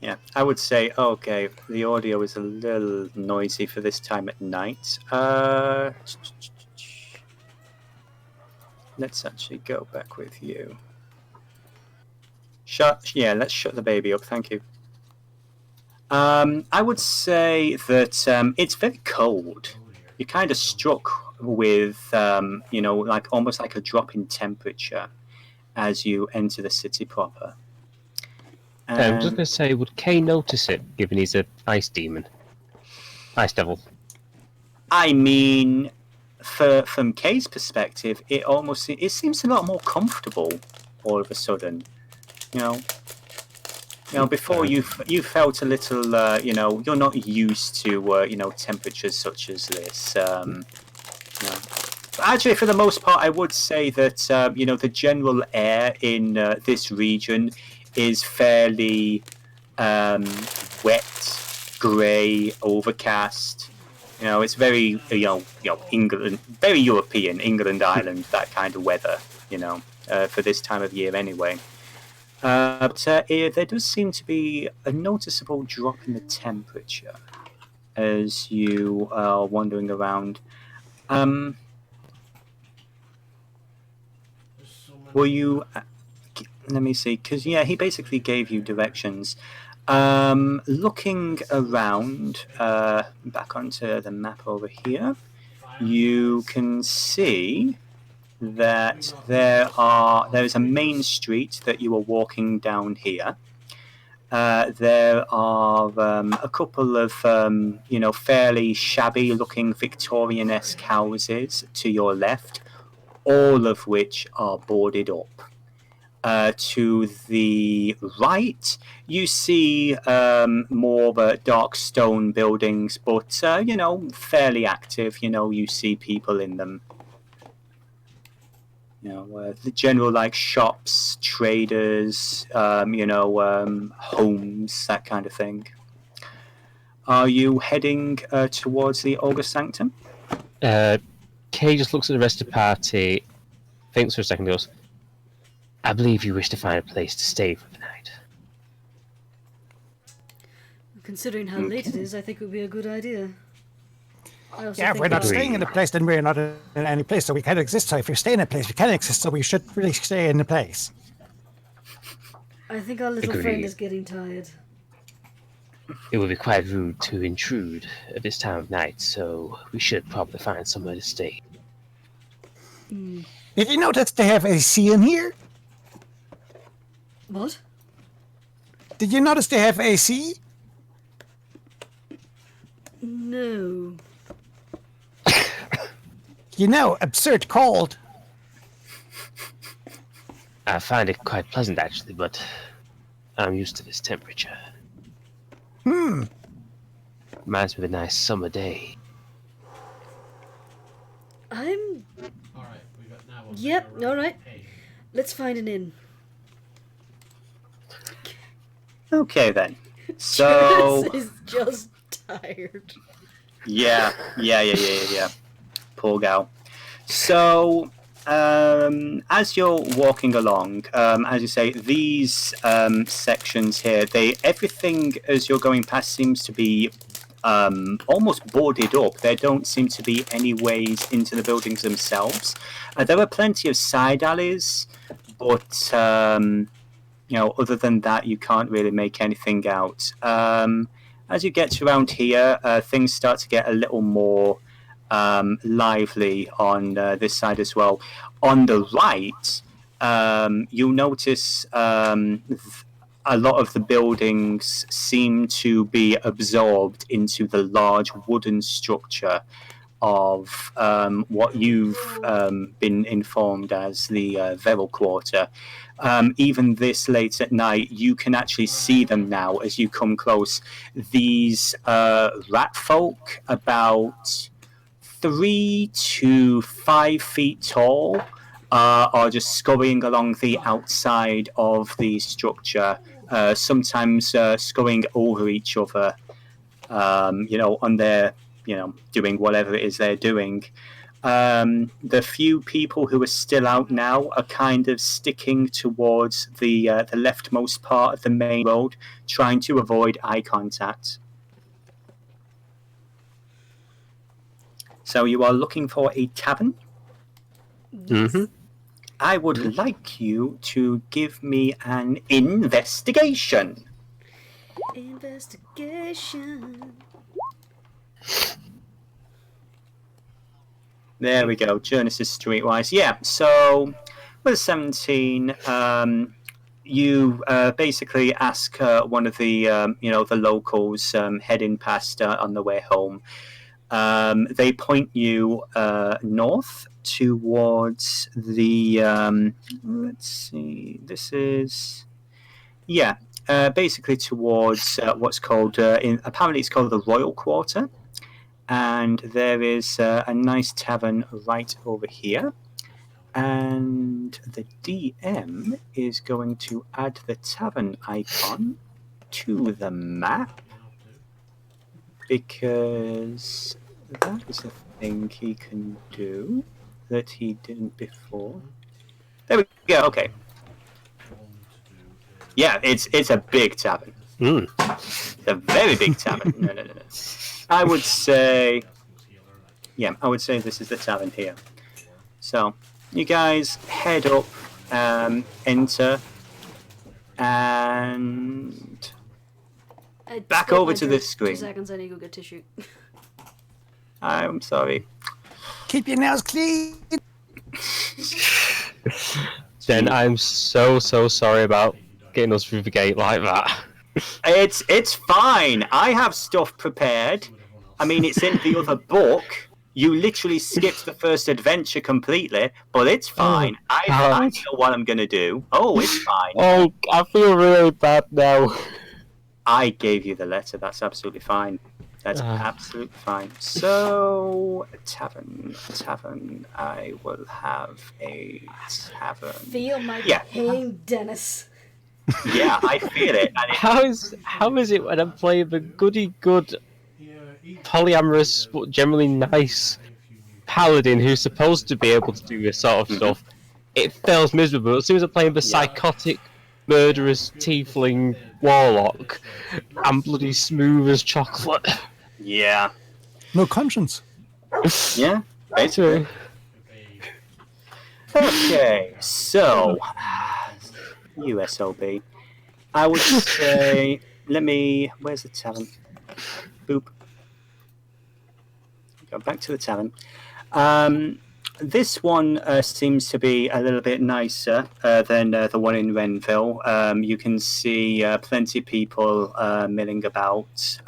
Yeah, I would say, okay, the audio is a little noisy for this time at night. Let's actually go back with you. Let's shut the baby up, thank you. I would say that it's very cold. You're kind of struck with, like almost like a drop in temperature as you enter the city proper. I'm just going to say, would Kay notice it, given he's an ice demon? Ice devil. I mean, from Kay's perspective, it seems a lot more comfortable all of a sudden. Before you felt a little, you're not used to, temperatures such as this. Actually, for the most part, I would say that, the general air in this region is fairly wet, grey, overcast. It's very, England, very European, England, Ireland, that kind of weather, for this time of year anyway. But there does seem to be a noticeable drop in the temperature as you are wandering around. Were you... let me see, because, he basically gave you directions. Looking around, back onto the map over here, you can see that there is a main street that you are walking down here. There are a couple of fairly shabby looking Victorian-esque houses to your left, all of which are boarded up. To the right, you see more dark stone buildings, but fairly active. You see people in them. The general shops, traders, homes, that kind of thing. Are you heading towards the Ogre Sanctum? Kay just looks at the rest of the party, thinks for a second, goes, I believe you wish to find a place to stay for the night. Considering how late it is, I think it would be a good idea. Yeah, if we're not staying in a place, then we're not in any place, so we can't exist. So if you're staying in a place, we can exist, so we should really stay in the place. I think our little friend is getting tired. It would be quite rude to intrude at this time of night, so we should probably find somewhere to stay. Did you notice they have AC in here? What? Did you notice they have AC? No. Absurd cold. I find it quite pleasant, actually, but I'm used to this temperature. Reminds me of a nice summer day. Alright, we got now. Yep, alright. Let's find an inn. Okay, then. So... Jurnis is just tired. Yeah. Poor gal. So, as you're walking along, as you say, these sections here, everything as you're going past seems to be almost boarded up. There don't seem to be any ways into the buildings themselves. There are plenty of side alleys, but other than that, you can't really make anything out. As you get around here, things start to get a little more lively on this side as well. On the right, you'll notice a lot of the buildings seem to be absorbed into the large wooden structure of what you've been informed as the Veril Quarter. Even this late at night, you can actually see them now as you come close. These rat folk, about 3 to 5 feet tall, are just scurrying along the outside of the structure, sometimes scurrying over each other, on their, doing whatever it is they're doing. The few people who are still out now are kind of sticking towards the leftmost part of the main road, trying to avoid eye contact. So you are looking for a tavern? Mm-hmm. I would like you to give me an investigation. Investigation. There we go. Jurnis is streetwise. Yeah, so with 17, you basically ask one of the the locals heading past on the way home. They point you north towards the. Let's see. This is. Yeah. Basically towards what's called. Apparently, it's called the Royal Quarter, and there is a nice tavern right over here. And the DM is going to add the tavern icon to the map because that is a thing he can do that he didn't before. There we go. Okay. Yeah, it's a big tavern. It's a very big tavern. No. I would say this is the tavern here. So you guys head up, enter, and back over to the screen. 2 seconds, I need to go get tissue. I'm sorry. Keep your nails clean. Jen, I'm so sorry about getting us through the gate like that. It's fine. I have stuff prepared. I mean, it's in the other book. You literally skipped the first adventure completely, but it's fine. I know what I'm going to do. Oh, it's fine. Oh, I feel really bad now. I gave you the letter. That's absolutely fine. That's absolutely fine. So, tavern. I will have a tavern. Feel my pain, Dennis. Yeah, I feel it. And How is it when I'm playing the goody good, polyamorous but generally nice paladin who's supposed to be able to do this sort of stuff? It fails miserably. As soon as I'm playing the psychotic, murderous tiefling warlock, I'm bloody smooth as chocolate. Yeah. No conscience. Yeah, basically. Okay, so USOB. I would say, where's the tavern? Boop. Go back to the tavern. This one seems to be a little bit nicer than the one in Renville. You can see plenty of people milling about.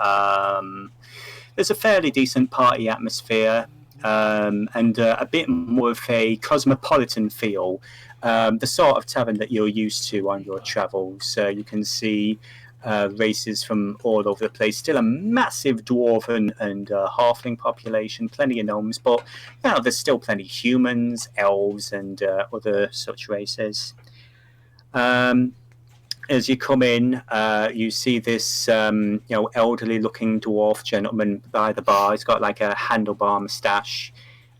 There's a fairly decent party atmosphere and a bit more of a cosmopolitan feel. The sort of tavern that you're used to on your travels. You can see races from all over the place. Still a massive dwarven and halfling population, plenty of gnomes, but there's still plenty of humans, elves, and other such races. As you come in, you see this elderly-looking dwarf gentleman by the bar. He's got like a handlebar moustache,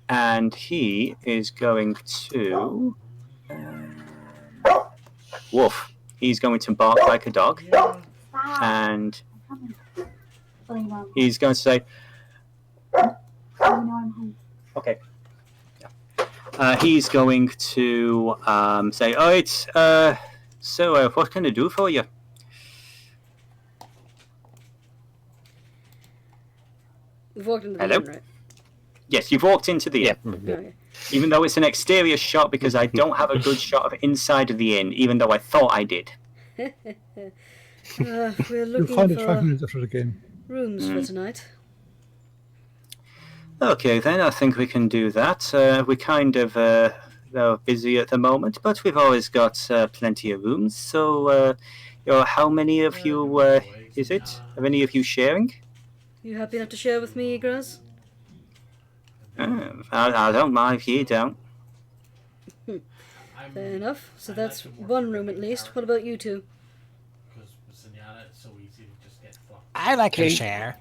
and he is going to woof. He's going to bark like a dog, and he's going to say, "Okay." He's going to say, "All right. So, what can I do for you?" We've walked into the Hello? inn, right? Yes, you've walked into the inn. Okay. Even though it's an exterior shot, because I don't have a good shot of inside of the inn, even though I thought I did. We're You'll looking find it 5 for minutes after the game. rooms for tonight. Okay, then I think we can do that. We're kind of busy at the moment, but we've always got plenty of rooms. So, how many of you is it? Are any of you sharing? You happy enough to share with me, Graz? I don't mind if you don't. Fair enough. So that's one room at least. What about you two? I like to share.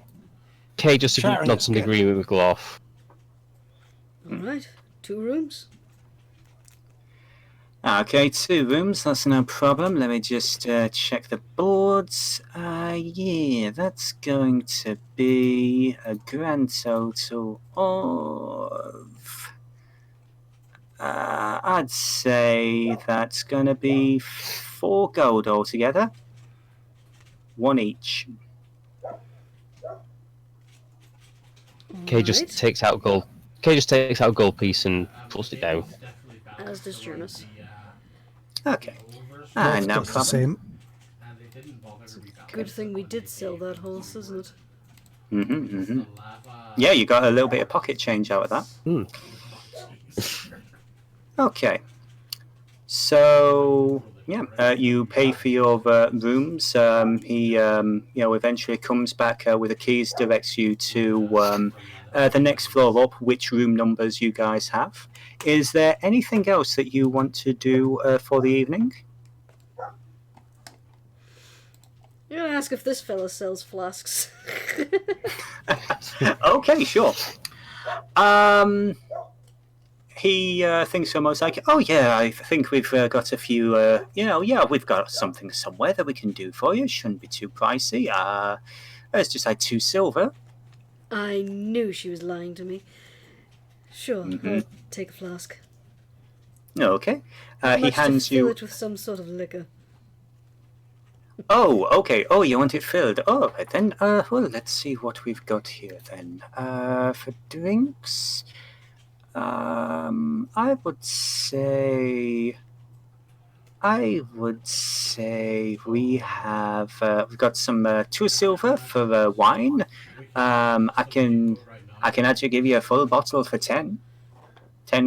Kay just Sharing nods is in good. agreement with Gloff. Alright, 2 rooms. Okay, 2 rooms, that's no problem. Let me just check the boards. Yeah, that's going to be a grand total of... I'd say that's going to be 4 gold altogether. 1 each. Kay just takes out gold. Kay just takes out a gold piece and puts it down. As does Jurnis. Okay. Overs, Ah, That's no just the problem. same. and they didn't bother to be Good thing we did sell that horse, isn't it? The lava. Yeah, you got a little bit of pocket change out of that. Hmm. Jeez. Okay. So yeah, you pay for your rooms. He eventually comes back with the keys, directs you to the next floor up, which room numbers you guys have. Is there anything else that you want to do for the evening? You're gonna ask if this fella sells flasks. Okay, sure. He thinks almost like, oh yeah, I think we've got a few, we've got something somewhere that we can do for you. Shouldn't be too pricey. It's just like 2 silver. I knew she was lying to me. Sure, Mhm. I'll take a flask. Okay. How He much to hands fill you. it with some sort of liquor? Oh, okay. Oh, you want it filled. Oh, right then. Well, let's see what we've got here then. For drinks, I would say we've got some 2 silver for wine. I can actually give you a full bottle for 10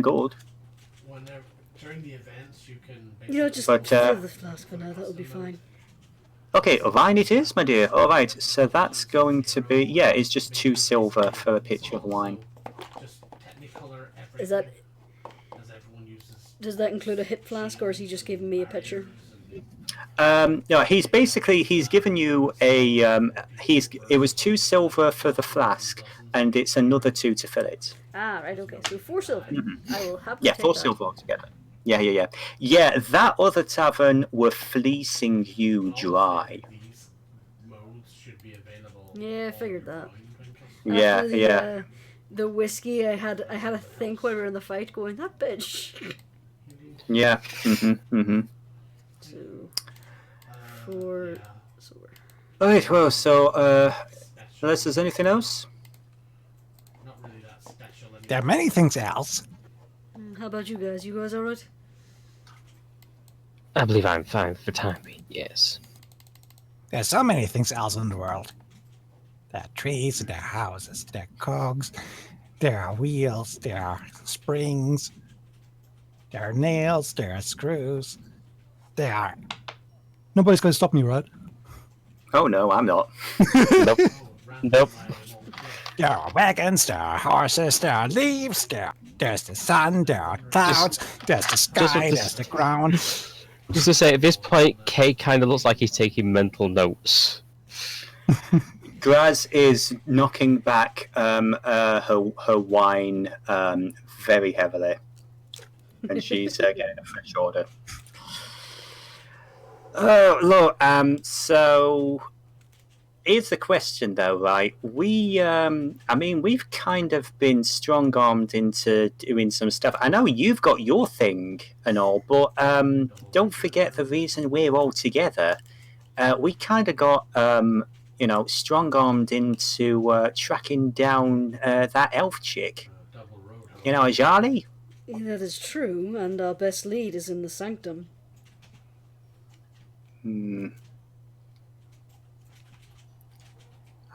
gold. Whenever during the events, you can. You know, just But, fill the flask for now, that'll be fine. Okay, wine it is, my dear. All right, so that's going to be it's just 2 silver for a pitcher of wine. Just Technicolor everything. Is that... As everyone uses. Does that include a hit flask, or is he just giving me a pitcher? No, he's given you a it was 2 silver for the flask, and it's another 2 to fill it. Ah, right, okay. So 4 silver. I will happily Yeah, take 4 that. silver altogether. Yeah. Yeah, that other tavern were fleecing you dry. These modes should be available. Yeah, I figured that. Yeah, After the, yeah. The whiskey, I had a think while we were in the fight, going, that bitch. Yeah. 2, 4 silver. Alright, well, so unless there's anything else? Not really that special. There are many things else. How about you guys? You guys alright? I believe I'm fine for the time being, yes. There's so many things else in the world. There are trees, there are houses, there are cogs, there are wheels, there are springs, there are nails, there are screws, there are... Nobody's going to stop me, right? Oh no, I'm not. Nope. Nope. There are wagons, there are horses, there are leaves, there's the sun, there are clouds, there's the sky, there's the ground. Just to say, at this point, Kay kind of looks like he's taking mental notes. Graz is knocking back her wine very heavily, and she's getting a fresh order. Oh, look, so here's the question, though, right? We've kind of been strong-armed into doing some stuff. I know you've got your thing and all, but don't forget the reason we're all together. We kind of got, strong-armed into tracking down that elf chick. Ajali? That is true, and our best lead is in the sanctum.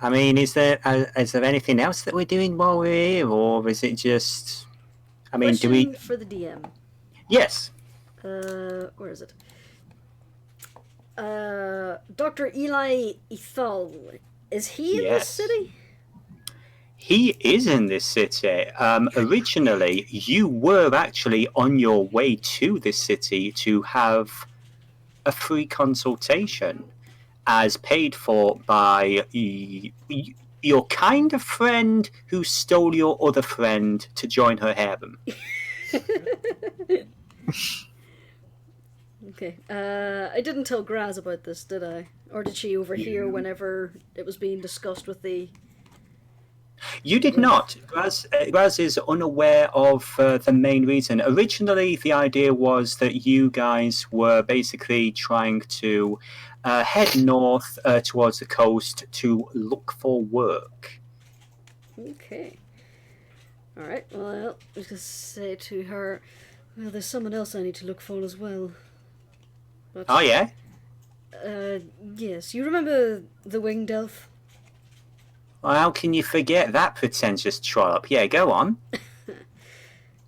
I mean, is there anything else that we're doing while we're here, or is it just? I mean, Question do we? for the DM. Yes. Where is it? Dr. Eli Ethal. Is he in this Yes. city? He is in this city. Originally, you were actually on your way to this city to have a free consultation, as paid for by your kind of friend who stole your other friend to join her harem. Okay. I didn't tell Graz about this, did I? Or did she overhear whenever it was being discussed with the... You did not. Graz is unaware of the main reason. Originally, the idea was that you guys were basically trying to head north towards the coast to look for work. Okay. Alright, well, I was going to say to her, well, there's someone else I need to look for as well. But, Oh, yeah? yes, you remember the winged elf? Well, how can you forget that pretentious trollop? Yeah, go on.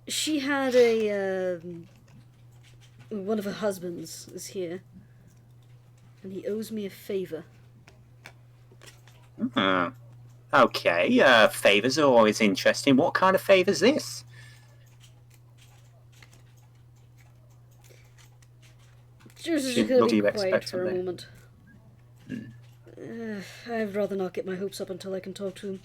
She had one of her husbands is here, and he owes me a favor. Okay, favors are always interesting. What kind of favor's this? Just She gonna looked be at you quiet for a expectantly. moment. I'd rather not get my hopes up until I can talk to him.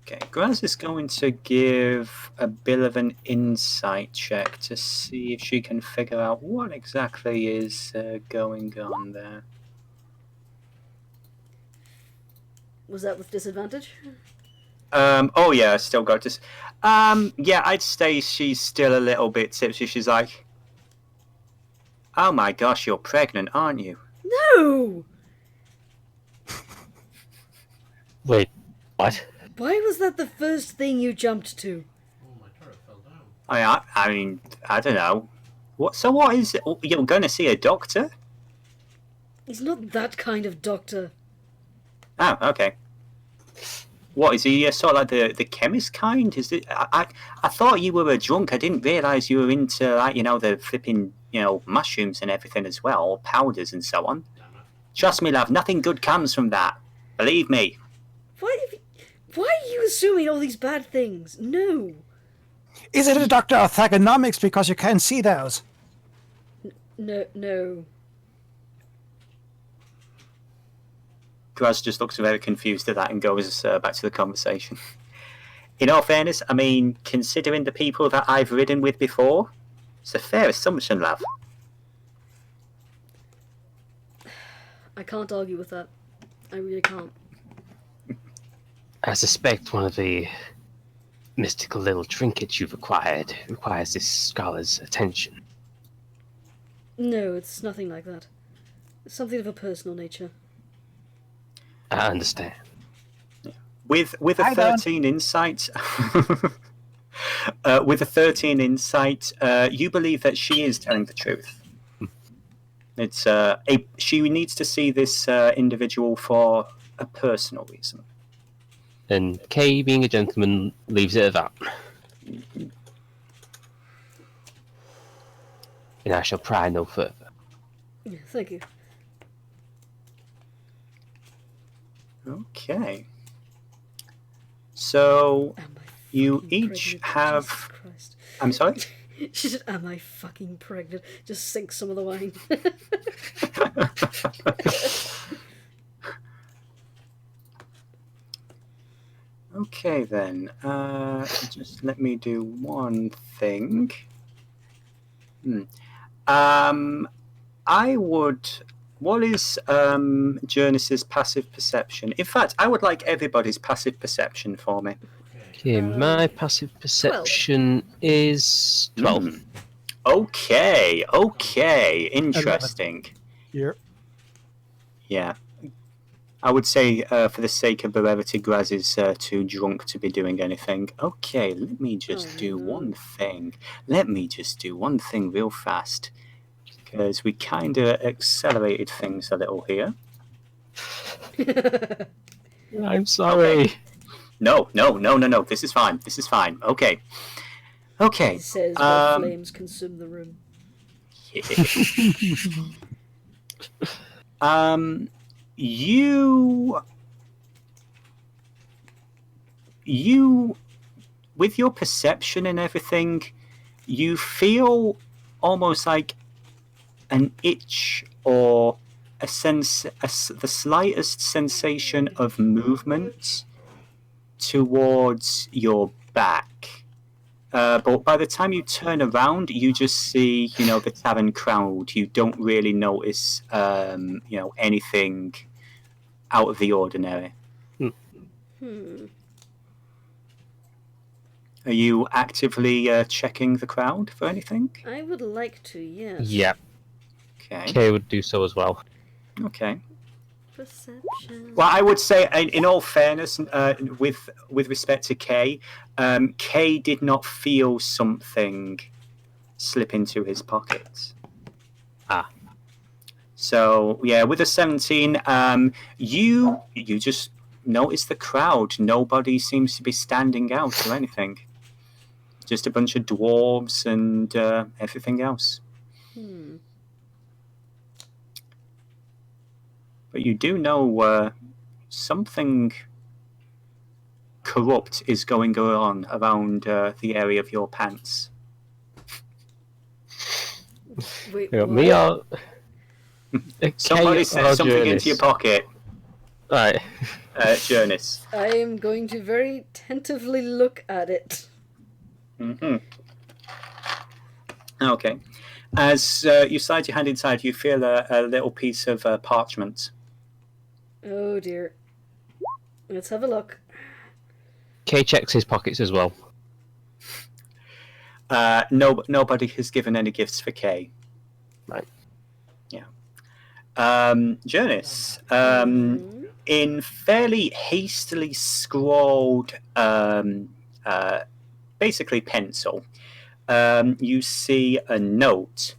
Okay, Graz is going to give a bit of an insight check to see if she can figure out what exactly is going on there. Was that with disadvantage? Oh yeah, I still got this. Yeah, I'd say she's still a little bit tipsy. She's like, oh my gosh, you're pregnant, aren't you? No! Wait, what? Why was that the first thing you jumped to? Oh, my turret fell down. I mean, I don't know. What is it? You're going to see a doctor? He's not that kind of doctor. Oh, okay. What is he? Sort of like the chemist kind? Is it? I thought you were a drunk. I didn't realise you were into like the flipping mushrooms and everything as well, or powders and so on. Damn it. Trust me, love. Nothing good comes from that. Believe me. Why are you assuming all these bad things? No. Is it a doctor of thugonomics because you can't see those? No. Graz just looks very confused at that and goes back to the conversation. In all fairness, I mean, considering the people that I've ridden with before, it's a fair assumption, love. I can't argue with that. I really can't. I suspect one of the mystical little trinkets you've acquired requires this scholar's attention. No, it's nothing like that. It's something of a personal nature. I understand. With a 13 insight, with a 13 insight, you believe that she is telling the truth. It's she needs to see this individual for a personal reason. And Kay, being a gentleman, leaves it at that. And I shall pry no further. Yeah, thank you. Okay. So Am I you fucking each pregnant? have. Jesus Christ. I'm sorry. She said, "Am I fucking pregnant?" Just sink some of the wine. Okay then. Just let me do one thing. I would. What is Jurnis's passive perception? In fact, I would like everybody's passive perception for me. Okay, my passive perception is 12. Okay. Interesting. Here. Yeah. I would say, for the sake of brevity, Graz is too drunk to be doing anything. Okay, let me just do one thing. Let me just do one thing real fast. Because we kind of accelerated things a little here. I'm sorry. Okay. No. This is fine. Okay. He says, while flames consume the room. You, with your perception and everything, you feel almost like an itch or the slightest sensation of movement towards your back. But by the time you turn around, you just see, the tavern crowd. You don't really notice, anything out of the ordinary. Are you actively checking the crowd for anything? I would like to, yes. Yeah. Okay. Kay would do so as well. Okay. Perception. Well, I would say, in all fairness, with respect to Kay, Kay did not feel something slip into his pocket. So yeah, with a 17, you just notice the crowd. Nobody seems to be standing out or anything. Just a bunch of dwarves and everything else. But you do know something corrupt is going on around the area of your pants. Wait, You know, what? me or Somebody Kay sent or something into Jurnis? your pocket, Right. Jurnis. I am going to very tentatively look at it. Mm-hmm. Okay. As you slide your hand inside, you feel a little piece of parchment. Oh dear. Let's have a look. Kay checks his pockets as well. Nobody has given any gifts for Kay. Right. Yeah. Jurnis, in fairly hastily scrawled, basically pencil, you see a note,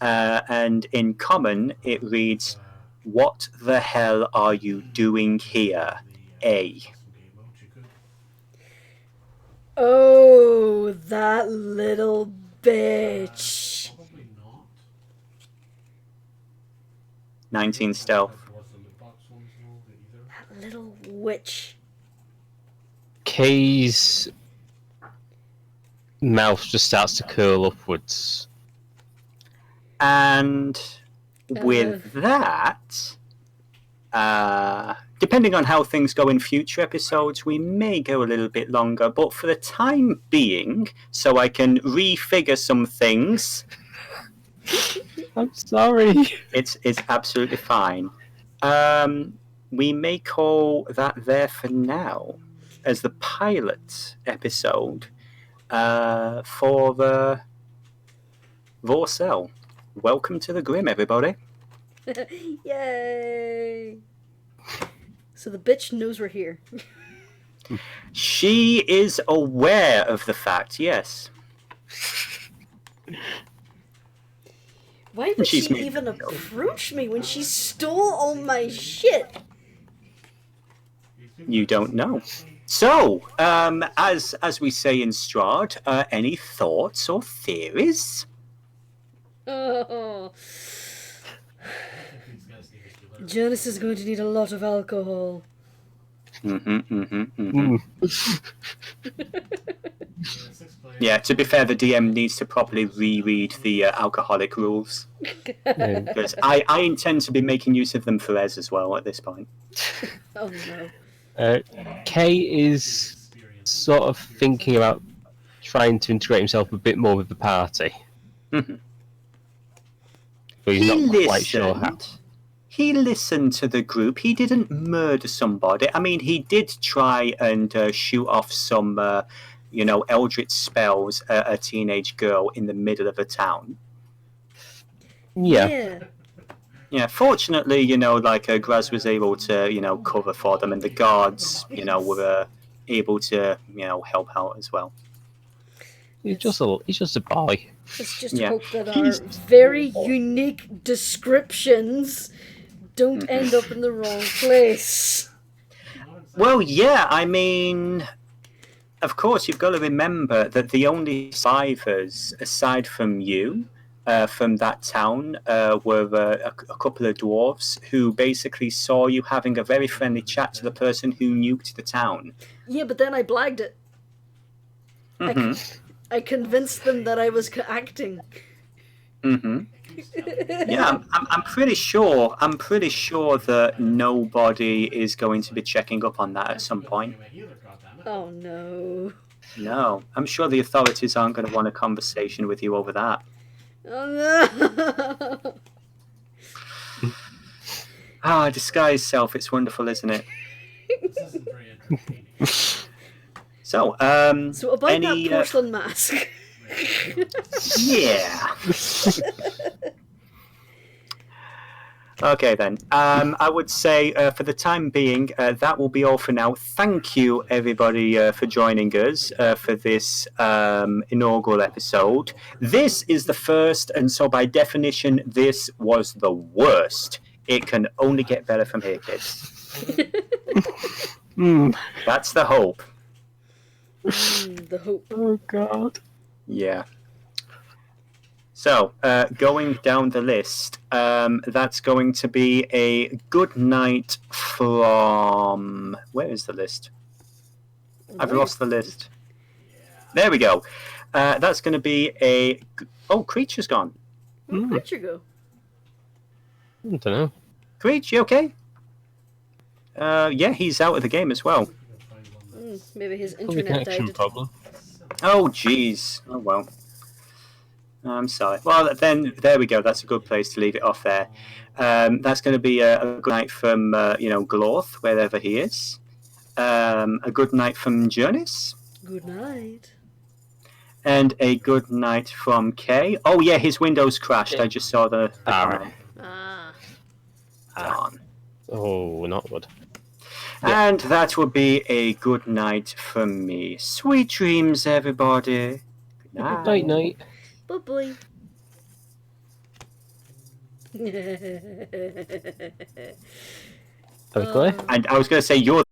and in common it reads, "What the hell are you doing here, A?" Oh, that little bitch. Probably not. 19 stealth. Towards the loot box ones though, either. That little witch. Kay's mouth just starts to curl upwards. And with that, depending on how things go in future episodes, we may go a little bit longer. But for the time being, so I can refigure some things, I'm sorry. it's absolutely fine. We may call that there for now as the pilot episode for the Vorcel. Welcome to the Grim, everybody. Yay! So the bitch knows we're here. She is aware of the fact, yes. Why would She's she made even the deal. approach me when she stole all my shit? You don't know. So, as we say in Strahd, any thoughts or theories? Oh. These guys need to do better. Jurnis is going to need a lot of alcohol. Six players. Yeah, to be fair, the DM needs to properly reread the alcoholic rules. Because I intend to be making use of them for Ez as well at this point. Oh no. Kay is sort of thinking about trying to integrate himself a bit more with the party. Mhm. But he's not quite sure how. He listened to the group. He didn't murder somebody. I mean, he did try and shoot off some, eldritch spells at a teenage girl in the middle of a town. Yeah. Yeah, fortunately, Graz was able to, cover for them, and the guards, were able to, help out as well. He's just a boy. Let's just Yeah. hope that our He's- very unique descriptions don't end up in the wrong place. Well, yeah, I mean, of course, you've got to remember that the only survivors, aside from you, from that town, were a couple of dwarves who basically saw you having a very friendly chat to the person who nuked the town. Yeah, but then I blagged it. Mm-hmm. I convinced them that I was acting. Mm-hmm. Yeah, I'm pretty sure. I'm pretty sure that nobody is going to be checking up on that at some point. Oh no. No, I'm sure the authorities aren't going to want a conversation with you over that. Oh no. Ah, disguise self. It's wonderful, isn't it? This isn't very entertaining. So, So about any, that porcelain mask. yeah. Okay then. I would say for the time being, that will be all for now. Thank you everybody for joining us for this inaugural episode. This is the first, and so by definition, this was the worst. It can only get better from here, kids. That's the hope. The hope. Oh God. Yeah. So, going down the list, that's going to be a good night from... Where is the list? I've lost the list. There we go. That's going to be a... Oh, Creature's gone. Where'd Creature go? I don't know. Creature, you okay? Yeah, he's out of the game as well. Maybe his Probably internet connection died. problem. Oh, jeez. Oh, well. I'm sorry. Well, then, there we go. That's a good place to leave it off there. That's going to be a good night from, Glorth, wherever he is. A good night from Jurnis. Good night. And a good night from Kay. Oh, yeah, his Windows crashed. I just saw the Alright. Darn. Oh, not good. And that would be a good night from me. Sweet dreams, everybody. Good night. Night, night. Bye-bye. Okay. And I was going to say, you're